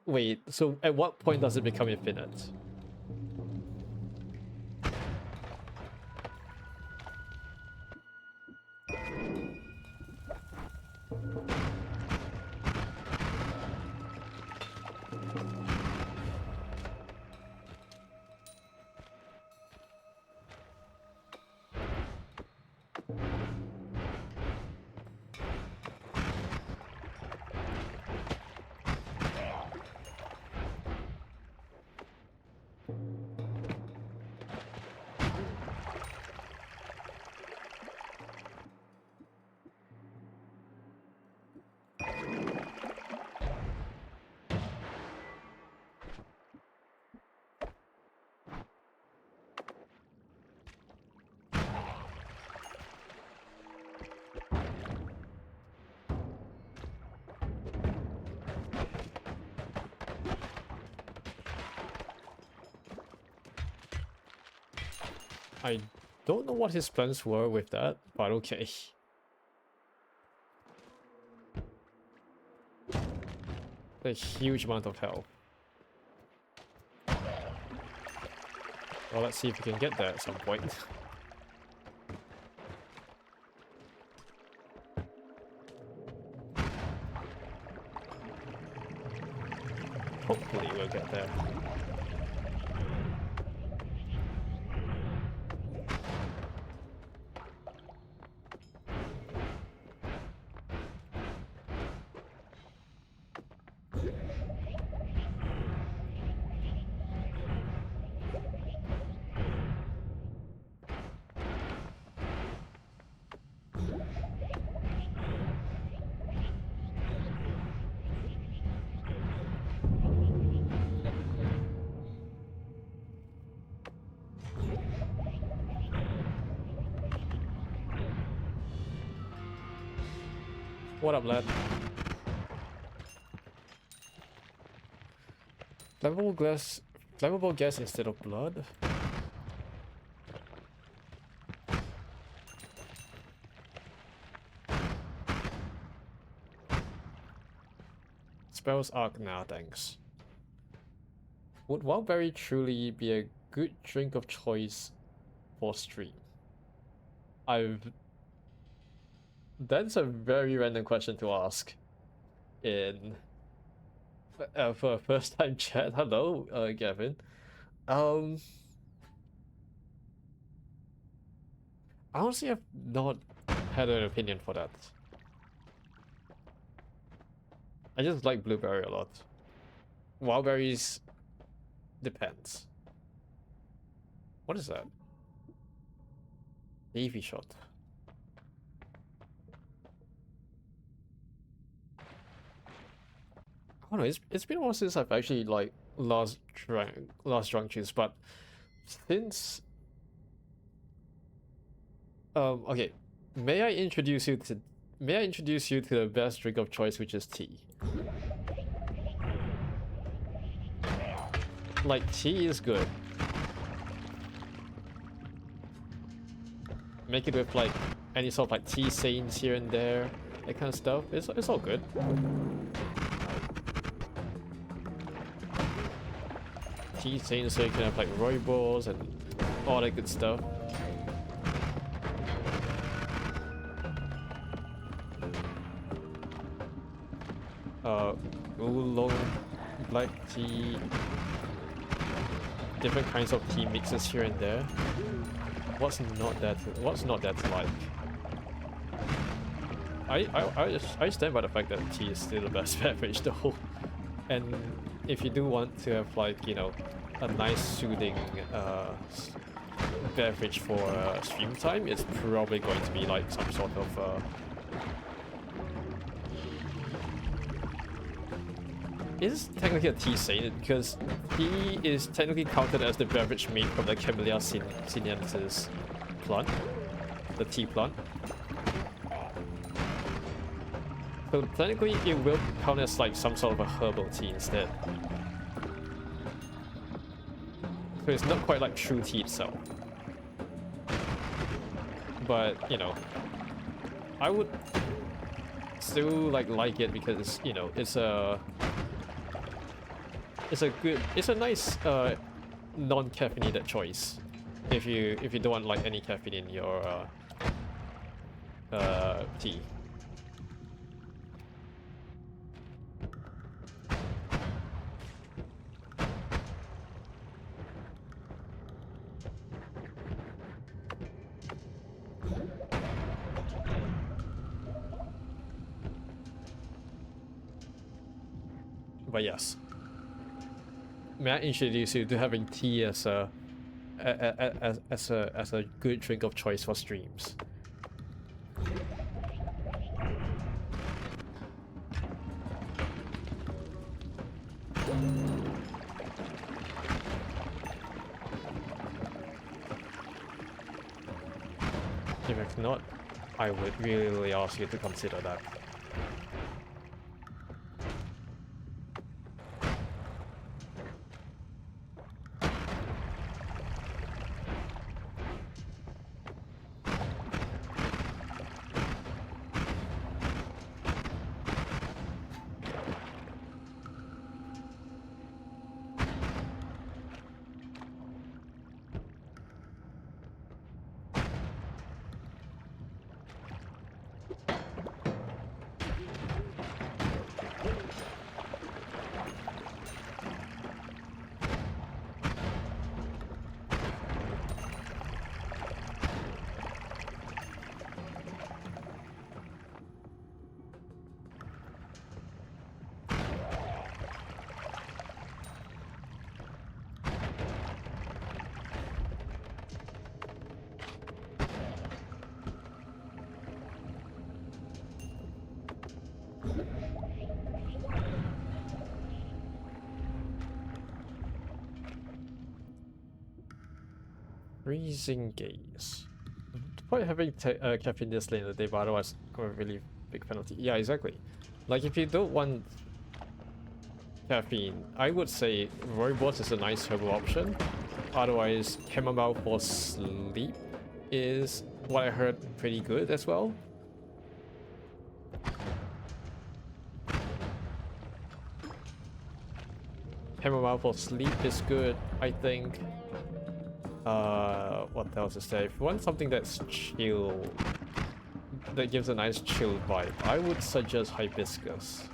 Wait, so at what point does it become infinite? I don't know what his plans were with that, but okay. A huge amount of health. Well, let's see if we can get there at some point. Hopefully we'll get there. What up, lad? Flammable gas instead of blood? Spells arc? Nah, thanks. Would wildberry truly be a good drink of choice for stream? That's a very random question to ask in for a first time chat. Hello, Gavin. Honestly, I've not had an opinion for that. I just like blueberry a lot. Wildberries depends. What is that? Davy shot. I don't know. It's been a while since I've actually like last drunk juice, but since okay, may I introduce you to the best drink of choice, which is tea. Like, tea is good. Make it with like any sort of like tea stains here and there, that kind of stuff. It's all good. Tea stains so you can have like rooibos and all that good stuff. Oolong, black tea, different kinds of tea mixes here and there. What's not that to like? I stand by the fact that tea is still the best beverage though. And if you do want to have like, you know, a nice soothing beverage for stream time, it's probably going to be like some sort of is technically a tea stain because tea is technically counted as the beverage made from the Camellia sinensis plant, the tea plant. So technically it will count as like some sort of a herbal tea instead. So it's not quite like true tea itself. But, you know, I would still like it because, you know, it's a nice non-caffeinated choice if you don't want like any caffeine in your tea. But yes, may I introduce you to having tea as a good drink of choice for streams. If not, I would really ask you to consider that. Freezing gaze. Despite having caffeine this late in the day, but otherwise I'm really big penalty. Yeah, exactly. Like if you don't want caffeine, I would say rooibos is a nice herbal option. Otherwise, chamomile for sleep is what I heard pretty good as well. Chamomile for sleep is good, I think. What else is there? If you want something that's chill, that gives a nice chill vibe, I would suggest hibiscus.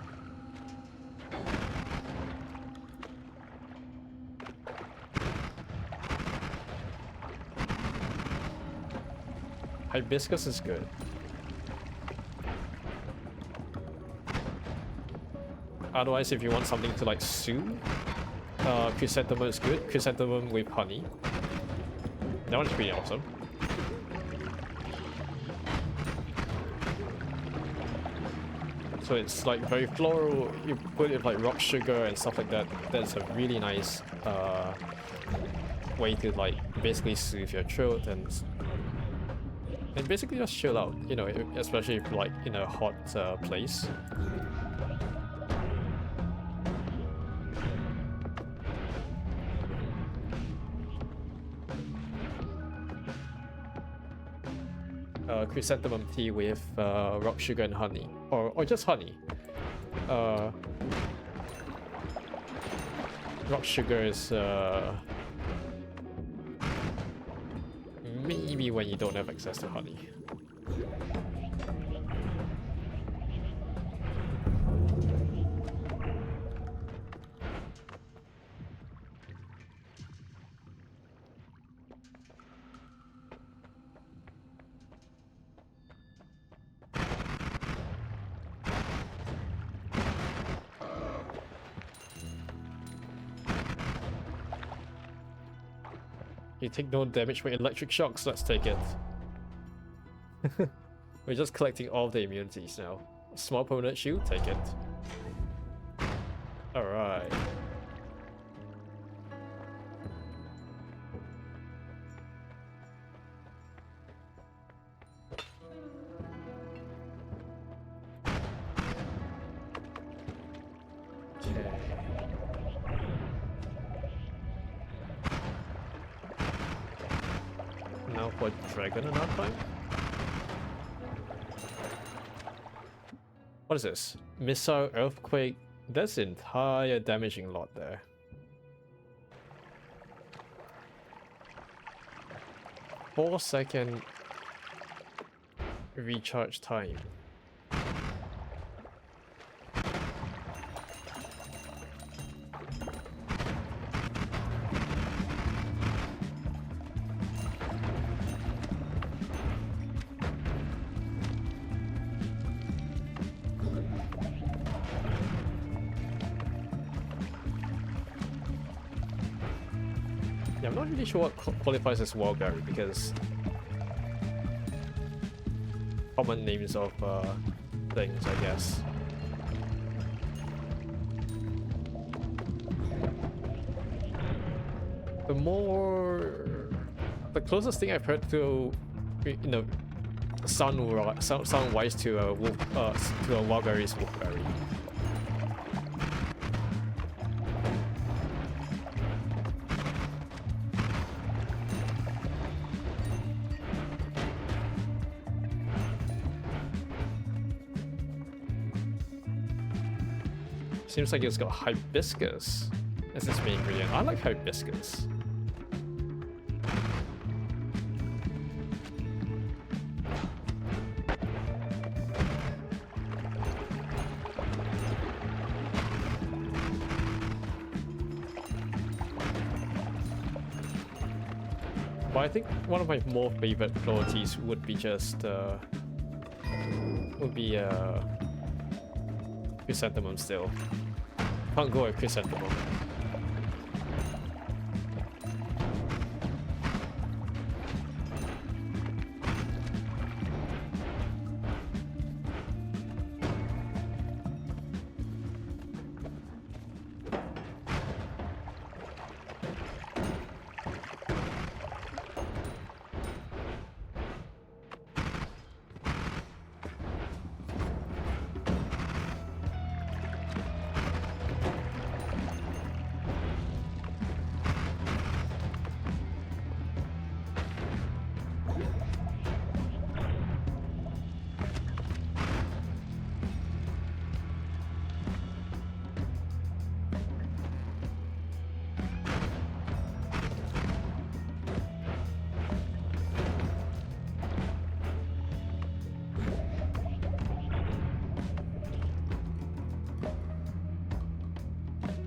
Hibiscus is good. Otherwise, if you want something to like soothe, chrysanthemum is good. Chrysanthemum with honey. That one's pretty awesome. So it's like very floral. You put it with like rock sugar and stuff like that. That's a really nice way to like basically soothe your throat and basically just chill out. You know, especially if like in a hot place. Chrysanthemum tea with rock sugar and honey, or just honey. Rock sugar is maybe when you don't have access to honey. You take no damage from electric shocks, let's take it. We're just collecting all the immunities now. Small permanent shield, take it. Alright. For dragon another time? What is this? Missile, earthquake. That's the entire damaging lot there. Four-second recharge time. I'm not really sure what qualifies as Wargary because common names of things, I guess. The closest thing I've heard to, you know, sound-wise to a Wargary is Wolfberry. Seems like it's got hibiscus as its main ingredient. I like hibiscus. But I think one of my more favorite floral teas would be just chrysanthemum still. Can't go with chrysanthemum.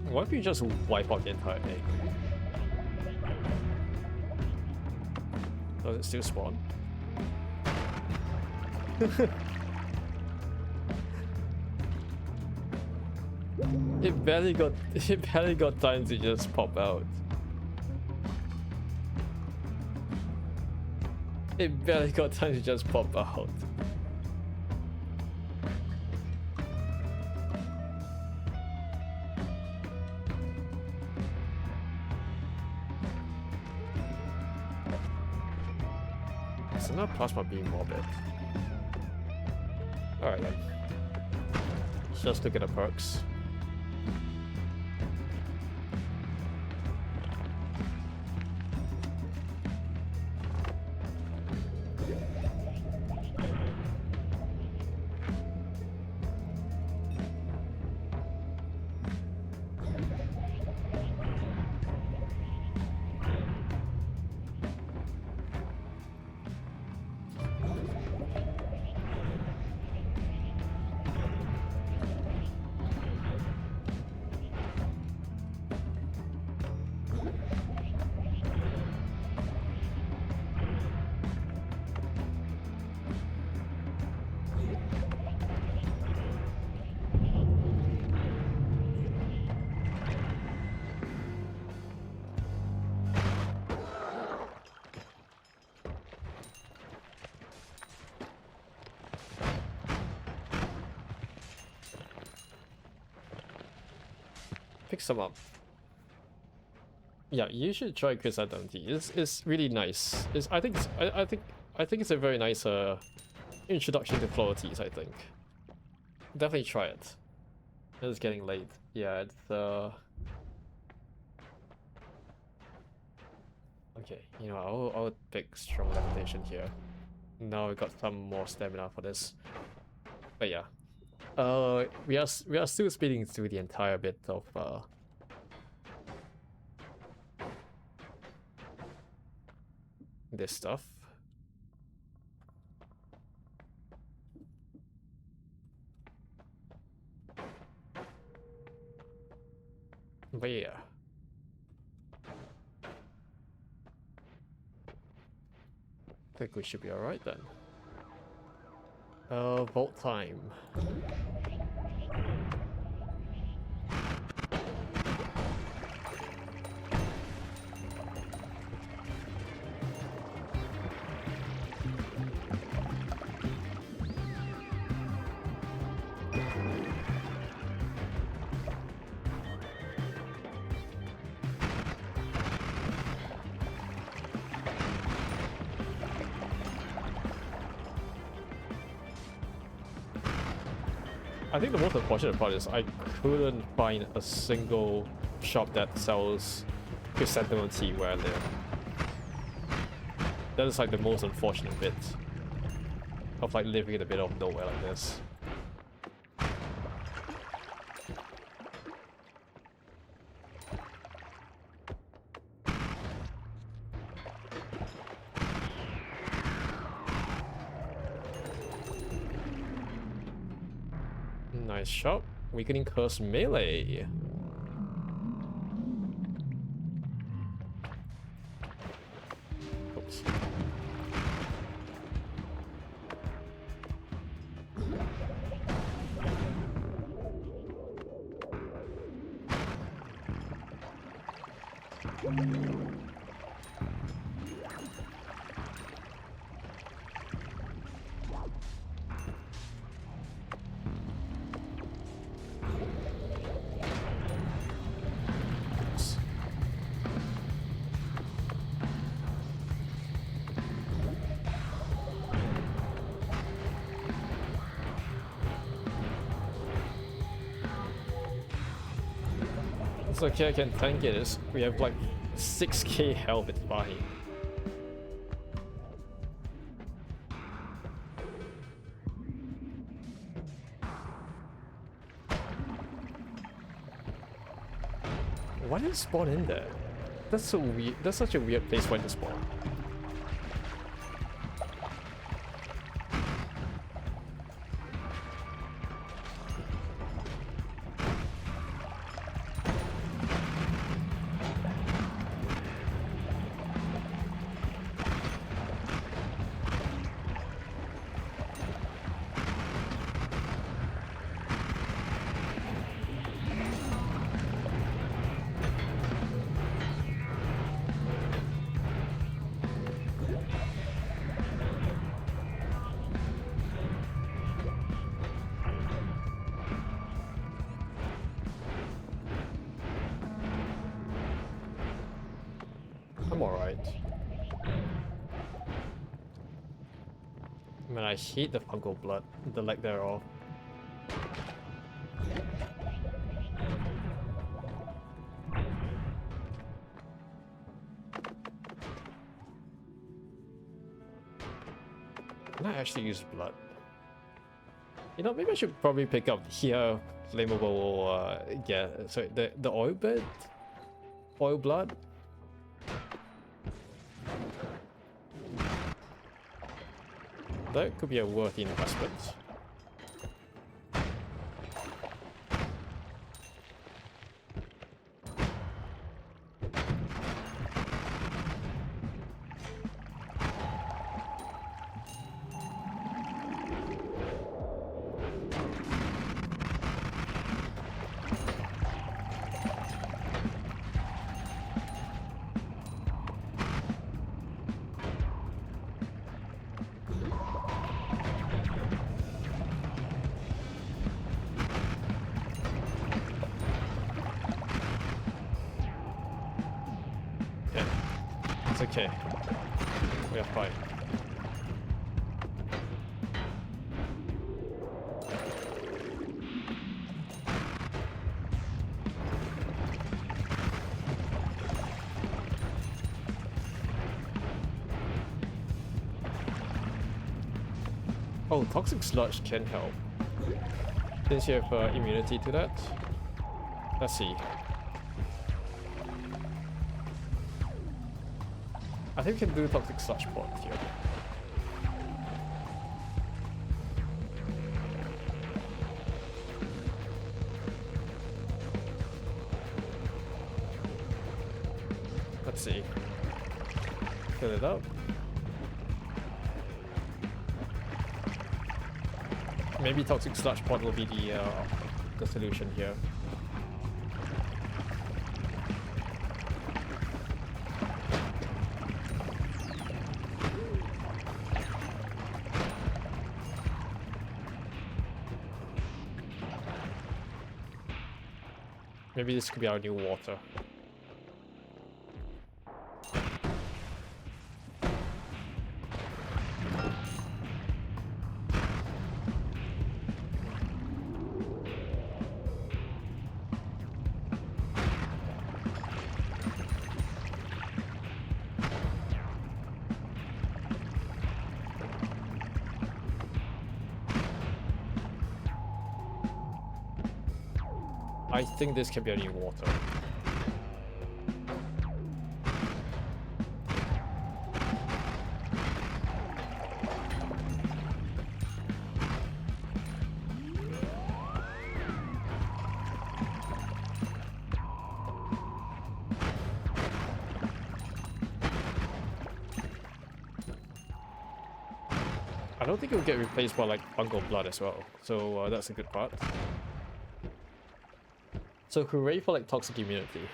What if you just wipe out the entire egg? Does it still spawn? It barely got time to just pop out. It barely got time to just pop out. It's not plasma beam morbid. Alright then. Let's just look at the perks. Pick some up. Yeah, you should try Chrysanthemum tea. It's really nice. I think it's a very nice introduction to flower teas. I think definitely try it. It's getting late. Yeah, it's okay. You know, I'll pick strong levitation here. Now we got some more stamina for this. But yeah. We are still speeding through the entire bit of this stuff. But yeah. I think we should be alright then. Vault time. I think the most unfortunate part is I couldn't find a single shop that sells chrysanthemum tea where I live. That is like the most unfortunate bit of like living in the middle of nowhere like this. Nice shot. Weakening curse melee. Oops. It's okay, I can tank it. We have like 6k health, it's fine. Why did it spawn in there? That's so weird. That's such a weird place for it to spawn. I'm alright. Man, I hate the fungal blood, the lack thereof. Can I actually use blood? You know, maybe I should probably pick up here flammable, yeah, sorry, the oil bed? Oil blood? That could be a worthy investment. It's okay. We are fine. Oh, toxic sludge can help. Since you have immunity to that. Let's see. I think we can do toxic sludge pot here. Let's see. Fill it up. Maybe toxic sludge pot will be the solution here. Maybe this could be our new water. I think this can be our new water. I don't think it will get replaced by like fungal blood as well, so that's a good part. So hooray for like toxic immunity.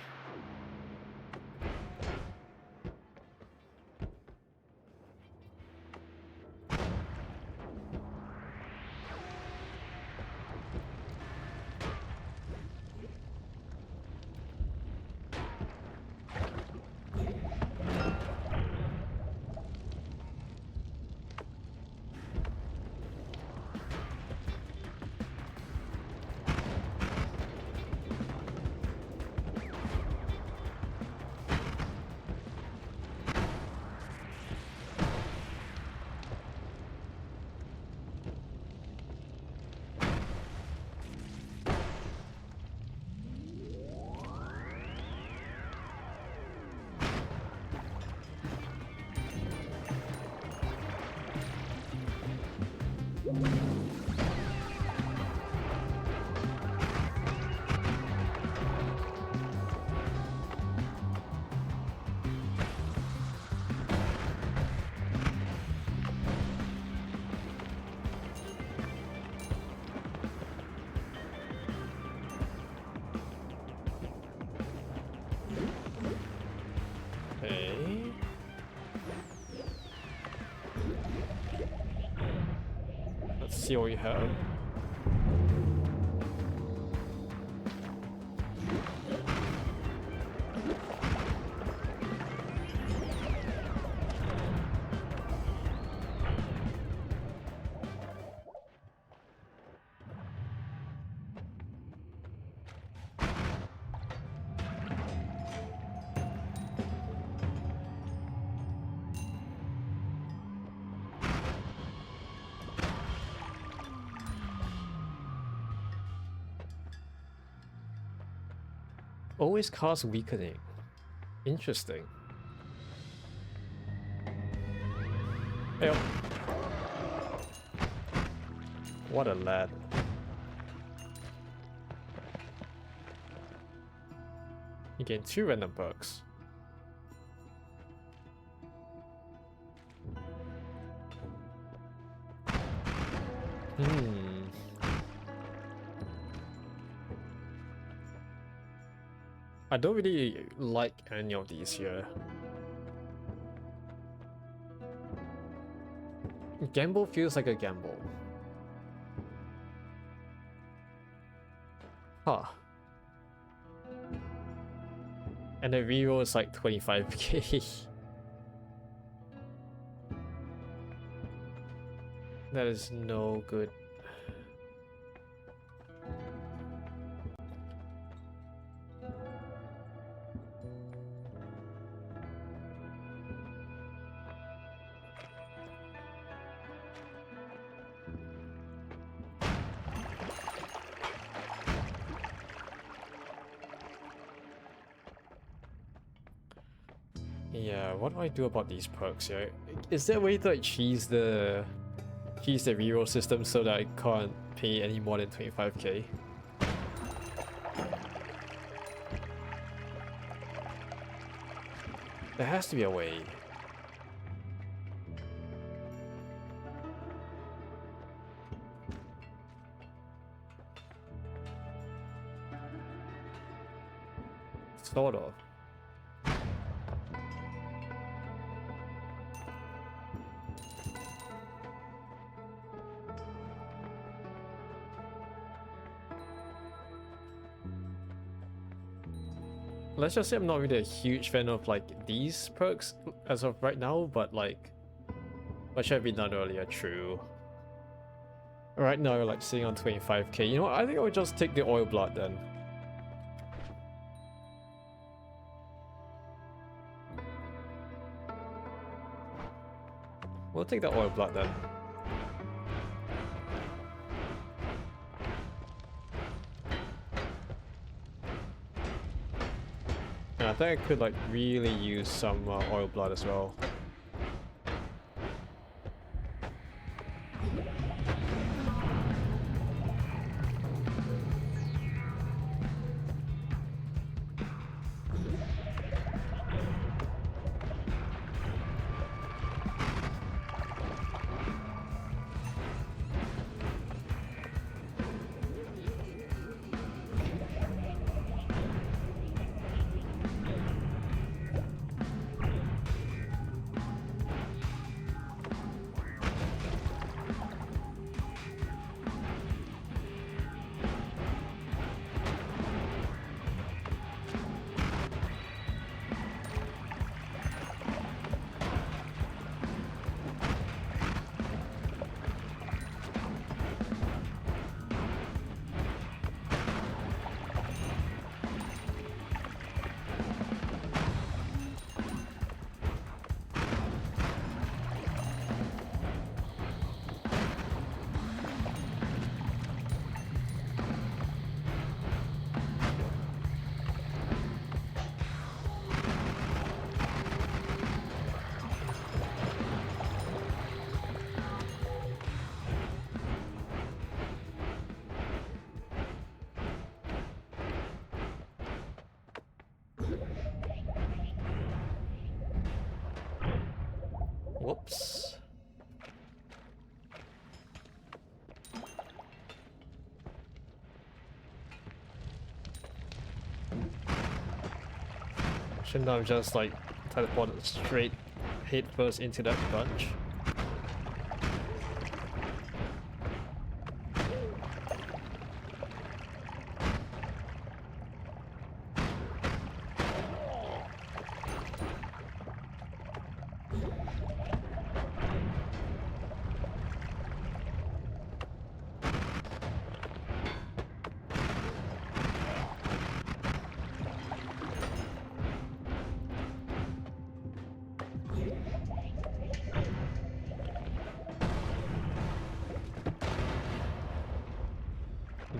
See what we have. Always cause weakening. Interesting. Hey, what a lad. You gain 2 random perks. I don't really like any of these here. Gamble feels like a gamble. Huh. And the reroll is like 25k. That is no good. Yeah, what do I do about these perks here? Is there a way to like cheese the reroll system so that I can't pay any more than 25k? There has to be a way. Sort of. Let's just say I'm not really a huge fan of like these perks as of right now, but like what should have been done earlier, true. Right now like sitting on 25k. You know what, I think I would just take the oil blood then. We'll take the oil blood then. And I think I could like really use some oil blood as well. Whoops. Shouldn't I have just like teleported straight head first into that bunch?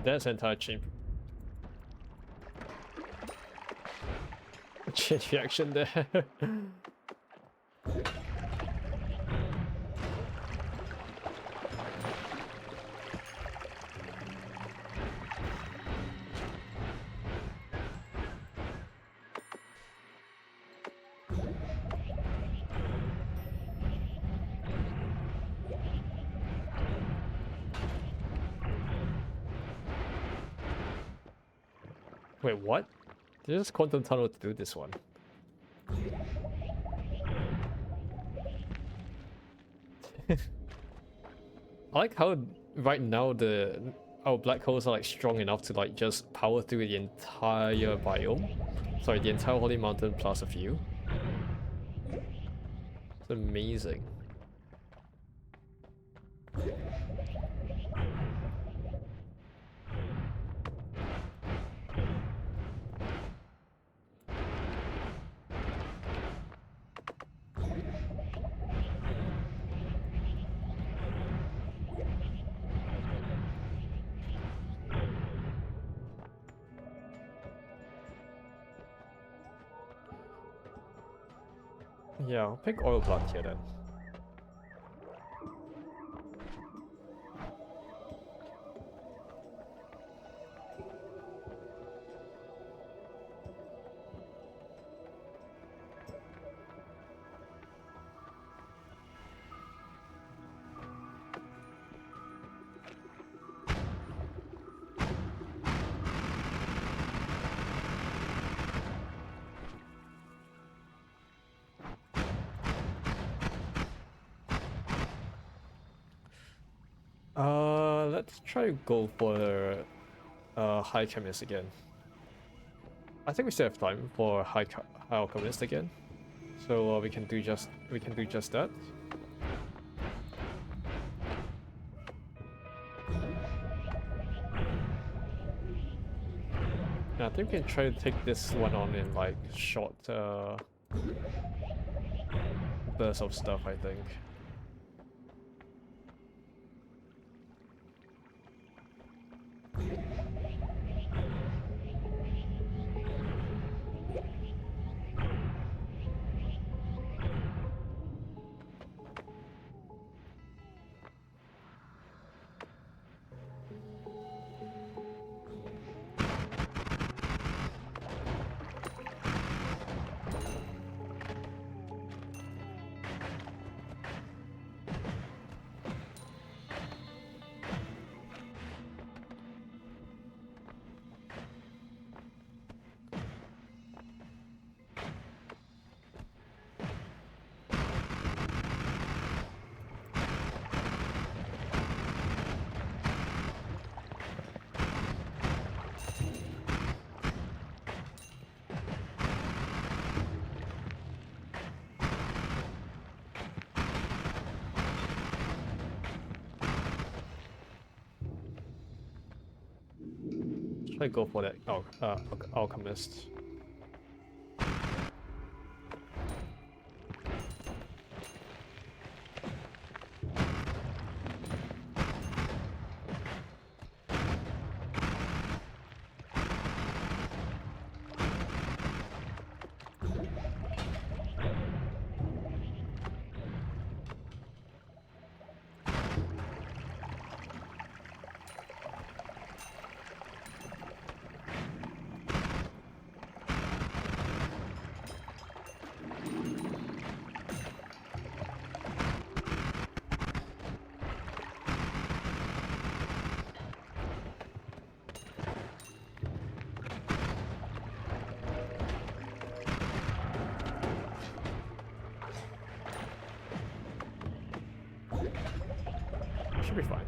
That's an entire chamber. Change reaction there. Wait, what? There's quantum tunnel to do this one. I like how right now our black holes are like strong enough to like just power through the entire biome. Sorry, the entire Holy Mountain plus a few. It's amazing. Yeah, I'll pick oil blood here then. Let's try to go for High Chemist again. I think we still have time for High Alchemist again, so we can do just that. Yeah, I think we can try to take this one on in like short bursts of stuff, I think. Try to go for that Alchemist. Should be fine.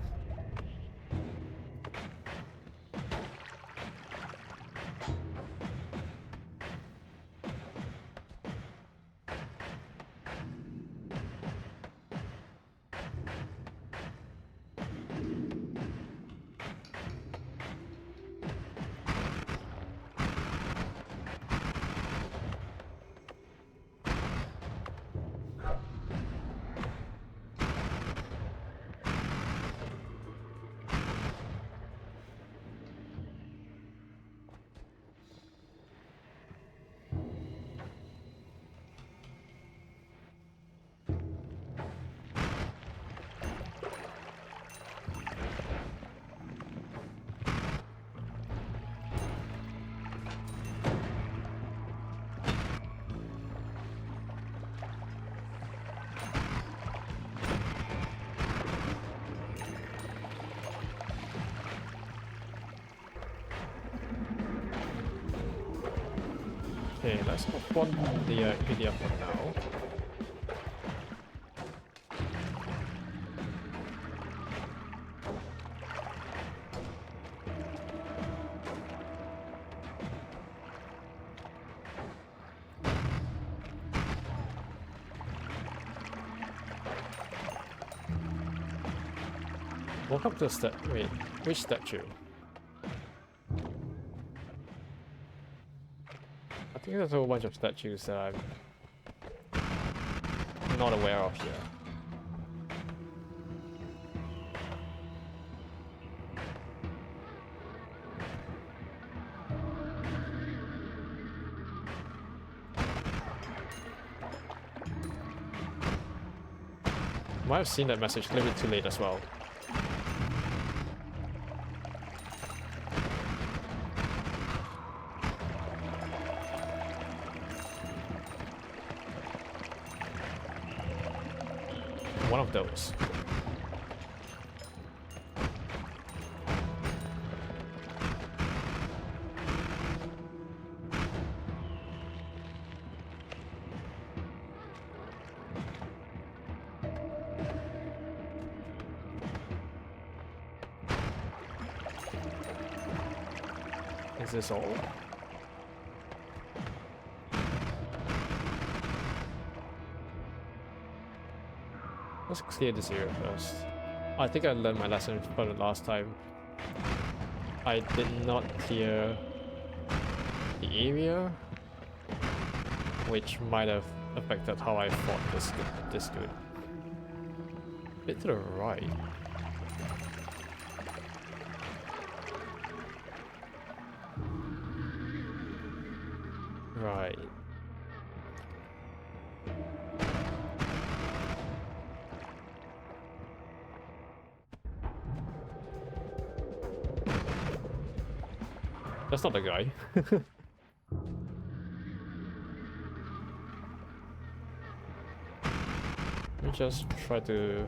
Okay, let's move on the area for now. Walk up to the statue. Wait, which statue? I think there's a whole bunch of statues that I'm not aware of here. Might have seen that message a little bit too late as well. One of those. Is this all? Let's clear this area first. I think I learned my lesson from the last time. I did not clear the area, which might have affected how I fought this dude. Bit to the right. Right. That's not the guy. Let me just try to...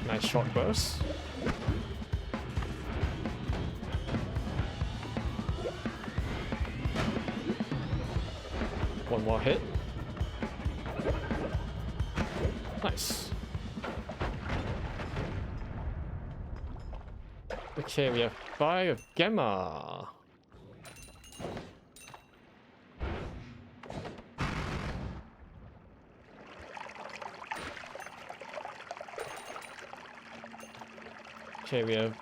Nice short burst. One more hit. Nice. Okay, we have 5 Gamma. Okay, we have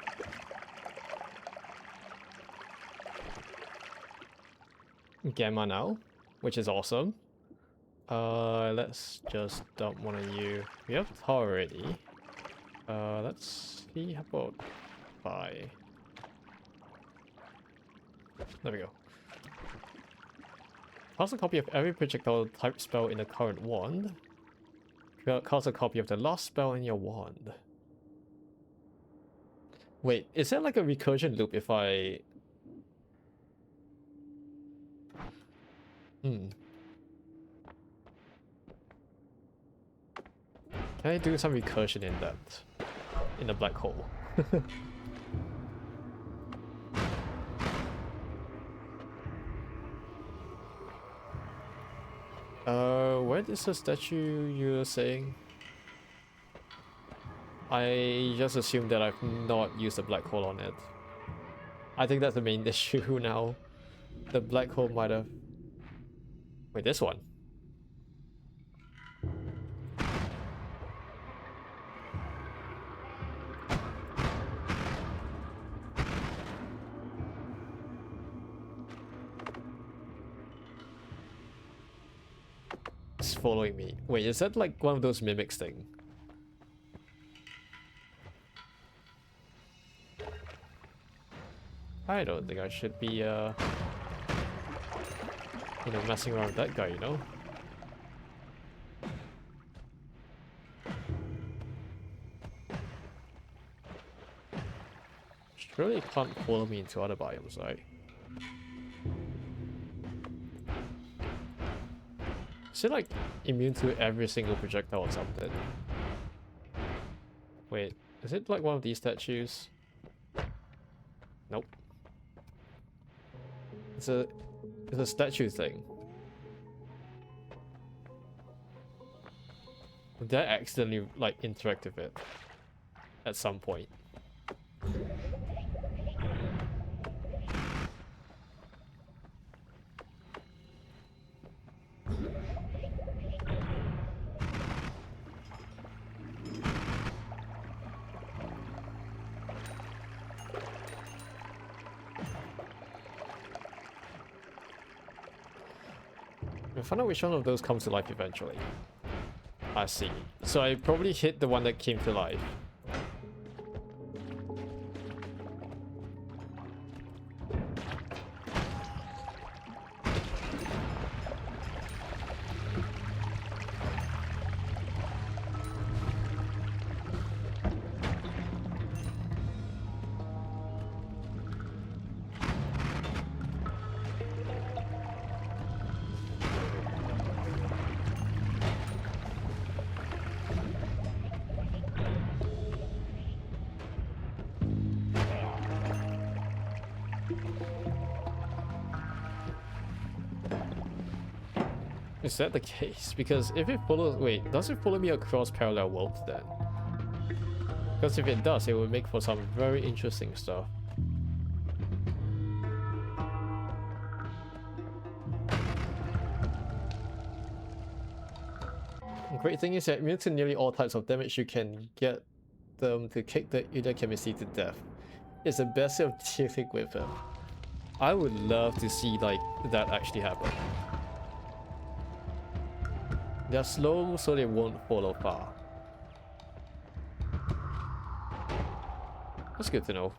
Gamma now, which is awesome. Let's just dump one of you. We have Tar already. Let's see, how about 5? There we go. Cast a copy of every projectile type spell in the current wand. Cast a copy of the last spell in your wand. Wait, is there like a recursion loop if I... Can I do some recursion in that? In the black hole? Where is the statue you were saying? I just assumed that I've not used a black hole on it. I think that's the main issue now. The black hole might have... Wait, this one? following me. Wait, is that like one of those mimics thing? I don't think I should be, you know, messing around with that guy, you know? Surely it can't follow me into other biomes, right? Is it like immune to every single projectile or something? Wait, is it like one of these statues? Nope. It's a statue thing. Did I accidentally like interact with it at some point? We'll find out which one of those comes to life eventually. I see. So I probably hit the one that came to life. Is that the case? Because if it follows... Wait, does it follow me across parallel worlds then? Because if it does, it will make for some very interesting stuff. The great thing is that immune to nearly all types of damage, you can get them to kick the Ida Chemistry to death. It's the best way of dealing with him. I would love to see like that actually happen. They're slow, so they won't follow far. That's good to know.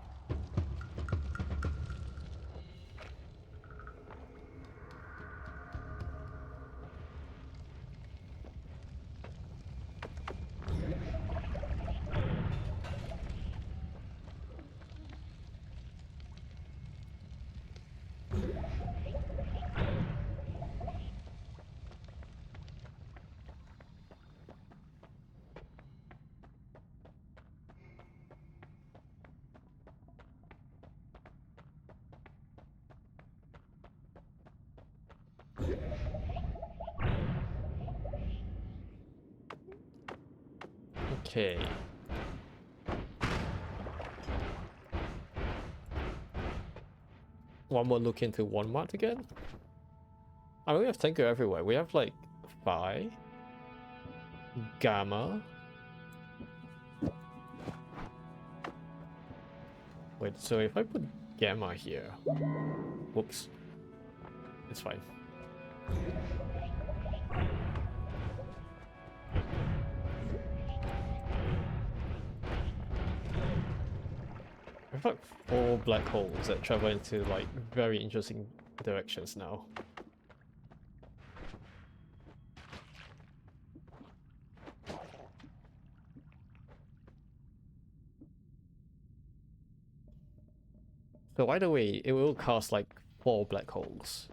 Okay. One more look into Walmart again. I mean, we have Tenko everywhere. We have like Phi, Gamma. Wait, so if I put Gamma here, whoops, it's fine. I have like 4 black holes that travel into like very interesting directions now. So either way, it will cast like 4 black holes.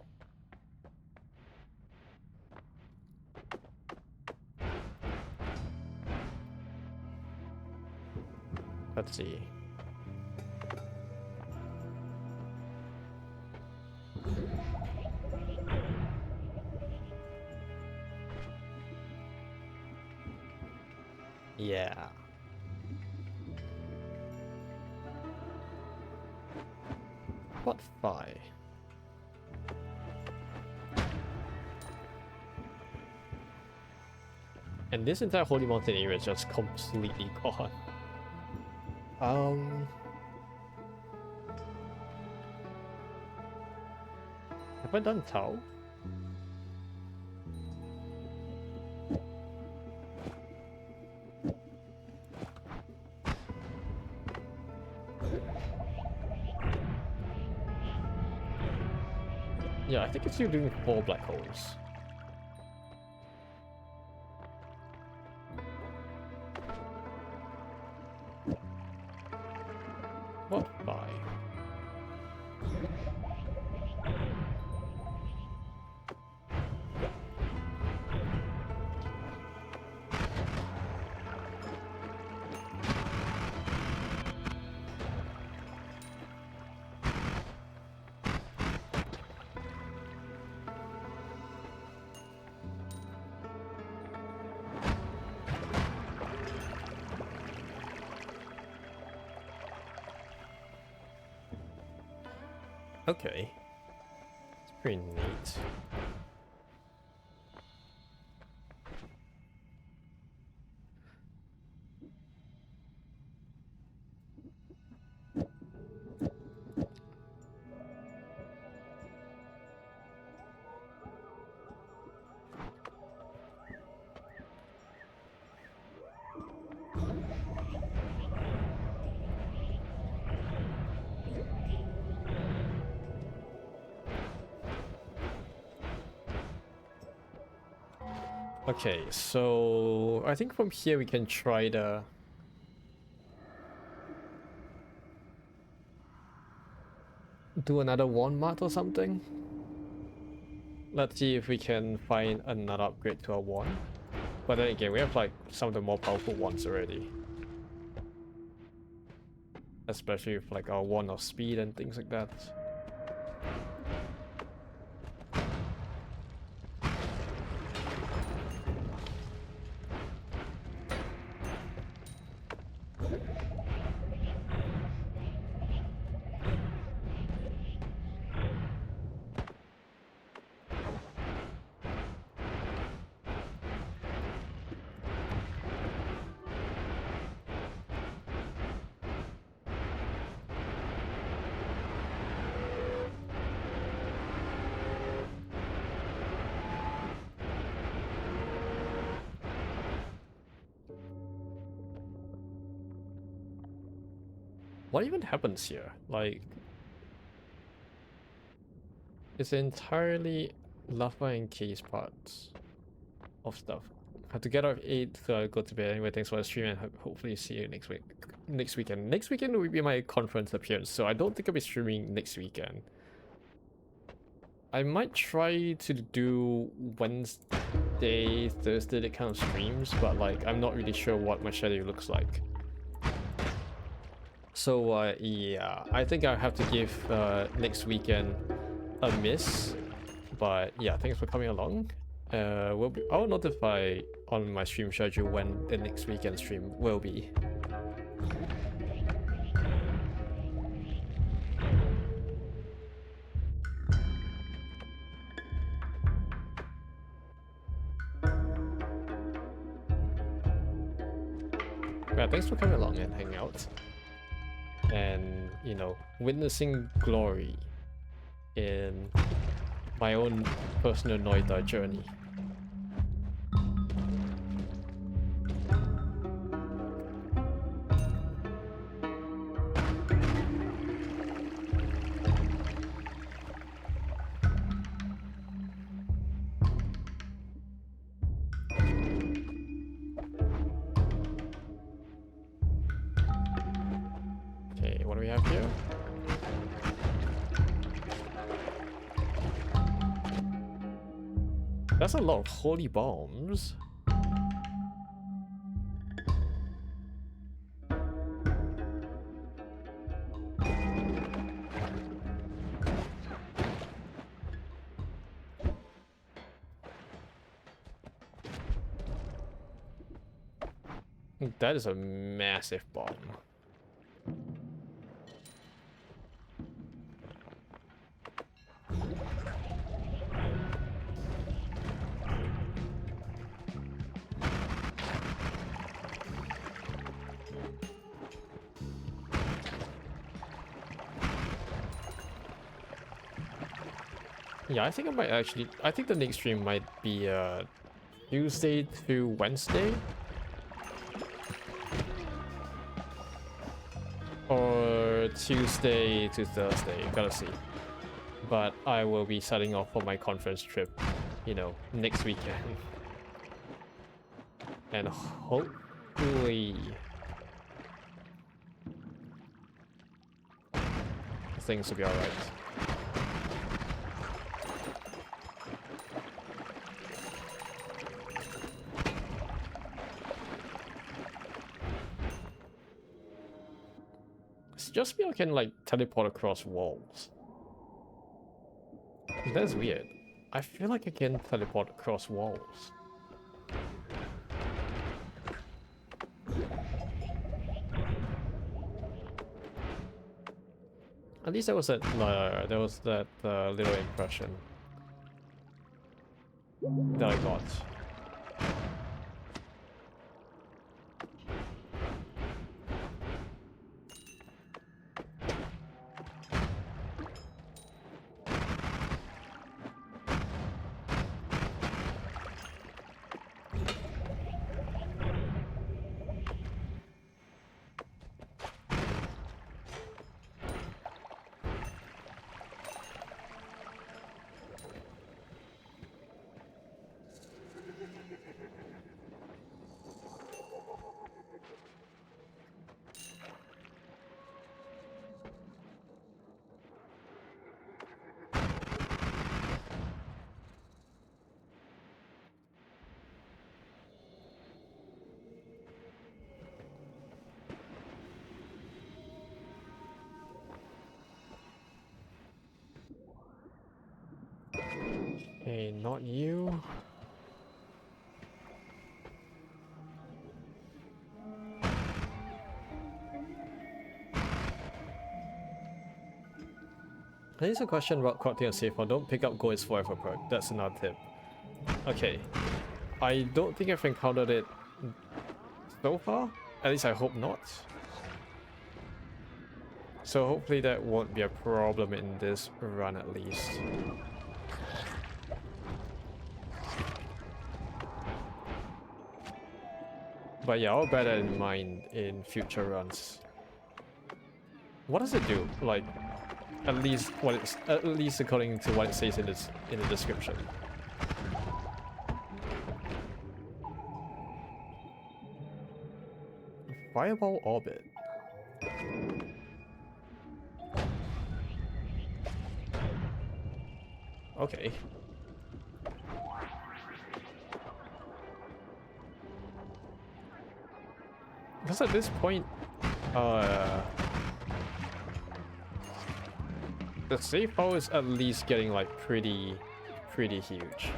Let's see. Yeah. What Phi? And this entire Holy Mountain area is just completely gone. Have I done Tau? Yeah, I think it's you doing 4 black holes. What 5? Okay. It's pretty neat. Okay, so I think from here we can try the do another wand mat or something. Let's see if we can find another upgrade to our wand. But then again, we have like some of the more powerful ones already. Especially with like our wand of speed and things like that. What even happens here? Like, it's entirely lava and case parts of stuff. Have to get out of 8 so I'll go to bed. Anyway, thanks for the stream and hopefully see you next week. Next weekend. Next weekend will be my conference appearance, so I don't think I'll be streaming next weekend. I might try to do Wednesday, Thursday, that kind of streams, but like, I'm not really sure what my schedule looks like. So yeah, I think I'll have to give next weekend a miss. But yeah, thanks for coming along. I'll notify on my stream schedule when the next weekend stream will be. Yeah, thanks for coming along and hanging out. And, you know, witnessing glory in my own personal Noita journey. Okay, what do we have here? That's a lot of holy bombs. That is a massive bomb. Yeah, I think I might actually... I think the next stream might be Tuesday to Wednesday. Or Tuesday to Thursday, gotta see. But I will be setting off for my conference trip, you know, next weekend. And hopefully things will be alright. It's just me I can like teleport across walls. That's weird. I feel like I can teleport across walls. At least there was that little impression that I got. Hey, not you. Here's a question about crafting and safe. Don't pick up gold forever perk. That's another tip. Okay. I don't think I've encountered it so far. At least I hope not. So hopefully that won't be a problem in this run at least. But yeah, I'll bear that in mind in future runs. What does it do? Like, at least according to what it says in the description. Fireball orbit. Okay. Because at this point, the save file is at least getting like pretty huge.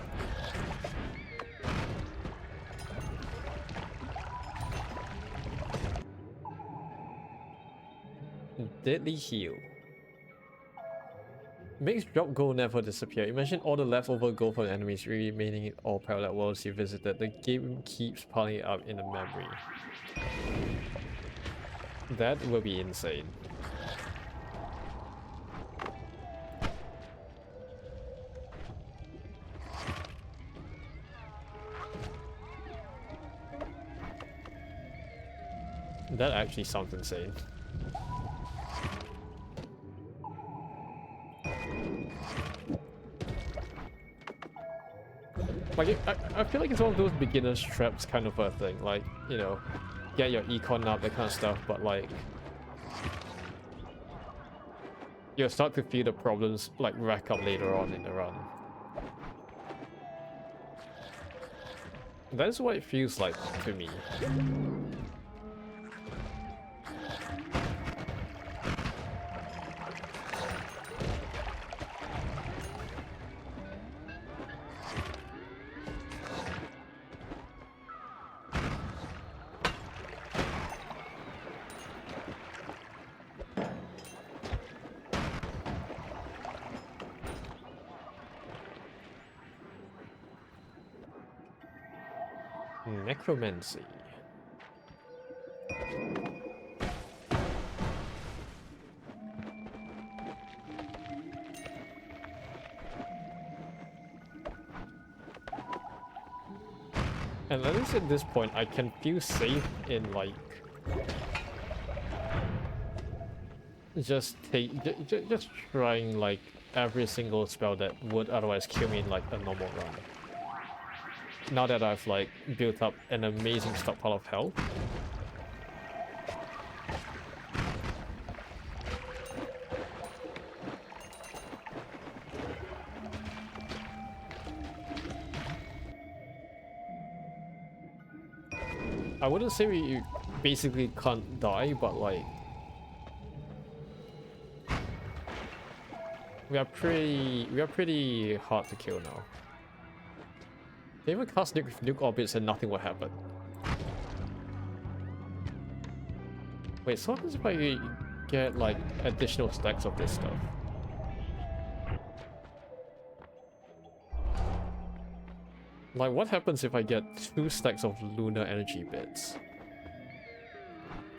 Deadly heal. Makes drop gold never disappear. Imagine all the leftover gold from enemies remaining in all parallel worlds you visited. The game keeps piling it up in the memory. That will be insane. That actually sounds insane. Like, I feel like it's one of those beginner's traps kind of a thing. Like, you know, get your econ up, that kind of stuff, but like, you'll start to feel the problems like rack up later on in the run. That's what it feels like to me. Necromancy. And at least at this point, I can feel safe in like just trying like every single spell that would otherwise kill me in like a normal run. Now that I've like built up an amazing stockpile of health. I wouldn't say we basically can't die, but like we are pretty hard to kill now. They even cast nuke orbits and nothing will happen. Wait, so what happens if I get like additional stacks of this stuff? Like, what happens if I get 2 stacks of lunar energy bits?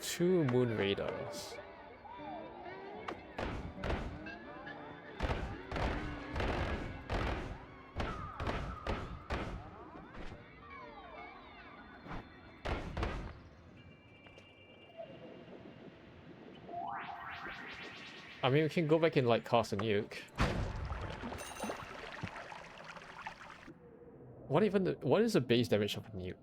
2 moon radars. I mean, we can go back and like cast a nuke. What is the base damage of a nuke?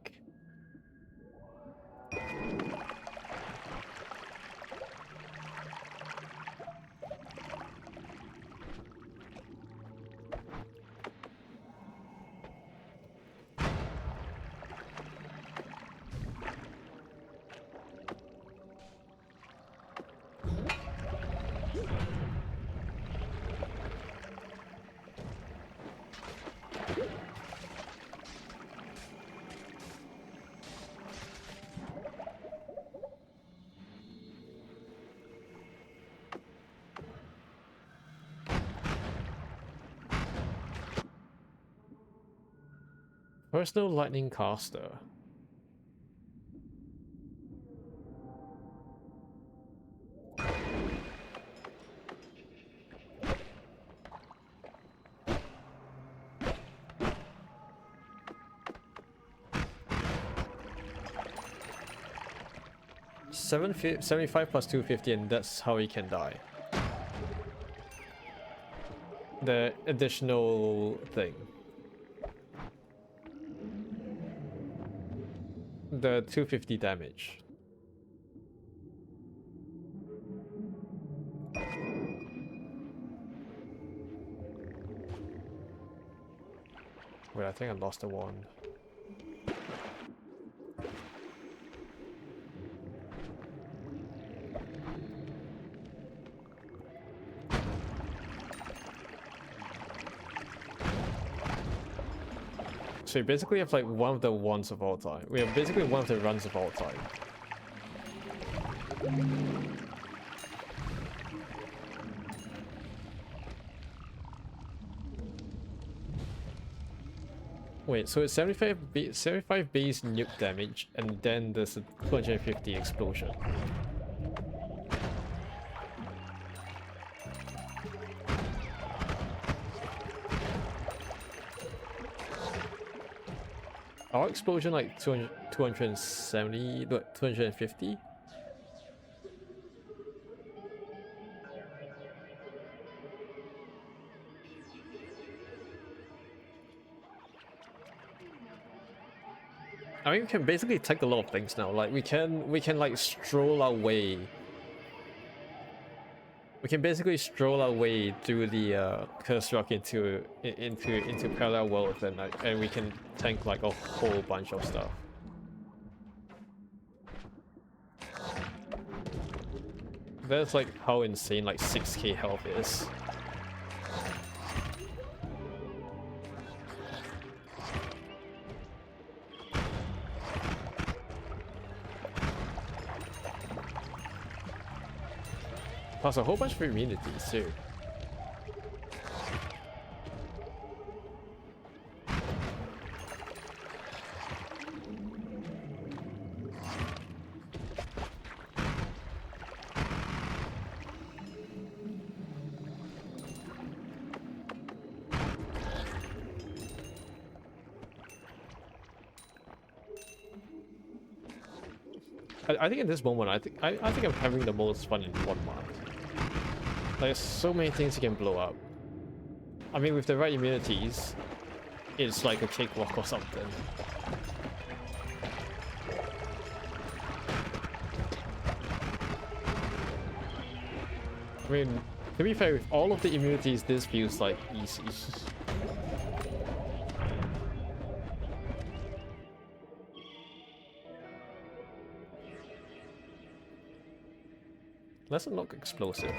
Personal lightning caster. $75 plus 250, and that's how he can die. The additional thing. The 250 damage. Wait, I think I lost the wand. So we basically have like one of the wands of all time. We have basically one of the runs of all time. Wait, so it's 75 base nuke damage, and then there's a 250 explosion. Our explosion like 270, 250? I mean, we can basically take a lot of things now. Like we can like stroll our way. We can basically stroll our way through the curse rock into parallel worlds, and we can tank like a whole bunch of stuff. That's like how insane like 6k health is. Plus a whole bunch of immunities too. I think at this moment, I think I'm having the most fun in one month. There's so many things you can blow up. I mean, with the right immunities, it's like a cakewalk or something. I mean, to be fair, with all of the immunities, this feels like easy. Let's unlock explosive.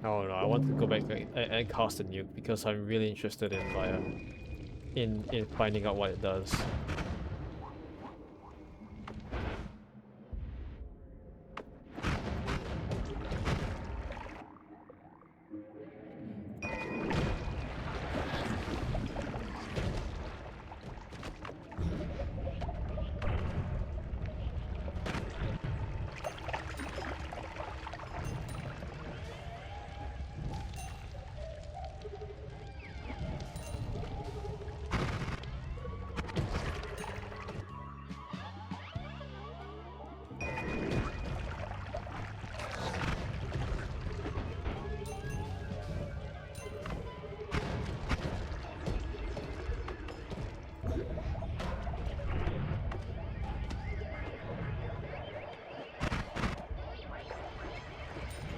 Oh no, I want to go back and cast a nuke because I'm really interested in fire, in finding out what it does.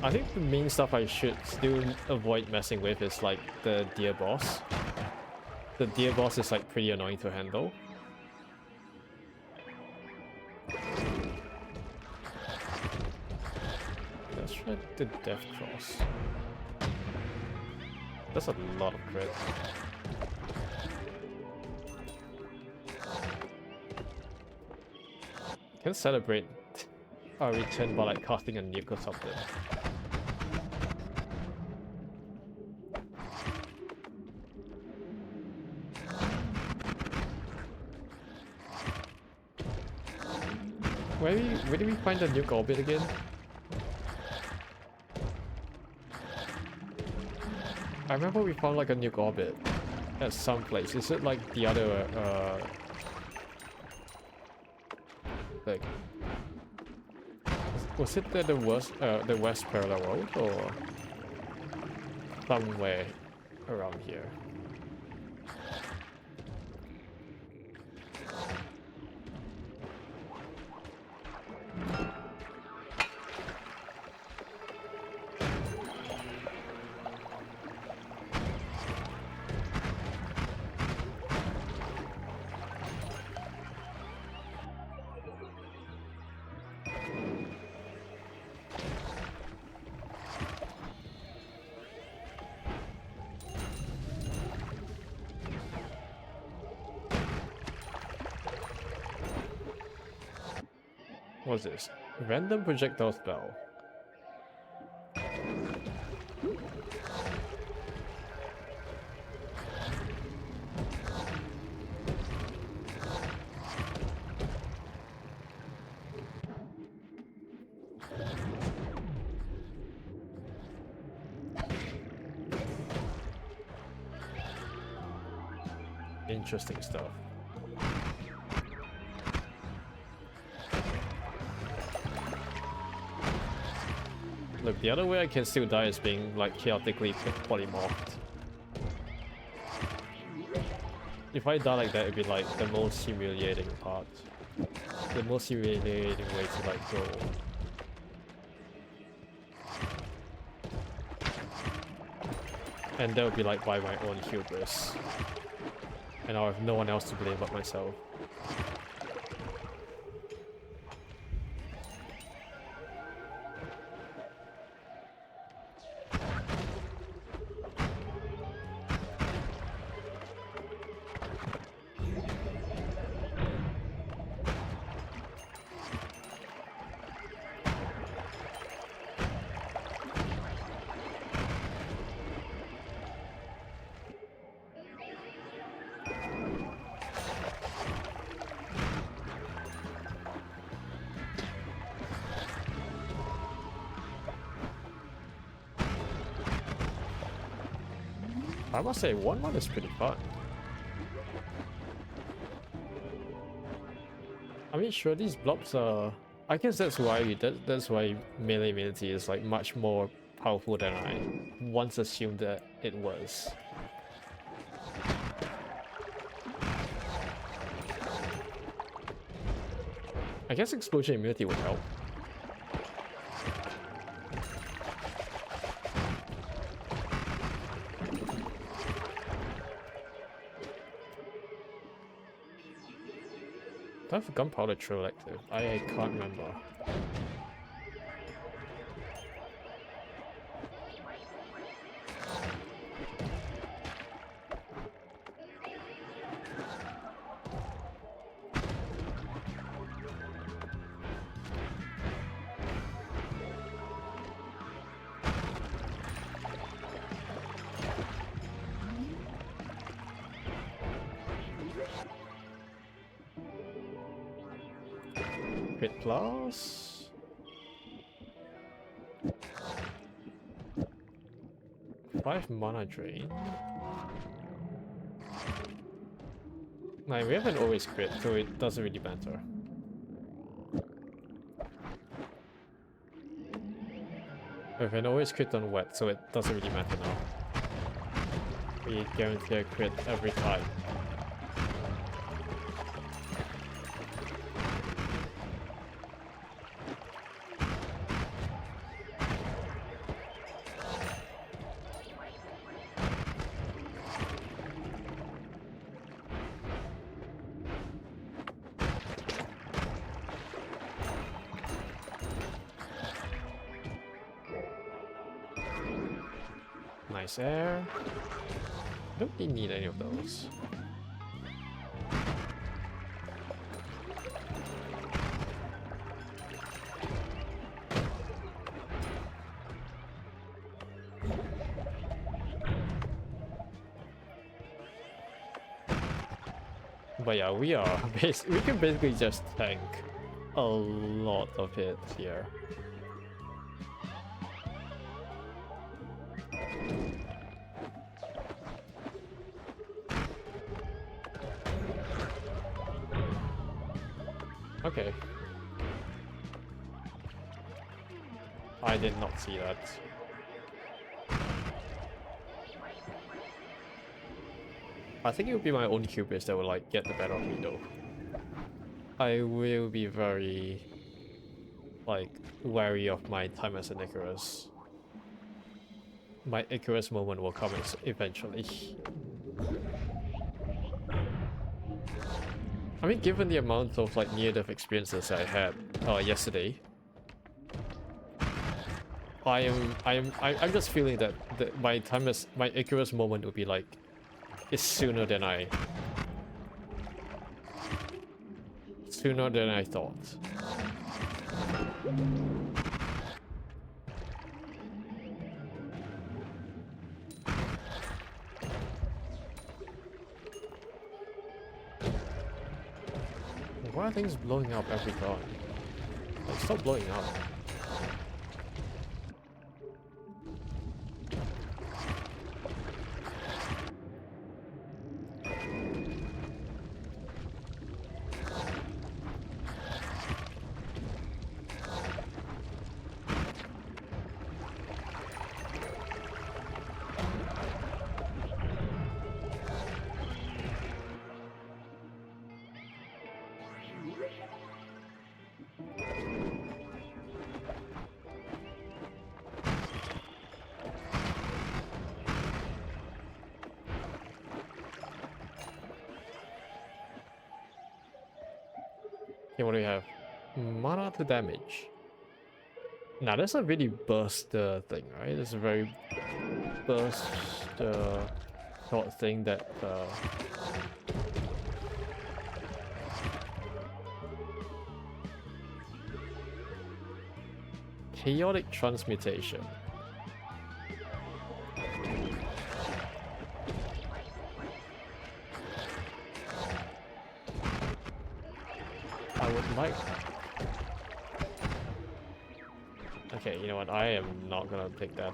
I think the main stuff I should still avoid messing with is like the deer boss. The deer boss is like pretty annoying to handle. Let's try the death cross. That's a lot of crit. Can celebrate our return by like casting a nuke or something. Where did we find the nuke orbit again? I remember we found like a nuke orbit at some place. Is it like the other like, was it the west parallel road or somewhere around here? What's this? Random projectile spell. Interesting stuff. Look, the other way I can still die is being like chaotically polymorphed. If I die like that, it'd be like the most humiliating part. The most humiliating way to like go. And that would be like by my own hubris. And I'll have no one else to blame but myself. I must say, 1-1 is pretty fun. I mean, sure, these blobs are... I guess that's why melee immunity is like much more powerful than I once assumed that it was. I guess explosion immunity would help. Do I have gunpowder trail active? I can't remember. Crit plus. Five mana drain. Like, we haven't always crit, so it doesn't really matter. We can always crit on wet, so it doesn't really matter now. We guarantee a crit every time. Nice air. Don't really need any of those. But yeah, we can basically just tank a lot of it here. Okay. I did not see that. I think it would be my own hubris that would like get the better of me though. I will be very like wary of my time as an Icarus. My Icarus moment will come eventually. I mean, given the amount of like near-death experiences I had yesterday, I'm just feeling that my Icarus moment will be like, it's sooner than I thought. Why are things blowing up every time? Like, stop blowing up. Okay, what do we have? Mana to damage. Now, that's a really burst thing, right? It's a very burst short thing that chaotic transmutation. I would like... Okay, you know what? I am not gonna pick that.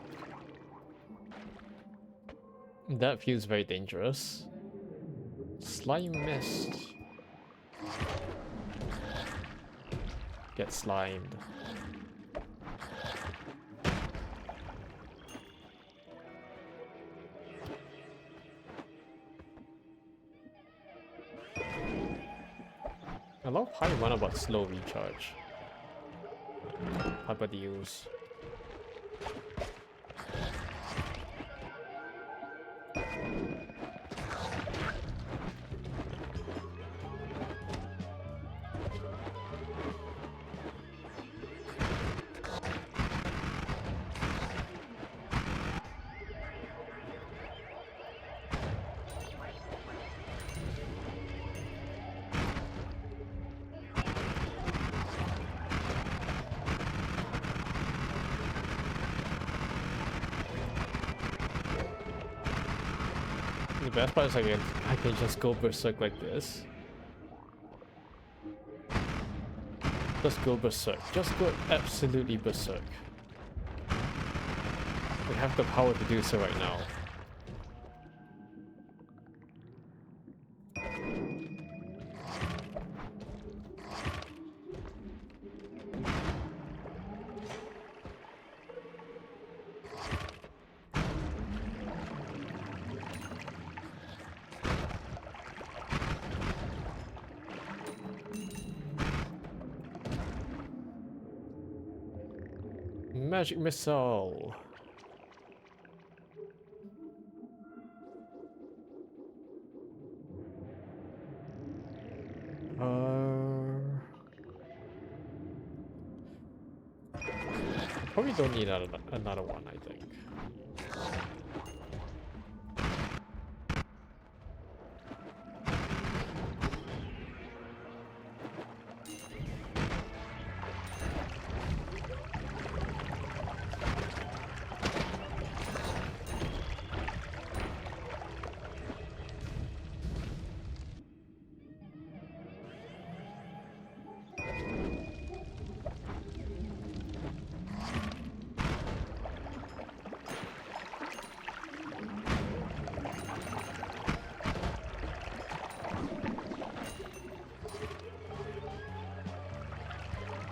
That feels very dangerous. Slime mist. Get slimed. I love how you run about slow recharge. Hyper deals. The best part is I can just go berserk like this. Just go berserk. Just go absolutely berserk. We have the power to do so right now. Magic missile. Probably don't need another one, I think.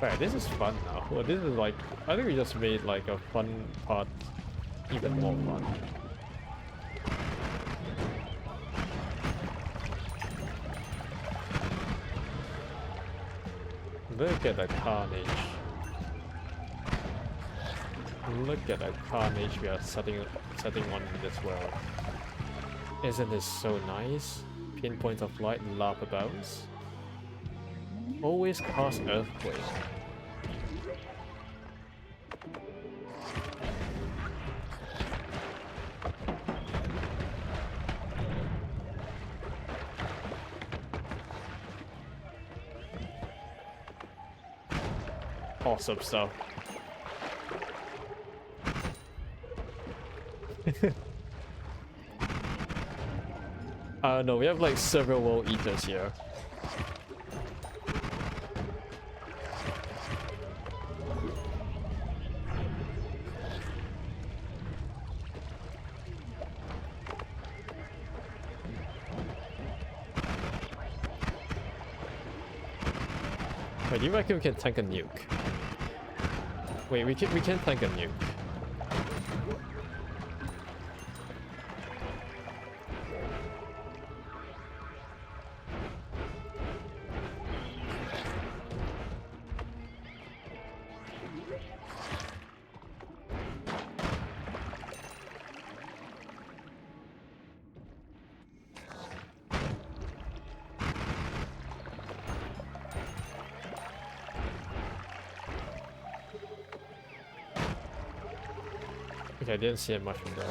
Right, this is fun now. Well, this is like, I think we just made like a fun part even more fun. Look at that carnage. Look at that carnage we are setting on in this world. Isn't this so nice? Pinpoints of light, lava bounce. Always cause earthquake. Awesome stuff. No, we have like several world eaters here. Wait, do you reckon we can tank a nuke? Wait, we can tank a nuke. Okay, I didn't see it much from there.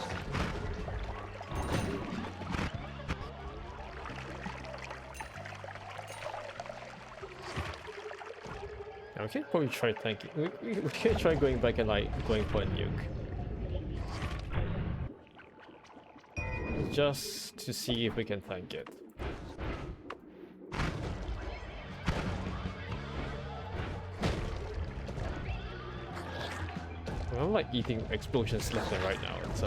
Now we can probably try tanking. We can try going back and like going for a nuke. Just to see if we can tank it. I'm like eating explosions left and right now. It's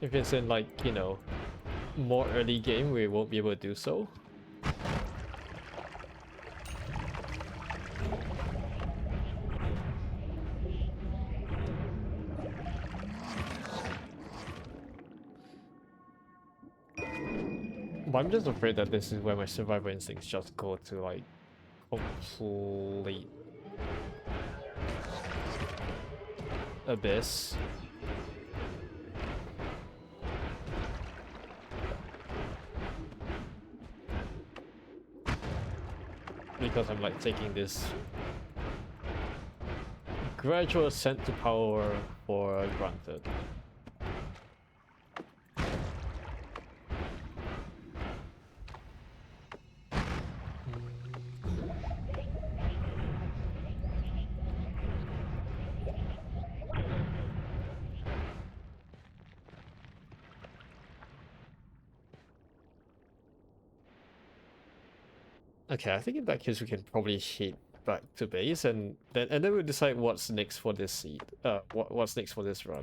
If it's in like, you know, more early game, we won't be able to do so. But I'm just afraid that this is where my survival instincts just go to like complete abyss. Because I'm like taking this gradual ascent to power for granted. Okay, I think in that case we can probably head back to base and then we'll decide what's next for this seed. What's next for this run.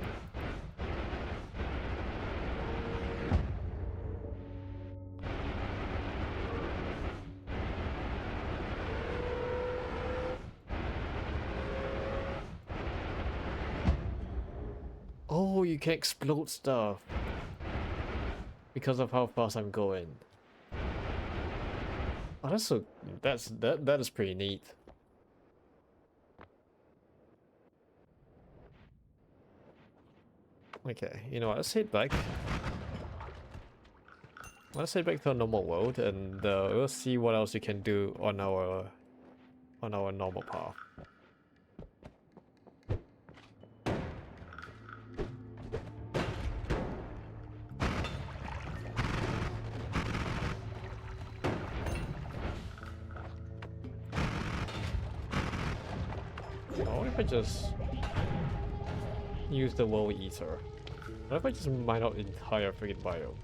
Oh, you can explode stuff because of how fast I'm going. Oh, that is pretty neat. Okay, you know what, let's head back. Let's head back to our normal world and we'll see what else we can do on our normal path. What if I just use the Woe Eater? What if I just mine out the entire freaking biome?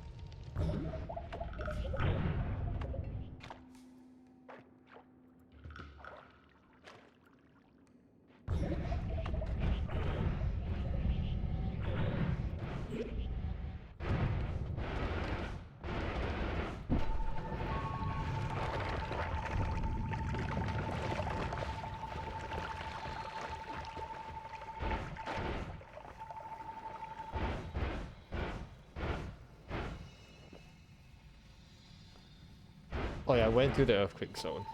Oh yeah, I went to the earthquake zone.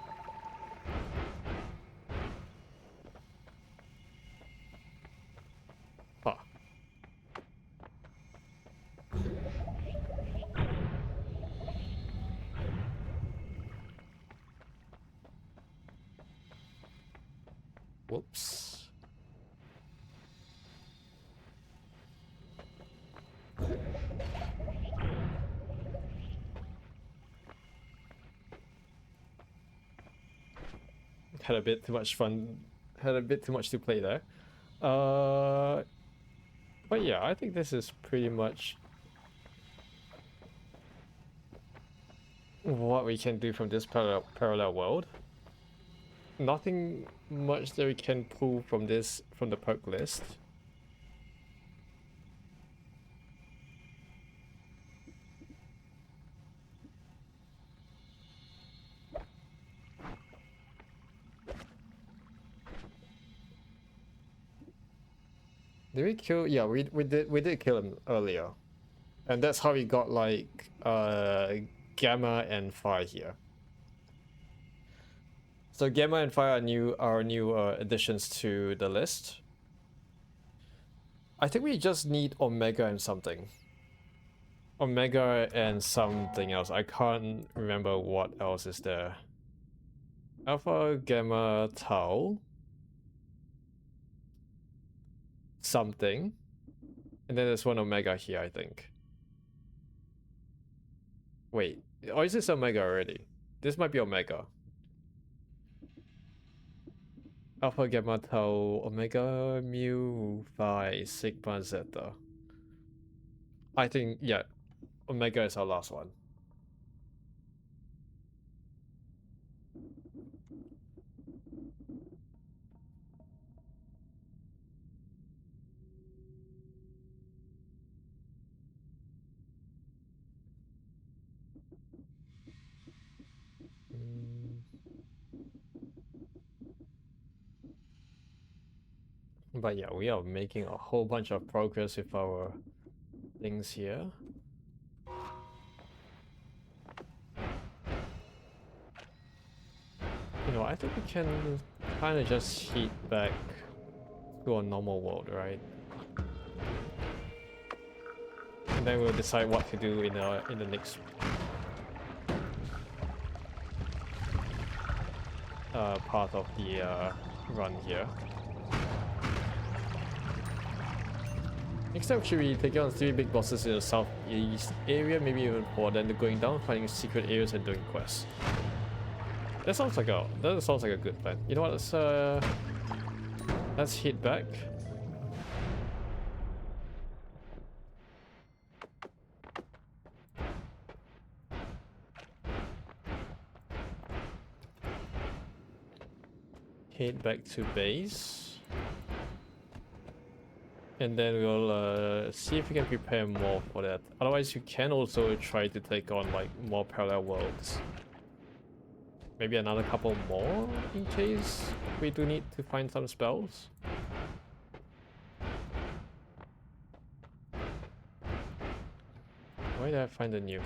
Huh. Whoops. Had a bit too much fun. Had a bit too much to play there. But yeah, I think this is pretty much what we can do from this parallel world. Nothing much that we can pull from the perk list. Did we kill? Yeah, we did kill him earlier, and that's how we got like Gamma and Fire here. So Gamma and Fire are new additions to the list. I think we just need Omega and something. Omega and something else. I can't remember what else is there. Alpha, Gamma, Tau. Something. And then there's one Omega here, I think. Wait, or is this Omega already? This might be Omega. Alpha, Gamma, Tau, Omega, Mu, Phi, Sigma, Zeta. I think, yeah, Omega is our last one. But yeah, we are making a whole bunch of progress with our things here. You know, I think we can kind of just heat back to a normal world, right? And then we'll decide what to do in the next part of the run here. Next time, should we take on 3 big bosses in the southeast area, maybe even 4, then going down, finding secret areas and doing quests. That sounds like a good plan. You know what? Let's hit back. Head back to base. And then we'll see if we can prepare more for that. Otherwise, you can also try to take on like more parallel worlds. Maybe another couple more in case we do need to find some spells. Where did I find the nuke?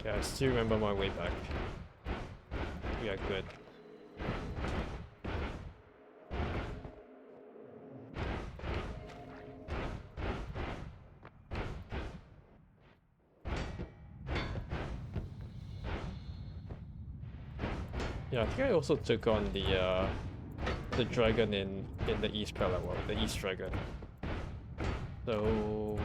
Yeah, I still remember my way back. We are good. Yeah, I think I also took on the dragon in the East Parallel World, the East Dragon. So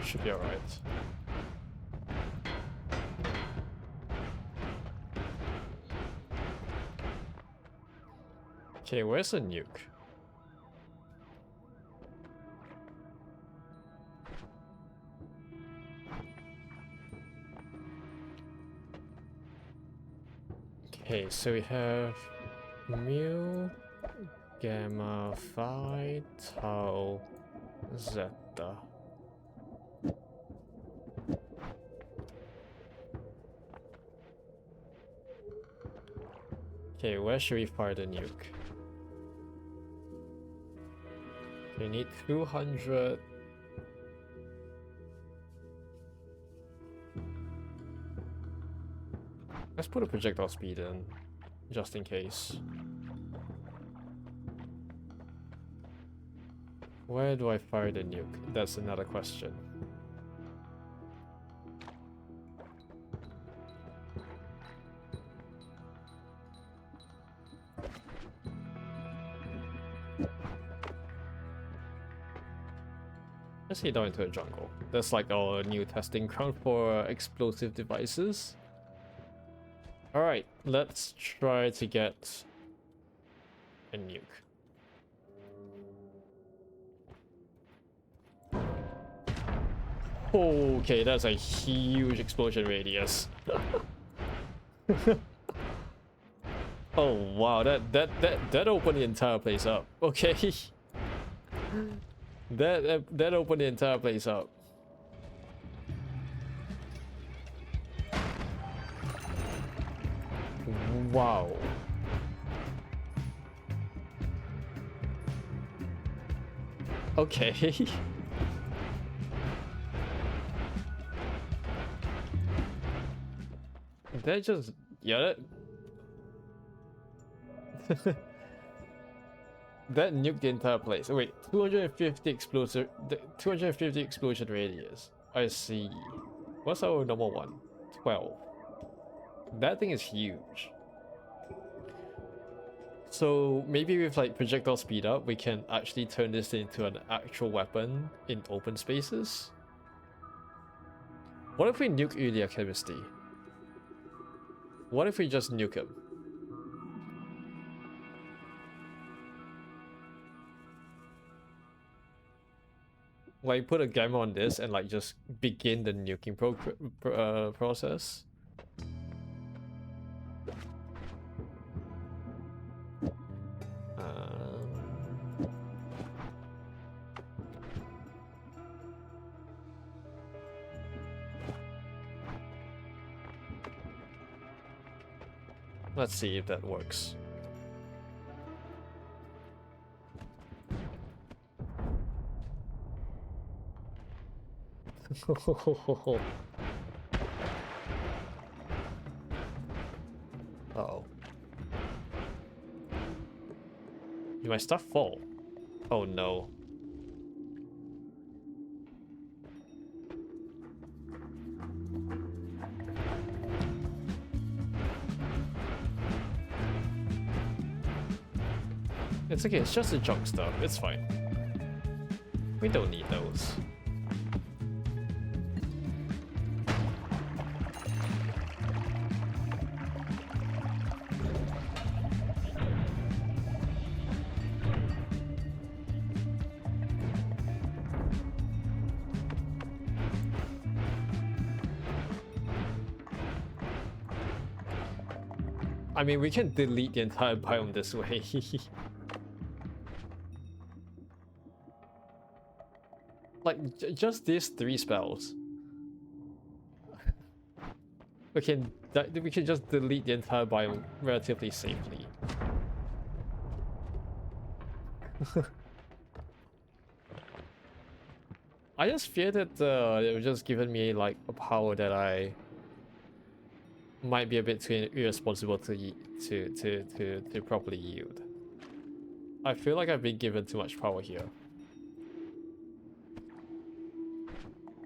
should be alright. Okay, where's the nuke? Okay, so we have mu, gamma, phi, tau, zeta. Okay, where should we fire the nuke? We need 200. Let's put a projectile speed in, just in case. Where do I fire the nuke? That's another question. Let's head down into a jungle. That's like our new testing ground for explosive devices. Alright, let's try to get a nuke. Okay, that's a huge explosion radius. Oh wow, that opened the entire place up. Okay. That opened the entire place up. Wow. Okay. That just, yeah, that... That nuked the entire place. Oh, wait, 250 explosive, 250 explosion radius. I see. What's our normal one? 12. That thing is huge. So maybe with like projectile speed up, we can actually turn this into an actual weapon in open spaces. What if we nuke Ilya Chemistry? What if we just nuke him? Like put a gamma on this and like just begin the nuking process. Let's see if that works. Uh-oh. Did my stuff fall? Oh no. It's okay, it's just the junk stuff, it's fine. We don't need those. I mean, we can delete the entire biome this way. Like, just these 3 spells. We can just delete the entire biome relatively safely. I just fear that it was just given me like a power that I might be a bit too irresponsible to properly yield. I feel like I've been given too much power here.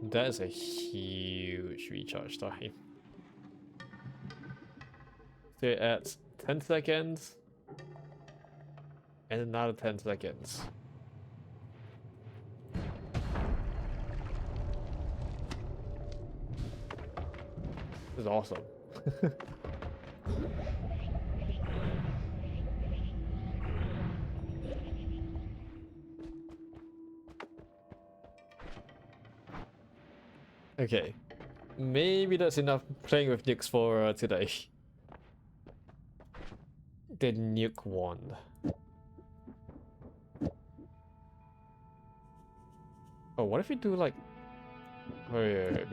That is a huge recharge time. So it adds 10 seconds and another 10 seconds. This is awesome. Okay, maybe that's enough playing with nukes for today. The nuke wand. Oh, what if we do like? Wait,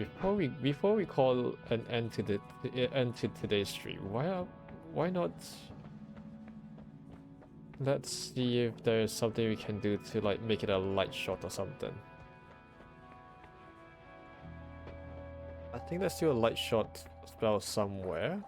before we call an end to today's stream, why not? Let's see if there's something we can do to like make it a light shot or something. I think there's still a light shot spell somewhere.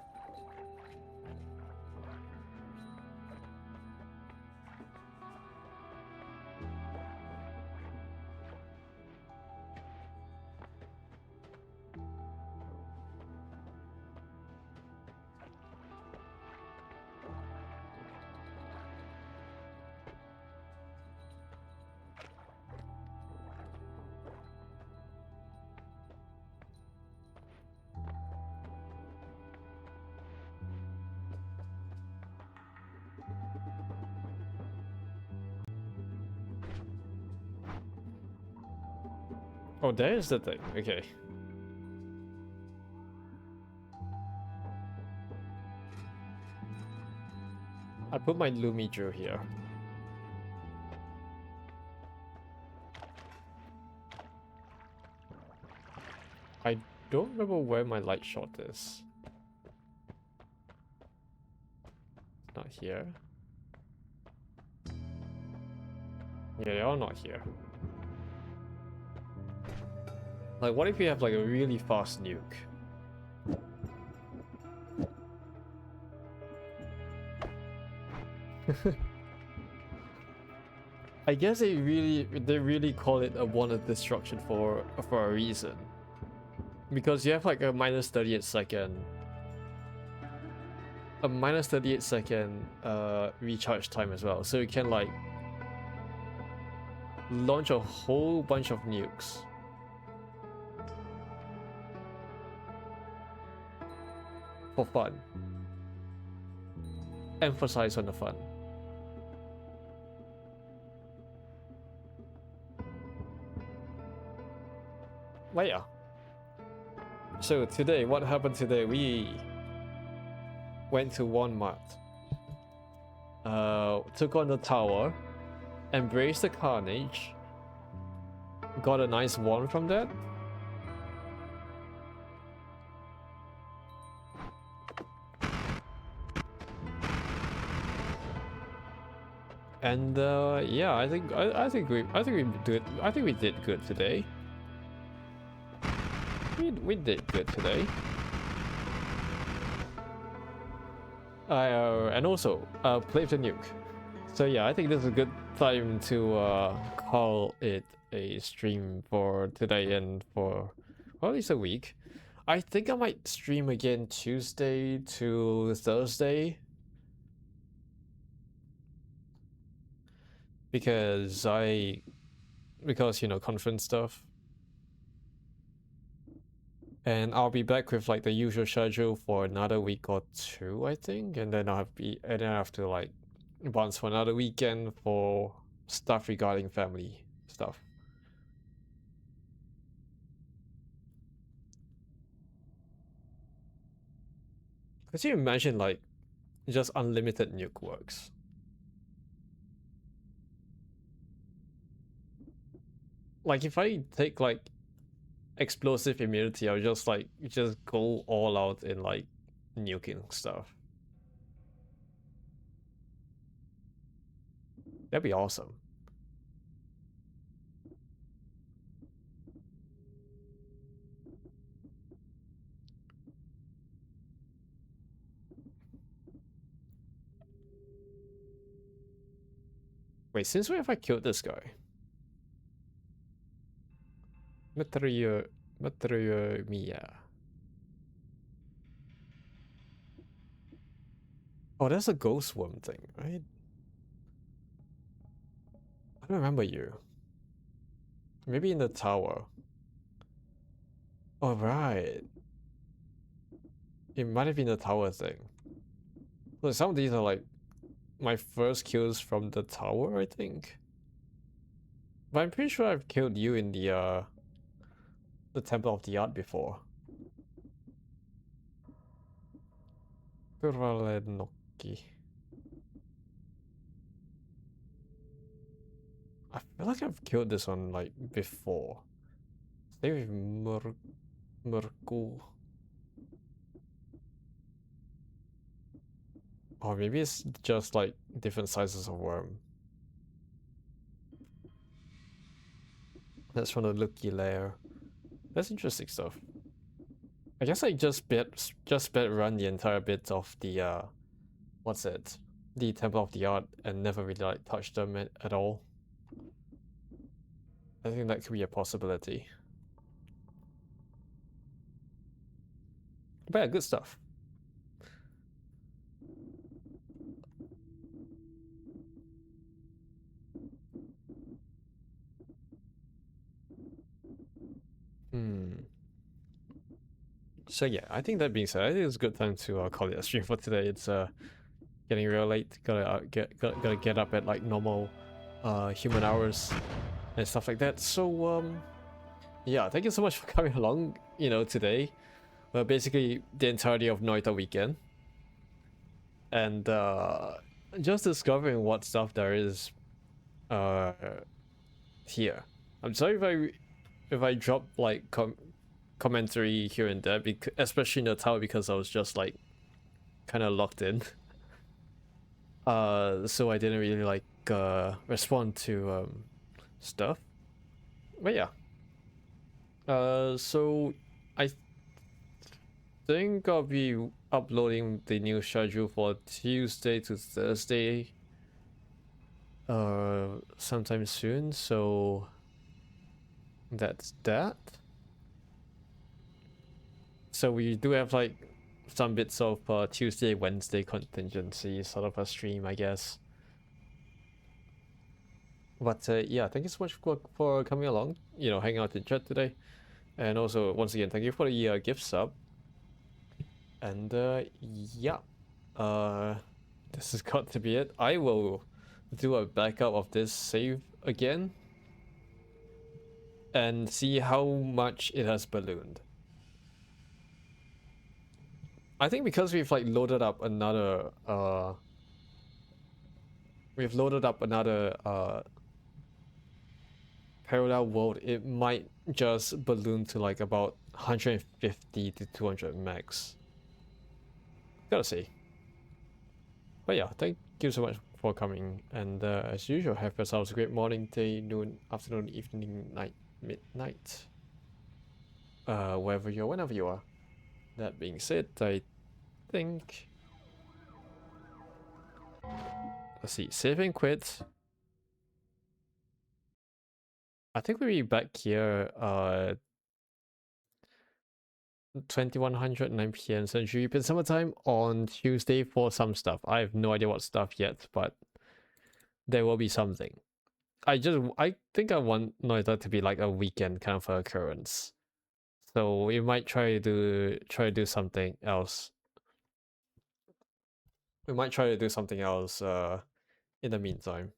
Oh, there's the thing. Okay. I put my Lumi drill here. I don't remember where my light shot is. Not here. Yeah, they are not here. Like, what if we have like a really fast nuke? I guess they really call it a wanted destruction for a reason. Because you have like a minus 38 second recharge time as well. So you can like launch a whole bunch of nukes. For fun. Emphasize on the fun. But yeah. So today, what happened today? We went to Walmart. Took on the tower. Embraced the carnage. Got a nice wand from that. And yeah, I think we did good today. We did good today. And also played the nuke. So yeah, I think this is a good time to call it a stream for today and for well, at least a week. I think I might stream again Tuesday to Thursday. Because you know, conference stuff. And I'll be back with like the usual schedule for another week or two, I think, and then I have to like bounce for another weekend for stuff regarding family stuff. Could you imagine like just unlimited nuke works? Like if I take like explosive immunity, I'll just go all out in like nuking stuff. That'd be awesome. Wait, since when have I killed this guy? Mia. Oh, that's a ghost worm thing, right? I don't remember you. Maybe in the tower. Oh, right. It might have been the tower thing. Well, some of these are like my first kills from the tower, I think. But I'm pretty sure I've killed you in the Temple of the Art before. Vierailu. I feel like I've killed this one like before. Maybe Murku. Or maybe it's just like different sizes of worm. That's from the Lucky layer. That's interesting stuff. I guess I just bet run the entire bit of the what's it? The Temple of the Art and never really like touched them at all. I think that could be a possibility. But yeah, good stuff. So yeah, I think that being said, I think it's a good time to call it a stream for today. It's getting real late. Gotta get up at like normal human hours and stuff like that. So yeah, thank you so much for coming along. You know, today, well, basically the entirety of Noita weekend, and just discovering what stuff there is here. I'm sorry if I drop like commentary here and there, especially in the tower, because I was just like kind of locked in. So I didn't really like respond to stuff. But yeah. So I think I'll be uploading the new schedule for Tuesday to Thursday. sometime soon, so that's that. So we do have like some bits of Tuesday, Wednesday contingency sort of a stream, I guess. But yeah, thank you so much for coming along, you know, hanging out in chat today. And also, once again, thank you for the gift sub. And yeah, uh, this has got to be it. I will do a backup of this save again and see how much it has ballooned. I think because we've like loaded up another parallel world, it might just balloon to like about 150 to 200 max. Gotta see. But yeah, thank you so much for coming, and as usual, have yourselves a great morning, day, noon, afternoon, evening, night, midnight, wherever you are, whenever you are. That being said, I think, let's see, save and quit. I think we'll be back here 2100 9 p.m. Central European Summertime on Tuesday for some stuff. I have no idea what stuff yet, but there will be something. I think I want Noita to be like a weekend kind of occurrence. So we might try to do something else. We might try to do something else in the meantime.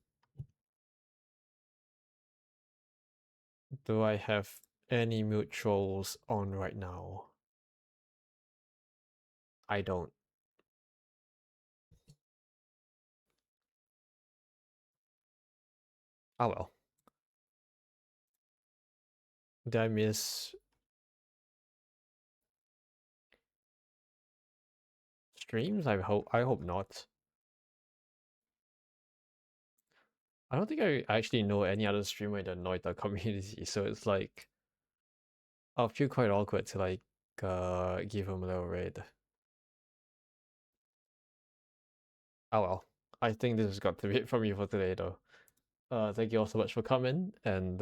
Do I have any mutuals on right now? I don't. Oh well. Did I miss streams? I hope not. I don't think I actually know any other streamer in the Noita community, so it's like I'll feel quite awkward to like give him a little raid. Oh well. I think this has got to be it from me for today though. Thank you all so much for coming, and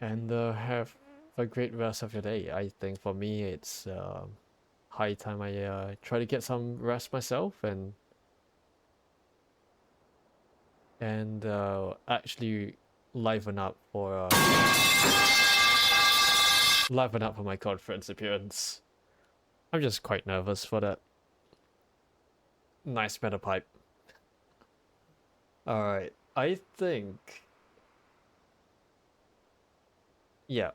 have a great rest of your day. I think for me it's high time I try to get some rest myself and actually liven up for my conference appearance. I'm just quite nervous for that. Nice meta pipe. Alright, I think, yeah,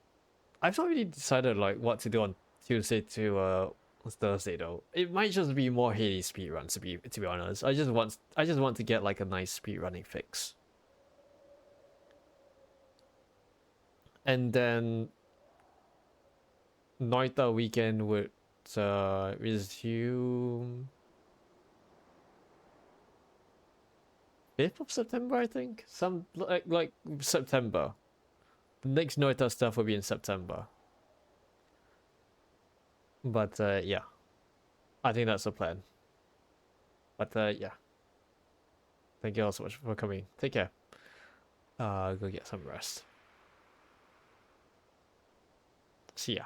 I've not really decided like what to do on Tuesday to Thursday though. It might just be more Hades speedruns to be honest. I just want to get like a nice speedrunning fix. And then Noita weekend would resume 5th of September, I think. Some like September. The next Noita stuff will be in September. But yeah, I think that's the plan. But yeah, thank you all so much for coming. Take care. Go get some rest. See ya.